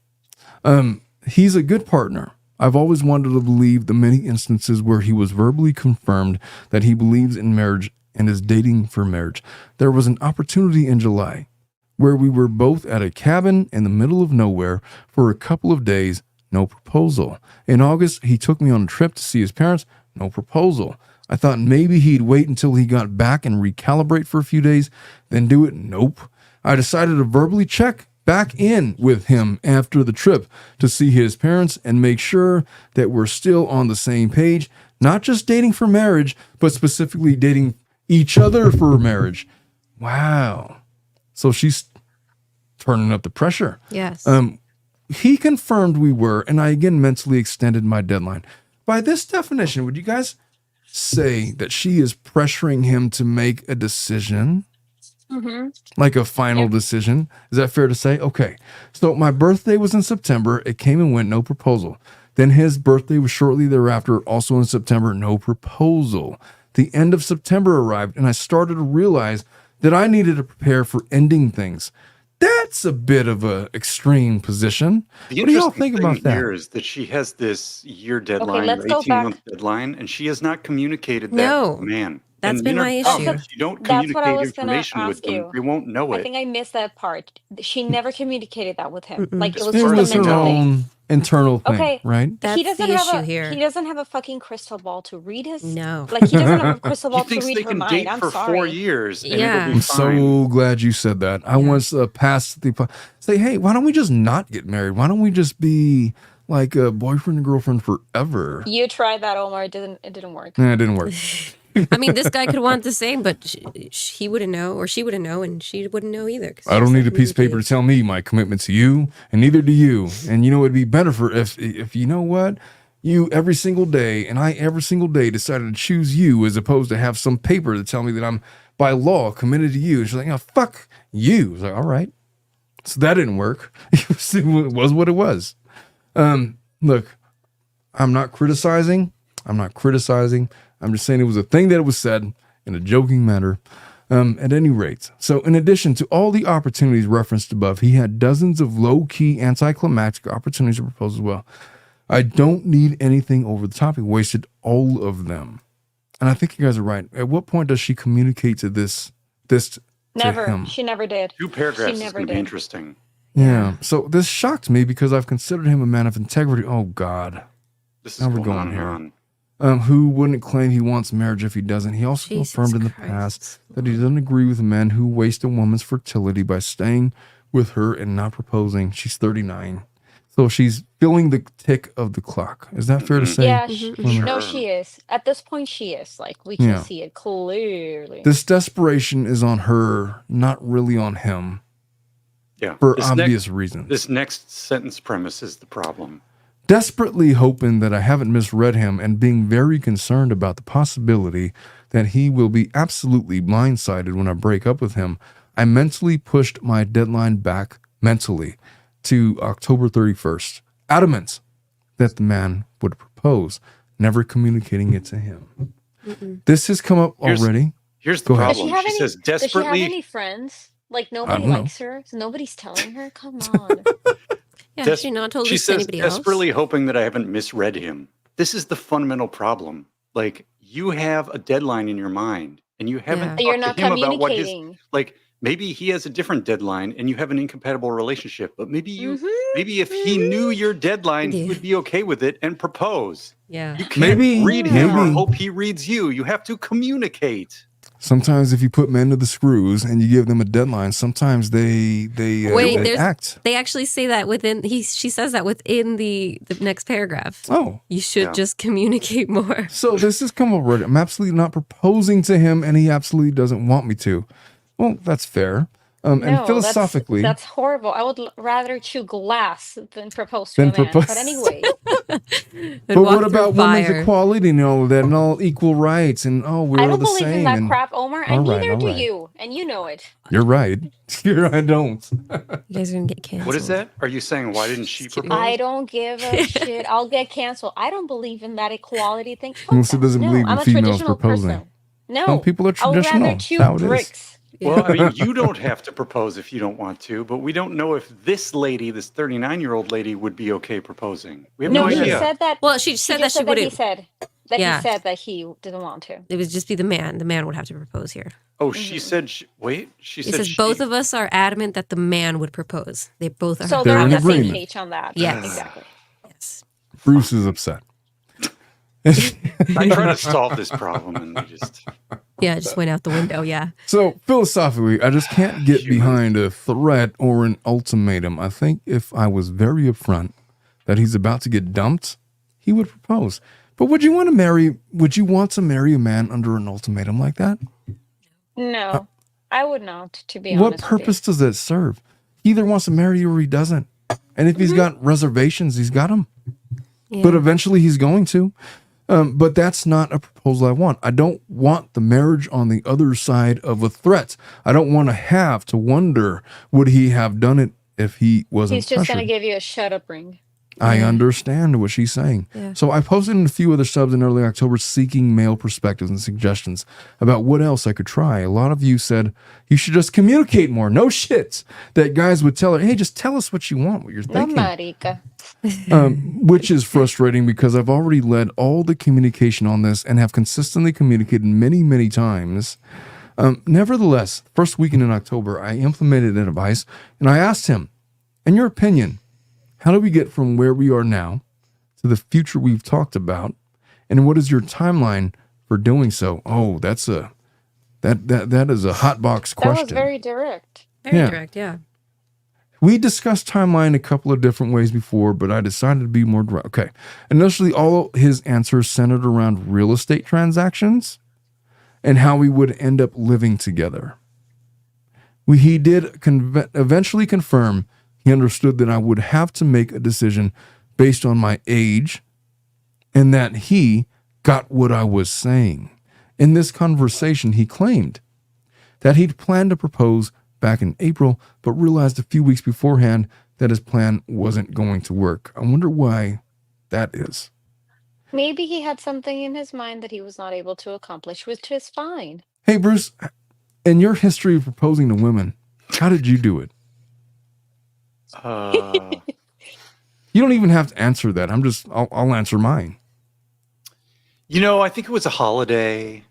He's a good partner. I've always wanted to believe the many instances where he was verbally confirmed that he believes in marriage and is dating for marriage. There was an opportunity in July where we were both at a cabin in the middle of nowhere for a couple of days, no proposal. In August, he took me on a trip to see his parents, no proposal. I thought maybe he'd wait until he got back and recalibrate for a few days, then do it. Nope. I decided to verbally check back in with him after the trip to see his parents and make sure that we're still on the same page, not just dating for marriage, but specifically dating each other for marriage. Wow. So she's turning up the pressure. Yes. He confirmed we were, and I again mentally extended my deadline. By this definition, would you guys say that she is pressuring him to make a decision? Like a final decision? Is that fair to say? Okay. So my birthday was in September. It came and went, no proposal. Then his birthday was shortly thereafter, also in September, no proposal. The end of September arrived, and I started to realize that I needed to prepare for ending things. That's a bit of a extreme position. What do y'all think about that? Here is that she has this year deadline, let's go 18-month deadline, and she has not communicated that No. to the man. That's And been my issue. If you don't That's what I communicate was gonna information with ask them, you. they won't know I it. think I missed that part. She never communicated that with him. Mm-mm. Like, it was As just far a as It was her mental thing. own internal thing, Okay. right? That's He doesn't the have issue a here. he doesn't have a fucking crystal ball to read his No. like he doesn't have a crystal He ball to thinks read they her can mind. date I'm for 4 sorry. years and Yeah. it'll be I'm fine. so glad you said that. I once passed say, hey, why don't we just not get married? Why don't we just be like a boyfriend and girlfriend forever? You tried that, Omar. It didn't work. Nah, it didn't work. I mean, this guy could want the same, but he wouldn't know, or she wouldn't know, and she wouldn't know either. 'cause I don't she's need not a piece of paper to tell me my commitment to you, and neither do you. And you know, it'd be better for if you know what, you every single day, and I every single day decided to choose you as opposed to have some paper to tell me that I'm by law committed to you. And she's like, oh, fuck you. I was like, all right. So that didn't work. It was what it was. Look, I'm not criticizing. I'm just saying it was a thing that was said in a joking manner. At any rate, so in addition to all the opportunities referenced above, he had dozens of low-key anticlimactic opportunities to propose as well. I don't need anything over the top. He wasted all of them. And I think you guys are right. At what point does she communicate to this to Never. him? She never did. 2 paragraphs is never going to be did. interesting. Yeah. So this shocked me because I've considered him a man of integrity. Oh, God. This is Now we're going going on and here. on. Who wouldn't claim he wants marriage if he doesn't. He also Jesus confirmed in the Christ. past that he doesn't agree with men who waste a woman's fertility by staying with her and not proposing. She's 39. So she's feeling the tick of the clock. Is that fair to say? Yeah, women? no, she is. At this point, she is. Like, we can Yeah. see it clearly. This desperation is on her, not really on him, Yeah. for This obvious reasons. This next sentence premise is the problem. Desperately hoping that I haven't misread him and being very concerned about the possibility that he will be absolutely blindsided when I break up with him, I mentally pushed my deadline back to October 31st, adamant that the man would propose, never communicating it to him. This has come up already. Here's the Go ahead. Does problem. she have She any? says Does she have desperately. any friends? Like, nobody don't know. likes her. So nobody's telling her. Come on. Yeah, has she not told She this to says anybody else? desperately hoping that I haven't misread him. This is the fundamental problem. Like, you have a deadline in your mind, and you haven't Yeah. talked You're not to him about what his communicating. like. Maybe he has a different deadline, and you have an incompatible relationship. But maybe if he knew your deadline, he Yeah. would be okay with it and propose. Yeah. You can't Maybe- read him or maybe- hope he reads you. You have to communicate. Sometimes if you put men to the screws and you give them a deadline, sometimes they Wait, there's- act. They actually say that she says that within the next paragraph. Oh, You should Yeah. just communicate more. so this has come already. I'm absolutely not proposing to him, and he absolutely doesn't want me to. Well, that's fair. And No, philosophically, that's horrible. I would rather chew glass than propose to then a man. propose. But anyway, And But walk what through about women's fire. equality and all of that and all equal rights and I we're don't the believe in same that and crap, Omar, all and right, neither all do right. you, and you know it. You're right. I don't. You guys are gonna get canceled. What is that? Are you saying why didn't she Just kidding. propose? I don't give a shit. I'll get canceled. I don't believe in that equality thing. Fuck Melissa that. doesn't No, believe in I'm a females traditional proposing. person. Some No, people are I would traditional. rather That's chew how it is. bricks. Well, I mean, you don't have to propose if you don't want to, but we don't know if this lady, this 39-year-old lady, would be okay proposing. We have No, no she idea. said that. Well, she She said that just she said that he wouldn't. said that Yeah. he said that he didn't want to. It would just be the man. The man would have to propose here. Oh, she said, wait, she He said says both of us are adamant that the man would propose. They both are. So They're they're on in the same agreement. page on that. Yes. Exactly. Yes. Bruce is upset. I try to solve this problem and they just, Yeah, it just went out the window. Yeah. So philosophically, I just can't get behind a threat or an ultimatum. I think if I was very upfront that he's about to get dumped, he would propose. But would you want to marry a man under an ultimatum like that? No, I would not, to be What honest with you. purpose does that serve? He either wants to marry you or he doesn't. And if he's got reservations, he's got them. Yeah. But eventually he's going to. But that's not a proposal I want. I don't want the marriage on the other side of a threat. I don't want to have to wonder, would he have done it if he wasn't He's just going to pressured? give you a shut up ring. I understand what she's saying. Yeah. So I posted in a few other subs in early October seeking male perspectives and suggestions about what else I could try. A lot of you said you should just communicate more. No shit. That guys would tell her, hey, just tell us what you want, what you're No, thinking. marica. Which is frustrating because I've already led all the communication on this and have consistently communicated many, many times. Nevertheless, first weekend in October, I implemented an advice and I asked him, in your opinion, how do we get from where we are now to the future we've talked about? And what is your timeline for doing so? Oh, that is a hot box That was question. very direct. Very Yeah. direct. Yeah. We discussed timeline a couple of different ways before, but I decided to be more direct. Okay. Initially, all his answers centered around real estate transactions and how we would end up living together. He did eventually confirm he understood that I would have to make a decision based on my age and that he got what I was saying. In this conversation, he claimed that he'd planned to propose back in April, but realized a few weeks beforehand that his plan wasn't going to work. I wonder why that is. Maybe he had something in his mind that he was not able to accomplish, which is fine. Hey, Bruce, in your history of proposing to women, how did you do it? You don't even have to answer that. I'll answer mine. I think it was a holiday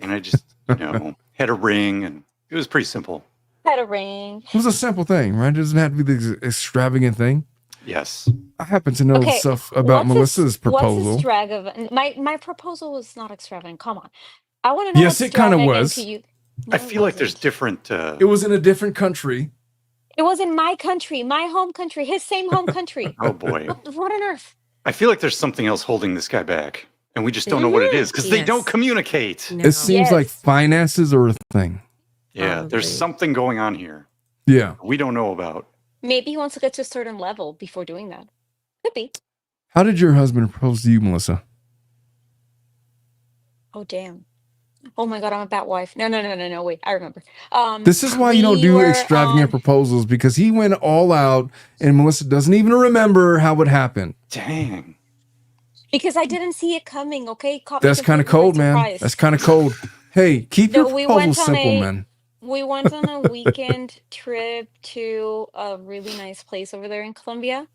and I just, had a ring and it was pretty simple. Had a ring. It was a simple thing, right? It doesn't have to be the extravagant thing. Yes. I happen to know Okay, stuff about Melissa's proposal. What's extravagant? My proposal was not extravagant. Come on. I want to know. Yes, what's it kinda extravagant was. to you. I No, it feel like there's wasn't. different, It was in a different country. It was in my country, my home country, his same home country. oh boy. What on earth? I feel like there's something else holding this guy back and we just don't know what it is because they Yes. don't communicate. No. It seems like Yes. finances are a thing. Yeah, there's Probably. something going on here Yeah. we don't know about. Maybe he wants to get to a certain level before doing that. Could be. How did your husband propose to you, Melissa? Oh damn. Oh my god, I'm a bad wife. No. Wait, I remember. This is why you don't we do were extravagant on- proposals, because he went all out and Melissa doesn't even remember how it happened. Dang. Because I didn't see it coming. Okay, Caught me That's kind of completely cold, by man. surprise. That's kind of cold. Hey, keep No, your we proposal went on simple, a- man. We went on a weekend trip to a really nice place over there in Colombia.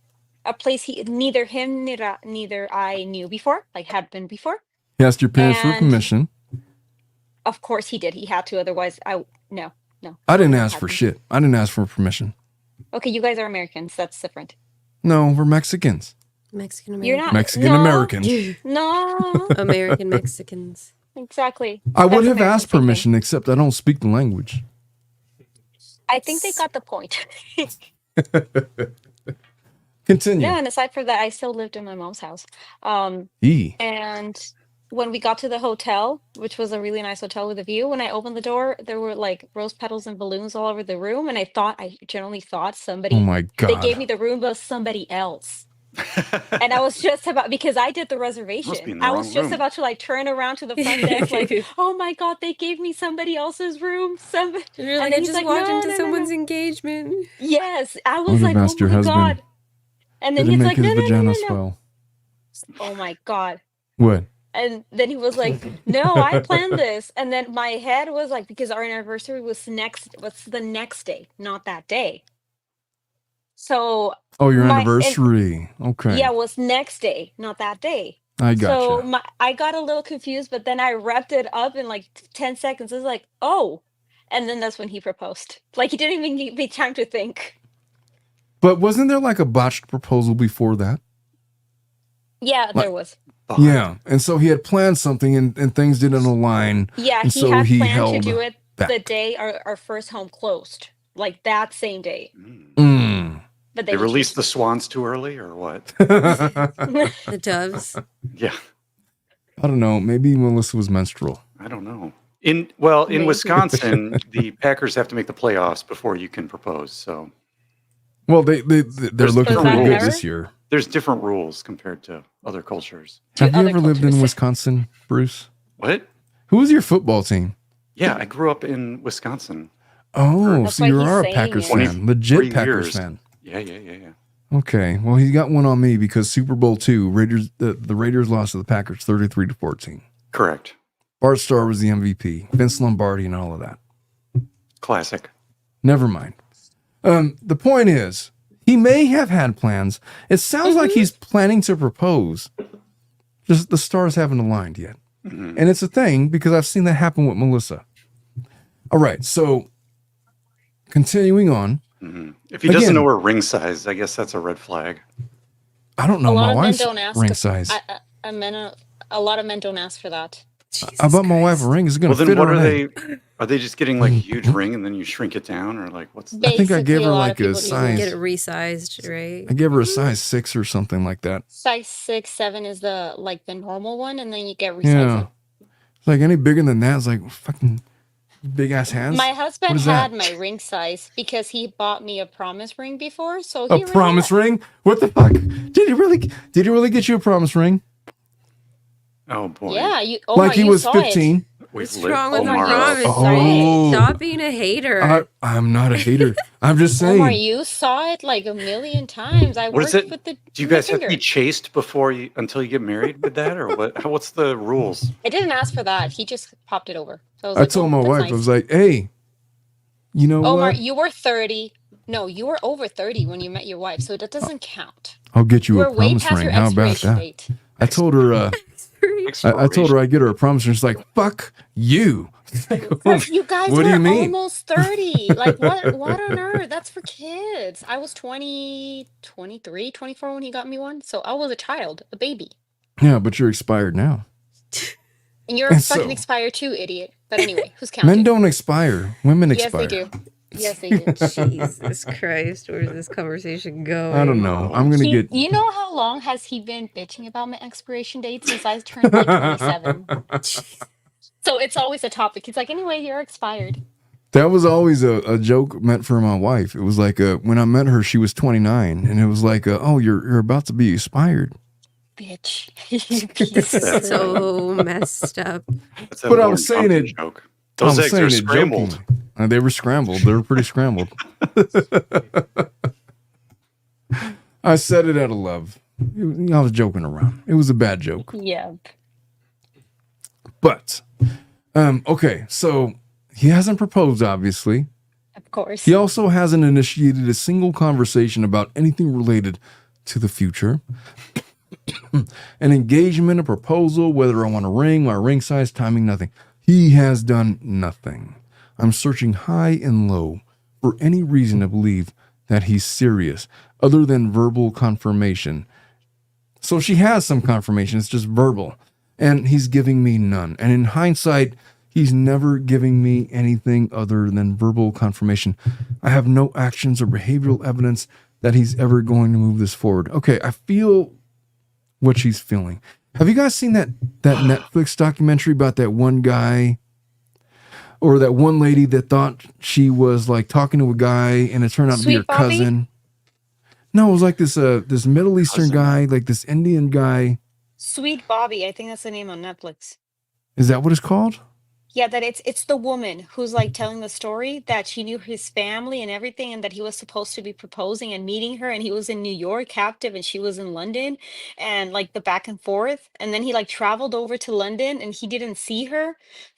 A place neither him neither I knew before, like had been before. He asked your parents for And- permission. Of course he did. He had to, otherwise no. I didn't wouldn't ask have for happened. shit. I didn't ask for permission. Okay, you guys are Americans. That's different. No, we're Mexicans. Mexican You're American. not Mexican no, Americans. No, American Mexicans. exactly. I would That's have American, asked same thing. permission, except I don't speak the language. I think they got the point. Continue. No, and aside from that, I still lived in my mom's house. E. And when we got to the hotel, which was a really nice hotel with a view, when I opened the door, there were like rose petals and balloons all over the room. And I generally thought Oh my they gave God. me the room, but somebody else. And I was just about, because I did the Must be reservation, in the I was wrong just room. about to like turn around to the front desk, like, oh my God, they gave me somebody else's room. You're And like, then I he's just like, walked no, into no, no, someone's no. engagement. Yes, I I was would have like, oh asked your my husband, God. And then did it he's make like, his no, no, no, vagina no, no. swell? Oh my God. What? And then he was like, no, I planned this. And then my head was like, because our anniversary was the next day, not that day. So Oh, your and anniversary. Okay. yeah, it was next day, not that day. I So gotcha. I got a little confused, but then I wrapped it up in like 10 seconds. It was like, oh. And then that's when he proposed. Like he didn't even give me time to think. But wasn't there like a botched proposal before that? Yeah, Like, there was. yeah. And so he had planned something and things didn't align. Yeah, And he so had he planned to held do it the back. day our first home closed. Like that same day. Mm. But They then he released the swans too early or what? The doves. Yeah, I don't know. Maybe Melissa was menstrual. I don't know. In Wisconsin, the Packers have to make the playoffs before you can propose. So Well, they're There's looking Was pretty that good ever? this year. there's different rules compared to other cultures. To Have you other ever lived in cultures. Wisconsin, Bruce? What? Who was your football team? Yeah, I grew up in Wisconsin. Oh, That's so why you he's are a saying Packers it. fan. Legit 23 Packers years. fan. Yeah. Okay. Well, he's got one on me because Super Bowl II, the Raiders lost to the Packers 33-14. Correct. Bart Starr was the MVP. Vince Lombardi and all of that. Classic. Never mind. The point is, he may have had plans. It sounds like he's planning to propose. Just the stars haven't aligned yet. Mhm. And it's a thing because I've seen that happen with Melissa. All right. So continuing on. Mhm. If he doesn't Again- know her ring size, I guess that's a red flag. I don't A know lot my of men wife's don't ask. ring size. A lot of men don't ask for that. I bought my wife a ring. Is it going Well, to then fit what her are head? they? Are they just getting like a huge ring and then you shrink it down, or like what's? I think I gave Basically, her a lot like of a people do size. Get it resized, right? I gave her a size 6 or something like that. size 6, 7 is the normal one, and then you get resized. Yeah. It's like any bigger than that, it's like fucking big ass hands. My What husband is that? had my ring size because he bought me a promise ring before, so A he promise ring? What the fuck? Did he really get you a promise ring? Oh boy. Yeah, Like he you was saw 15? We've What's lived wrong with a Omar, promise saw it. ring? Stop being a hater. I'm not a hater. I'm just Omar, saying. you saw it like a million times. I What is worked it? with the Do you my guys have to be finger. chaste until you get married with that, or what? What's the rules? I didn't ask for that. He just popped it over. So I was I like, told oh, my that's wife, nice. I was like, hey, you know Omar, what? you were 30. No, you were over 30 when you met your wife, so that doesn't count. I'll get You you a were way promise past ring. your How about expiration that? date. I told her, I told her I'd get her a promise ring. She's like, fuck you. But you guys What do were you mean? almost 30. Like, what on earth? That's for kids. I was 20, 23, 24 when he got me one. So I was a child, a baby. Yeah, but you're expired now. And you're And fucking so- expired too, idiot. But anyway, who's counting? Men don't expire. Women Yes, expire. they do. Yes, they do. Jesus Christ, where's this conversation going? I don't know. I'm going to get. You know how long has he been bitching about my expiration date since I turned like 27? So it's always a topic. He's like, anyway, you're expired. That was always a joke meant for my wife. It was like when I met her, she was 29, and it was like, oh, you're about to be expired. Bitch. You piece of This is so messed up. That's that But I Lauren was saying Thompson it. joke. I Those was eggs saying are it scrambled. jokingly. They were scrambled. They were pretty scrambled. I said it out of love. I was joking around. It was a bad joke. Yeah. But, okay, so he hasn't proposed, obviously. Of course. He also hasn't initiated a single conversation about anything related to the future. An engagement, a proposal, whether I want a ring, my ring size, timing, nothing. He has done nothing. I'm searching high and low for any reason to believe that he's serious, other than verbal confirmation. So she has some confirmation, it's just verbal. And he's giving me none. And in hindsight, he's never giving me anything other than verbal confirmation. I have no actions or behavioral evidence that he's ever going to move this forward. Okay, I feel what she's feeling. Have you guys seen that Netflix documentary about that one guy or that one lady that thought she was like talking to a guy and it turned out to be her Sweet Bobby? cousin? No, it was like this this Middle Eastern guy, like this Indian guy. Sweet Bobby, I think that's the name on Netflix. Is that what it's called? Yeah, that it's the woman who's like telling the story that she knew his family and everything, and that he was supposed to be proposing and meeting her, and he was in New York captive, and she was in London, and like the back and forth, and then he like traveled over to London, and he didn't see her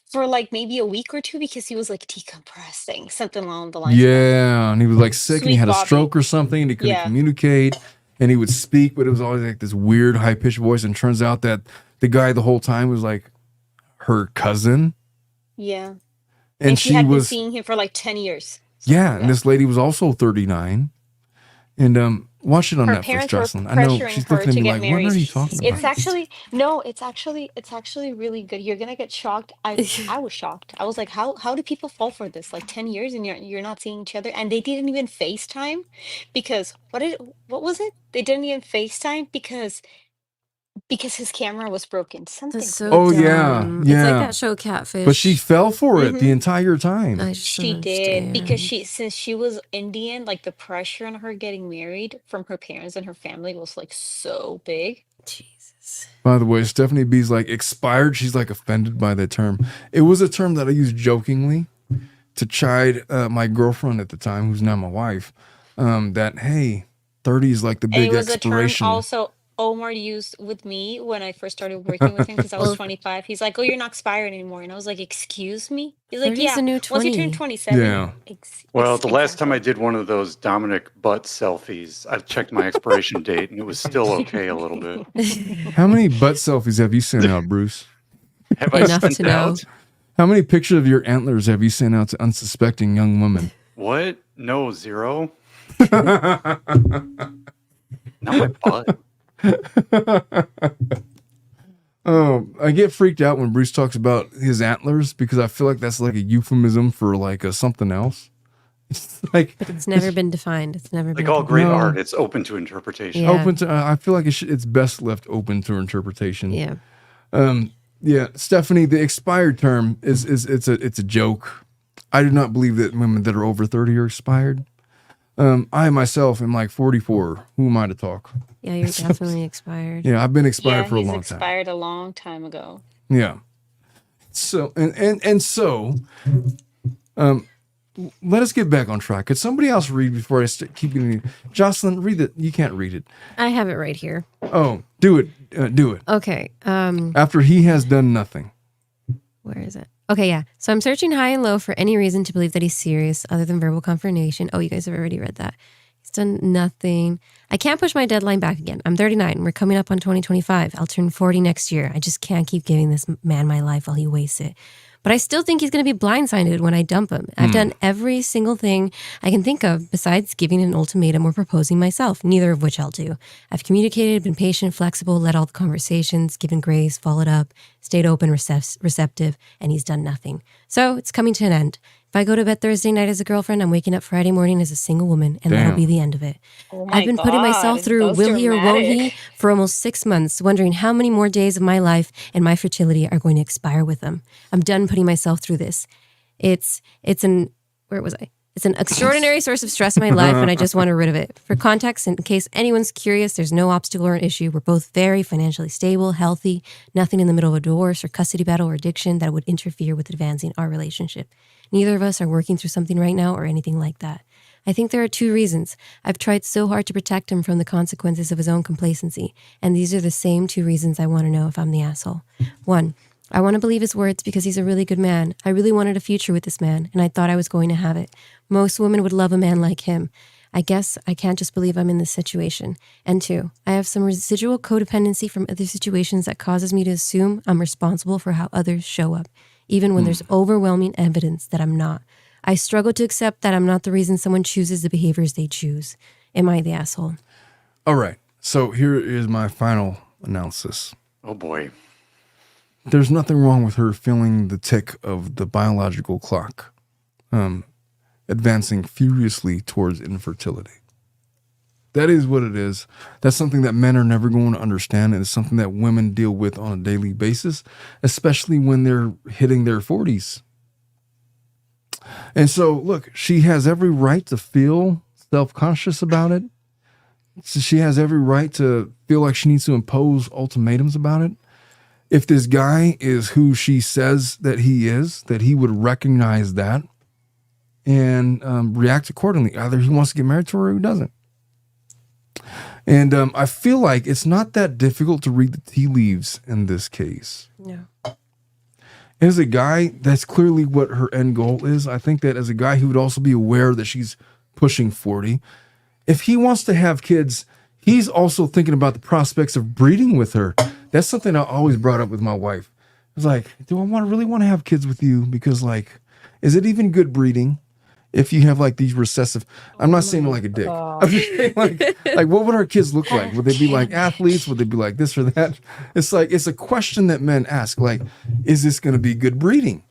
for like maybe a week or two because he was like decompressing, something along the lines of that. Yeah, and he was like sick and he Sweet had a Bobby. stroke or something and he couldn't Yeah. communicate and he would speak, but it was always like this weird high pitched voice. And turns out that the guy the whole time was like her cousin. Yeah. And she she had been was, seeing him for like 10 years. yeah, and this lady was also 39. And watch it on Her Netflix, parents were Jocelyn. I know pressuring she's her looking at to me get like, married. what are you talking about? It's actually really good. You're gonna get shocked. I was shocked. I was like, how do people fall for this? Like 10 years and you're not seeing each other, and they didn't even FaceTime because what was it? They didn't even FaceTime because his camera was broken. Something That's so Oh, dumb. yeah, It's yeah. like that show Catfish. But she fell for it the Mhm. entire time. I just She don't did because understand. since she was Indian, like the pressure on her getting married from her parents and her family was like so big. Jesus. By the way, Stephanie B's like expired. She's like offended by that term. It was a term that I used jokingly to chide my girlfriend at the time, who's now my wife, that, hey, 30 is like the And big it was a term expiration. also Omar used with me when I first started working with him because I was Well, 25. He's like, "Oh, you're not expired anymore," and I was like, "Excuse me?" He's like, 30 is "Yeah, the new once you turn 20. 27." Yeah. Well, the last time I Exactly. did one of those Dominic butt selfies, I checked my expiration date and it was still okay a little bit. How many butt selfies have you sent out, Bruce? Have I Enough sent to know. out? How many pictures of your antlers have you sent out to unsuspecting young women? What? No, 0. Not my butt. Oh, I get freaked out when Bruce talks about his antlers because I feel like that's like a euphemism for like something else. It's like But it's never been defined. It's never been Like all great No. art, it's open to interpretation. Yeah. open to. I feel like it's best left open to interpretation. Yeah. Yeah, Stephanie, the expired term is it's a joke. I do not believe that women that are over 30 are expired. I myself am like 44. Who am I to talk? Yeah, you're definitely expired. Yeah, I've been expired Yeah, for a he's long time. expired a long time ago. Yeah. So so, let us get back on track. Could somebody else read before I keep getting? Jocelyn, read it. You can't read it. I have it right here. Oh, do it. Do it. Okay. After he has done nothing. Where is it? Okay, yeah. So I'm searching high and low for any reason to believe that he's serious other than verbal confirmation. Oh, you guys have already read that. He's done nothing. I can't push my deadline back again. I'm 39. We're coming up on 2025. I'll turn 40 next year. I just can't keep giving this man my life while he wastes it. But I still think he's going to be blindsided when I dump him. I've done every single thing I can think of besides giving an ultimatum or proposing myself, neither of which I'll do. I've communicated, been patient, flexible, led all the conversations, given grace, followed up, stayed open, receptive, and he's done nothing. So it's coming to an end. If I go to bed Thursday night as a girlfriend, I'm waking up Friday morning as a single woman, and that'll Damn. be the end of it. Oh my I've been putting myself God, through that was will he or won't he dramatic. for almost 6 months, wondering how many more days of my life and my fertility are going to expire with him. I'm done putting myself through this. It's an where was I? It's an extraordinary source of stress in my life, and I just want to rid of it. For context, in case anyone's curious, there's no obstacle or issue. We're both very financially stable, healthy, nothing in the middle of a divorce or custody battle or addiction that would interfere with advancing our relationship. Neither of us are working through something right now or anything like that. I think there are 2 reasons. I've tried so hard to protect him from the consequences of his own complacency, and these are the same 2 reasons I want to know if I'm the asshole. 1, I want to believe his words because he's a really good man. I really wanted a future with this man, and I thought I was going to have it. Most women would love a man like him. I guess I can't just believe I'm in this situation. And 2, I have some residual codependency from other situations that causes me to assume I'm responsible for how others show up, even when there's overwhelming evidence that I'm not. I struggle to accept that I'm not the reason someone chooses the behaviors they choose. Am I the asshole? All right. So here is my final analysis. Oh boy. There's nothing wrong with her feeling the tick of the biological clock, advancing furiously towards infertility. That is what it is. That's something that men are never going to understand, and it's something that women deal with on a daily basis, especially when they're hitting their 40s. And so, look, she has every right to feel self-conscious about it. So she has every right to feel like she needs to impose ultimatums about it. If this guy is who she says that he is, that he would recognize that and react accordingly. Either he wants to get married to her or he doesn't. And I feel like it's not that difficult to read the tea leaves in this case. No. As a guy, that's clearly what her end goal is. I think that as a guy, he would also be aware that she's pushing 40. If he wants to have kids, he's also thinking about the prospects of breeding with her. That's something I always brought up with my wife. It's like, do I really want to have kids with you? Because, like, is it even good breeding if you have like these recessive? I'm not saying like a dick. I'm just saying like what would our kids look like? Would they be like athletes? Would they be like this or that? It's like, it's a question that men ask. Like, is this going to be good breeding?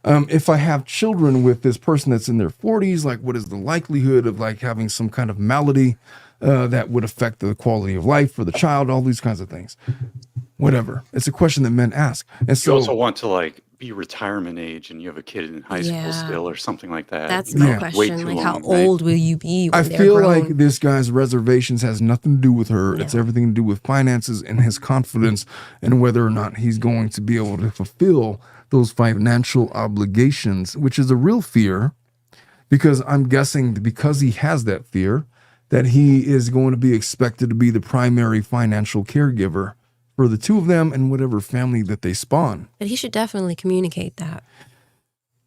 If I have children with this person that's in their 40s, like, what is the likelihood of like having some kind of malady that would affect the quality of life for the child? All these kinds of things. Whatever. It's a question that men ask. And so you also want to like be retirement age and you have a kid in high school still or something like that. That's you my know, way question. too Like, how long, right? old will you be when I they're feel grown? like this guy's reservations has nothing to do with her. It's everything to do with finances and his confidence and whether or not he's going to be able to fulfill those financial obligations, which is a real fear, because I'm guessing because he has that fear that he is going to be expected to be the primary financial caregiver for the two of them and whatever family that they spawn. But he should definitely communicate that.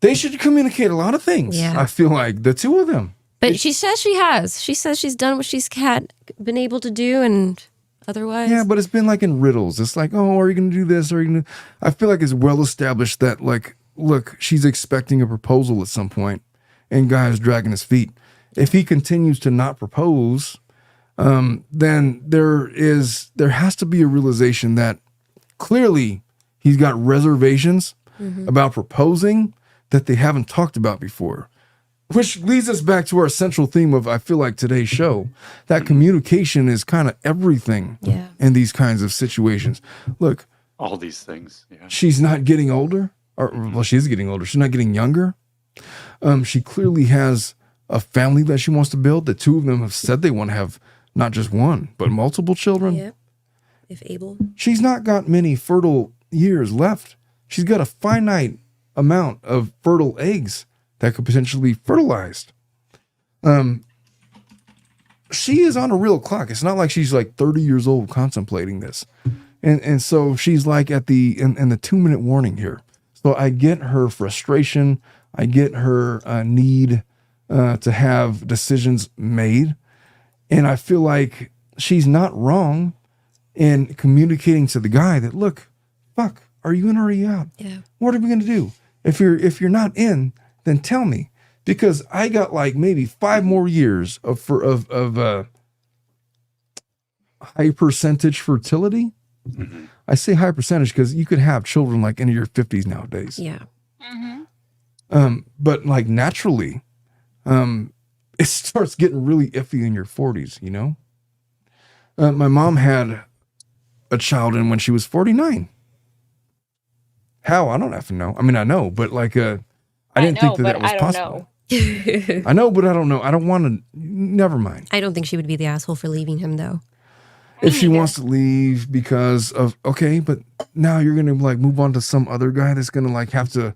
They should communicate a lot of things. Yeah. I feel like the two of them. But she says she has. She says she's done what she's been able to do, and otherwise. Yeah, but it's been like in riddles. It's like, oh, are you going to do this? Are you going to? I feel like it's well established that, like, look, she's expecting a proposal at some point, and guy's dragging his feet. If he continues to not propose, then there has to be a realization that clearly he's got reservations about proposing that they haven't talked about before. Which leads us back to our central theme of, I feel like, today's show, that communication is kind of everything in these kinds of situations. Look, All these things. Yeah. she's not getting older, or well, she is getting older. She's not getting younger. She clearly has a family that she wants to build. The two of them have said they want to have not just one, but multiple children. Yep. If able. She's not got many fertile years left. She's got a finite amount of fertile eggs that could potentially be fertilized. She is on a real clock. It's not like she's like 30 years old contemplating this. And so she's like at the 2-minute warning here. So I get her frustration. I get her need to have decisions made. And I feel like she's not wrong in communicating to the guy that, look, fuck, are you in or are you out? Yeah. What are we going to do? If you're not in, then tell me, because I got like maybe 5 more years of high percentage fertility. Mm-hmm. I say high percentage because you could have children like in your 50s nowadays. Yeah. But like naturally, it starts getting really iffy in your 40s, you know? My mom had a child in when she was 49. How? I don't have to know. I mean, I know, but like, I didn't think that was possible. I know, but I don't know. I don't want to. Never mind. I don't think she would be the asshole for leaving him, though. If she wants to leave because of, okay, but now you're going to like move on to some other guy that's going to like have to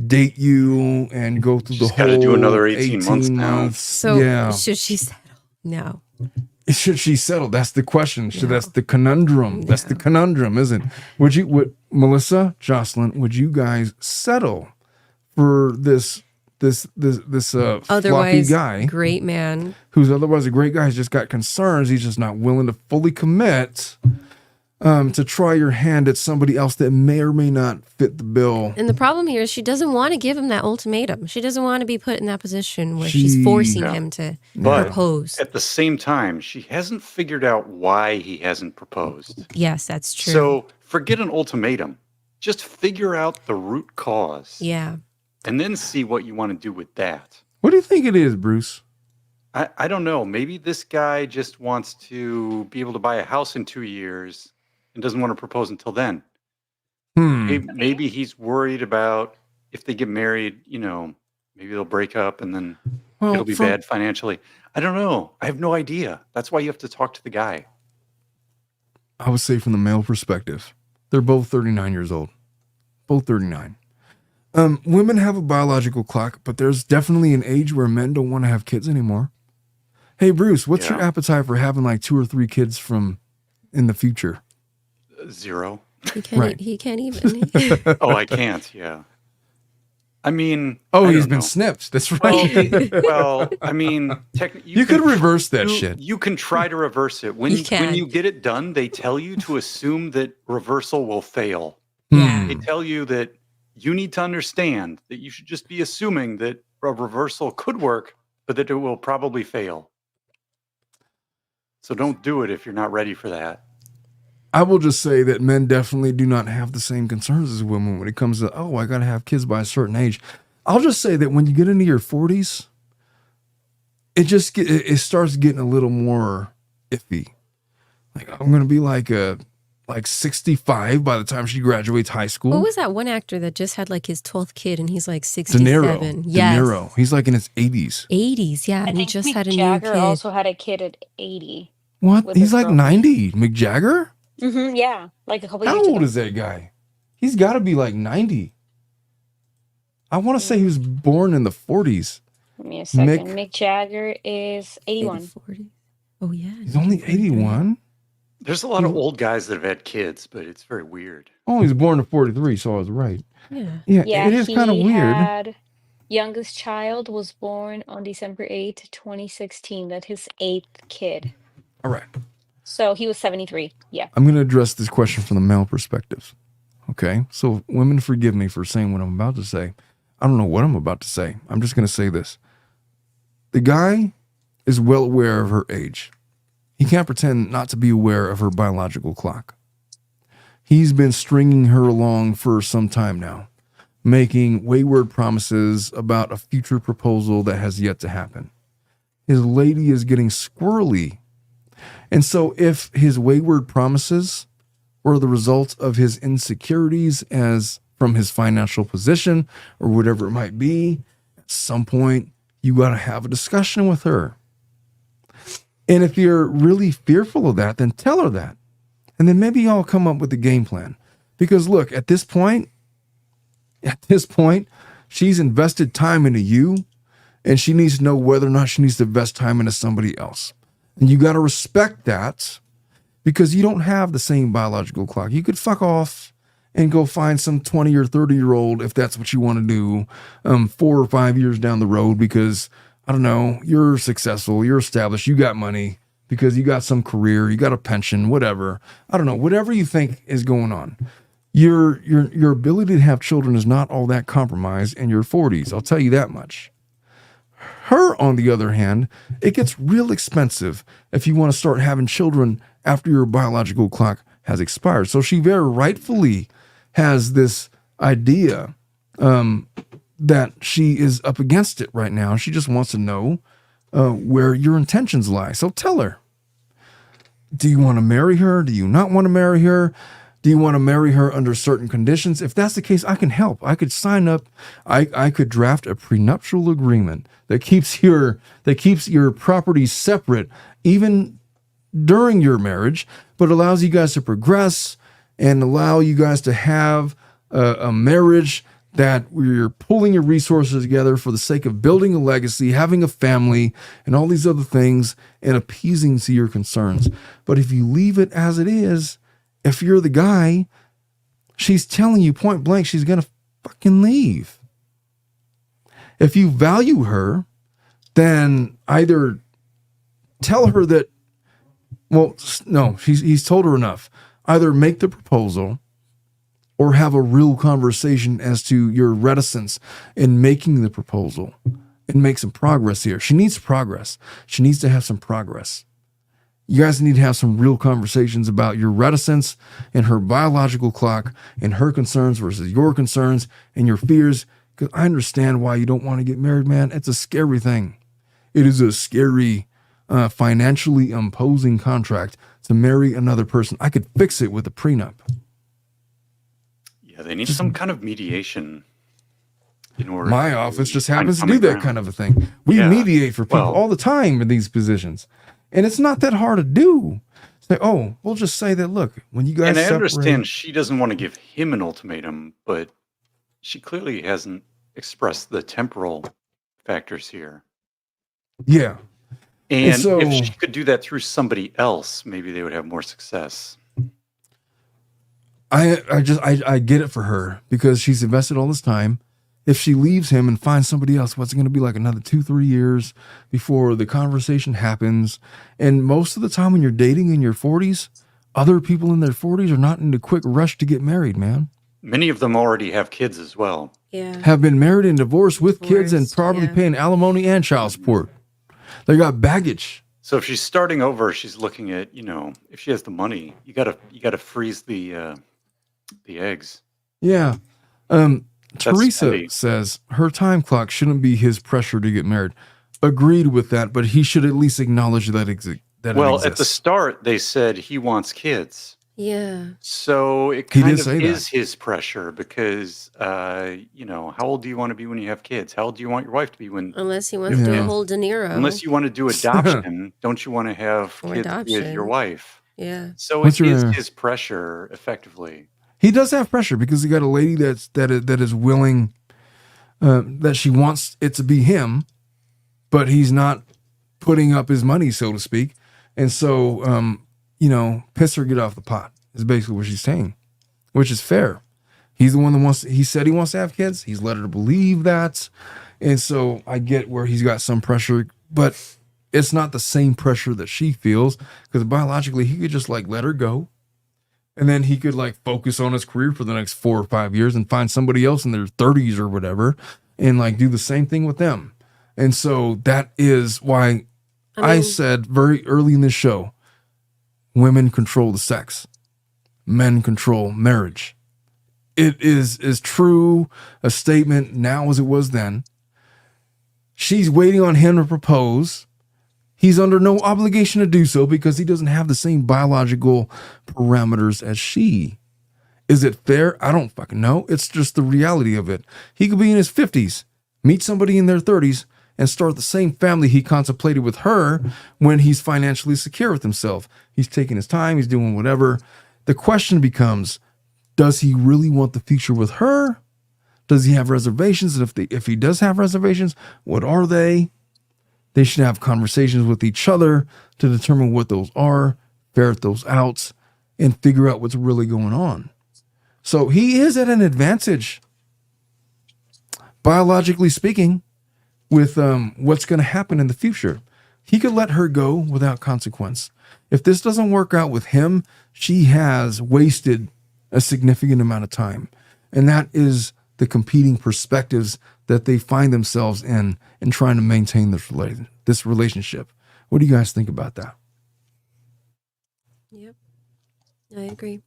date you and go through She's the whole gotta do another 18 months now. So yeah. should she settle? No. Should she settle? That's the question. That's the conundrum. That's the conundrum, isn't it? Would Melissa, Jocelyn, would you guys settle for this floppy Otherwise, guy great man. who's otherwise a great guy? He's just got concerns. He's just not willing to fully commit to try your hand at somebody else that may or may not fit the bill. And the problem here is she doesn't want to give him that ultimatum. She doesn't want to be put in that position where she's forcing him to But propose. at the same time, she hasn't figured out why he hasn't proposed. Yes, that's true. So forget an ultimatum. Just figure out the root cause. Yeah. And then see what you want to do with that. What do you think it is, Bruce? I don't know. Maybe this guy just wants to be able to buy a house in 2 years and doesn't want to propose until then. Maybe he's worried about if they get married, maybe they'll break up and then Well, it'll be bad financially. I don't know. I have no idea. That's why you have to talk to the guy. I would say from the male perspective, they're both 39 years old. Both 39. Women have a biological clock, but there's definitely an age where men don't want to have kids anymore. Hey, Bruce, what's your appetite for having like 2 or 3 kids from in the future? 0. He can't even. Oh, I can't. Yeah. I mean, he's been snipped. That's right. Well, I mean, you could reverse that shit. You can try to reverse it. When you get it done, they tell you to assume that reversal will fail. Yeah. They tell you that you need to understand that you should just be assuming that a reversal could work, but that it will probably fail. So don't do it if you're not ready for that. I will just say that men definitely do not have the same concerns as women when it comes to, I got to have kids by a certain age. I'll just say that when you get into your 40s, it starts getting a little more iffy. Like, I'm going to be like 65 by the time she graduates high school. What was that one actor that just had like his 12th kid and he's like 67? De Niro. He's like in his 80s. 80s, yeah. And he just Mick had a new Jagger kid. also had a kid at 80. What? With He's his like girlfriend. 90. Mick Jagger? Yeah, like a couple How years old ago. is that guy? He's got to be like 90. I want to say he was born in the 40s. Give me a second. Mick Jagger is 81. 40. Oh, yeah. He's only 81? There's a lot of old guys that have had kids, but it's very weird. Oh, he was born in 43, so I was right. Yeah. Yeah, it is kind of weird. Had youngest child was born on December 8th, 2016. That's his 8th kid. All right. So he was 73. Yeah. I'm going to address this question from the male perspective. Okay? So women, forgive me for saying what I'm about to say. I don't know what I'm about to say. I'm just going to say this. The guy is well aware of her age. He can't pretend not to be aware of her biological clock. He's been stringing her along for some time now, making wayward promises about a future proposal that has yet to happen. His lady is getting squirrely. And so if his wayward promises were the result of his insecurities as from his financial position or whatever it might be, at some point you got to have a discussion with her. And if you're really fearful of that, then tell her that. And then maybe y'all come up with a game plan. Because look, at this point, she's invested time into you, and she needs to know whether or not she needs to invest time into somebody else. And you got to respect that, because you don't have the same biological clock. You could fuck off and go find some 20 or 30-year-old if that's what you want to do 4 or 5 years down the road, because, I don't know, you're successful, you're established, you got money, because you got some career, you got a pension, whatever. I don't know, whatever you think is going on. Your ability to have children is not all that compromised in your 40s. I'll tell you that much. Her, on the other hand, it gets real expensive if you want to start having children after your biological clock has expired. So she very rightfully has this idea that she is up against it right now. She just wants to know where your intentions lie. So tell her. Do you want to marry her? Do you not want to marry her? Do you want to marry her under certain conditions? If that's the case, I can help. I could sign up. I could draft a prenuptial agreement that keeps your property separate even during your marriage, but allows you guys to progress and allow you guys to have a marriage that you're pulling your resources together for the sake of building a legacy, having a family, and all these other things, and appeasing to your concerns. But if you leave it as it is, if you're the guy, she's telling you point blank she's going to fucking leave. If you value her, then either tell her that, well, no, he's told her enough. Either make the proposal or have a real conversation as to your reticence in making the proposal and make some progress here. She needs progress. She needs to have some progress. You guys need to have some real conversations about your reticence and her biological clock and her concerns versus your concerns and your fears. Because I understand why you don't want to get married, man. It's a scary thing. It is a scary, financially imposing contract to marry another person. I could fix it with a prenup. Yeah, they need Just some kind of mediation in order my office to just find happens to common do that ground. kind of a thing. We Yeah. mediate for people Well, all the time in these positions, and it's not that hard to do. Say, oh, we'll just say that. Look, when you and guys I understand separate, she doesn't want to give him an ultimatum, but she clearly hasn't expressed the temporal factors here. yeah. And And if so she could do that through somebody else, maybe they would have more success. I get it for her because she's invested all this time. If she leaves him and finds somebody else, what's it going to be like another 2-3 years before the conversation happens? And most of the time when you're dating in your 40s, other people in their 40s are not in a quick rush to get married, man. Many of them already have kids as well. Yeah. Have been married and divorced with kids and Divorced, probably yeah. paying alimony and child support. They got baggage. So if she's starting over, she's looking at, if she has the money, you gotta freeze the eggs. Yeah. That's Teresa spendy. says her time clock shouldn't be his pressure to get married. Agreed with that, but he should at least acknowledge that it Well, at the exists. start, they said he wants kids. Yeah. So it He kind did of say that. is his pressure because, how old do you want to be when you have kids? How old do you want your wife to be when, Unless he wants to do Yeah. a whole De Niro. unless you want to do adoption, don't you want to have Or kids with your adoption. wife? Yeah. So What's it is your- his pressure, effectively. He does have pressure because he got a lady that is willing, that she wants it to be him, but he's not putting up his money, so to speak. And so, piss her, get off the pot is basically what she's saying, which is fair. He's the one that he said he wants to have kids. He's led her to believe that. And so I get where he's got some pressure, but it's not the same pressure that she feels because biologically he could just let her go. And then he could focus on his career for the next 4 or 5 years and find somebody else in their 30s or whatever and do the same thing with them. And so that is why I said very early in this show, women control the sex, men control marriage. It is as true a statement now as it was then. She's waiting on him to propose. He's under no obligation to do so because he doesn't have the same biological parameters as she. Is it fair? I don't fucking know. It's just the reality of it. He could be in his 50s, meet somebody in their 30s, and start the same family he contemplated with her when he's financially secure with himself. He's taking his time. He's doing whatever. The question becomes, does he really want the future with her? Does he have reservations? And if he does have reservations, what are they? They should have conversations with each other to determine what those are, ferret those out, and figure out what's really going on. So he is at an advantage, biologically speaking, with what's going to happen in the future. He could let her go without consequence. If this doesn't work out with him, she has wasted a significant amount of time. And that is the competing perspectives that they find themselves in trying to maintain this relationship. What do you guys think about that? Yep. I agree.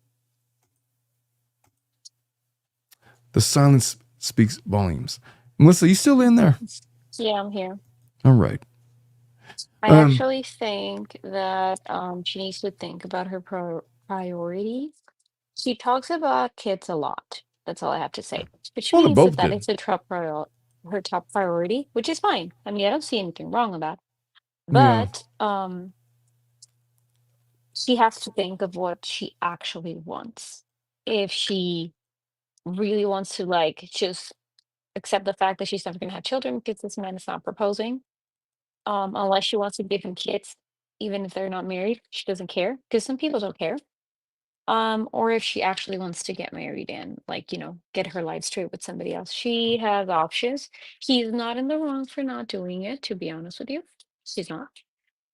The silence speaks volumes. Melissa, you still in there? Yeah, I'm here. All right. I actually think that she needs to think about her priorities. She talks about kids a lot. That's all I have to say. Which Well, they means both that did. is her top priority, which is fine. I mean, I don't see anything wrong with that. Yeah. But she has to think of what she actually wants. If she really wants to just accept the fact that she's never gonna have children because this man is not proposing, unless she wants to give him kids, even if they're not married, she doesn't care because some people don't care. Or if she actually wants to get married and get her life straight with somebody else. She has options. He's not in the wrong for not doing it, to be honest with you. She's not.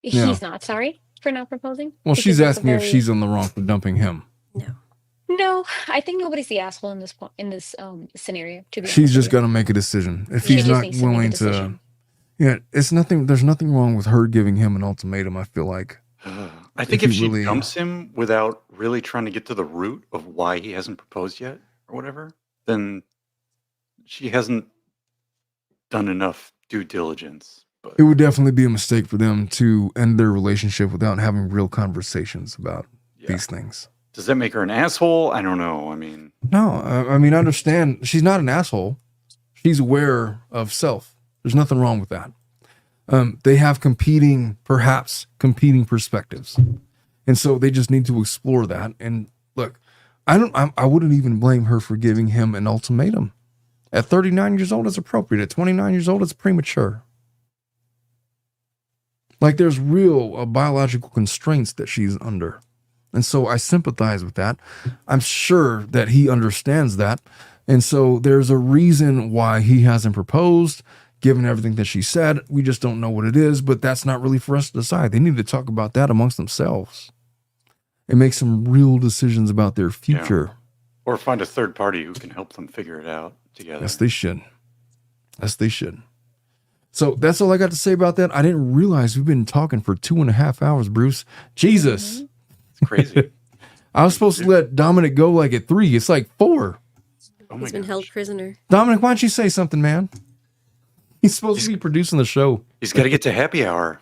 Yeah. He's not, sorry, for not proposing. Well, because she's that's a asking if very she's on the wrong for dumping him. No, I think nobody's the asshole in this scenario, to be She's honest with just you. got to make a decision. If She he's just not needs to make a willing to, decision. yeah, there's nothing wrong with her giving him an ultimatum, I feel like. I think If if he she really- dumps him without really trying to get to the root of why he hasn't proposed yet or whatever, then she hasn't done enough due diligence. It would definitely be a mistake for them to end their relationship without having real conversations about these things. Does that make her an asshole? I don't know. I mean, no, I mean, I understand she's not an asshole. She's aware of self. There's nothing wrong with that. They have perhaps competing perspectives. And so they just need to explore that. And look, I wouldn't even blame her for giving him an ultimatum. At 39 years old, it's appropriate. At 29 years old, it's premature. Like there's real biological constraints that she's under. And so I sympathize with that. I'm sure that he understands that. And so there's a reason why he hasn't proposed, given everything that she said. We just don't know what it is, but that's not really for us to decide. They need to talk about that amongst themselves and make some real decisions about their future. Yeah. Or find a third party who can help them figure it out together. Yes, they should. Yes, they should. So that's all I got to say about that. I didn't realize we've been talking for 2.5 hours, Bruce. Jesus. Mm-hmm. It's crazy. I was supposed to let Dominic go like at 3. It's like 4. Oh He's been held prisoner. Dominic, why don't you say something, man? He's supposed to be producing the show. He's got to get to happy hour.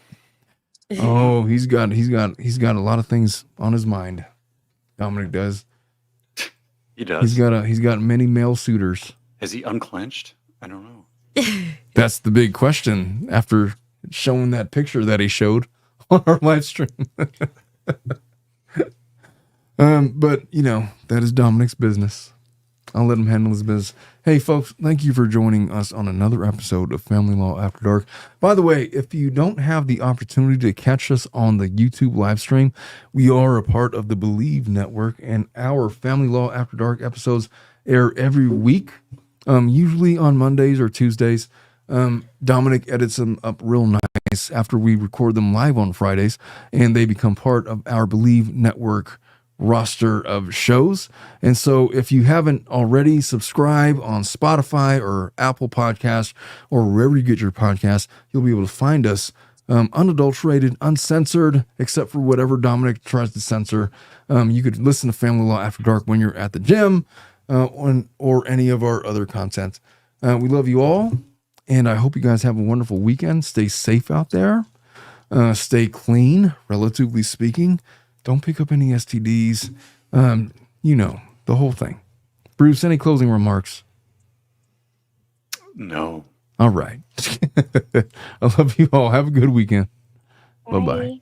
Oh, he's got a lot of things on his mind. Dominic does. He does. He's got many male suitors. Has he unclenched? I don't know. That's the big question after showing that picture that he showed on our live stream. But you know, that is Dominic's business. I'll let him handle his business. Hey folks, thank you for joining us on another episode of Family Law After Dark. By the way, if you don't have the opportunity to catch us on the YouTube live stream, we are a part of the Believe Network, and our Family Law After Dark episodes air every week, usually on Mondays or Tuesdays. Dominic edits them up real nice after we record them live on Fridays, and they become part of our Believe Network roster of shows. And so if you haven't already, subscribe on Spotify or Apple Podcasts or wherever you get your podcasts. You'll be able to find us unadulterated, uncensored, except for whatever Dominic tries to censor. You could listen to Family Law After Dark when you're at the gym or any of our other content. We love you all, and I hope you guys have a wonderful weekend. Stay safe out there. Stay clean, relatively speaking. Don't pick up any STDs. You know, the whole thing. Bruce, any closing remarks? No. All right. I love you all. Have a good weekend. Bye-bye. Bye.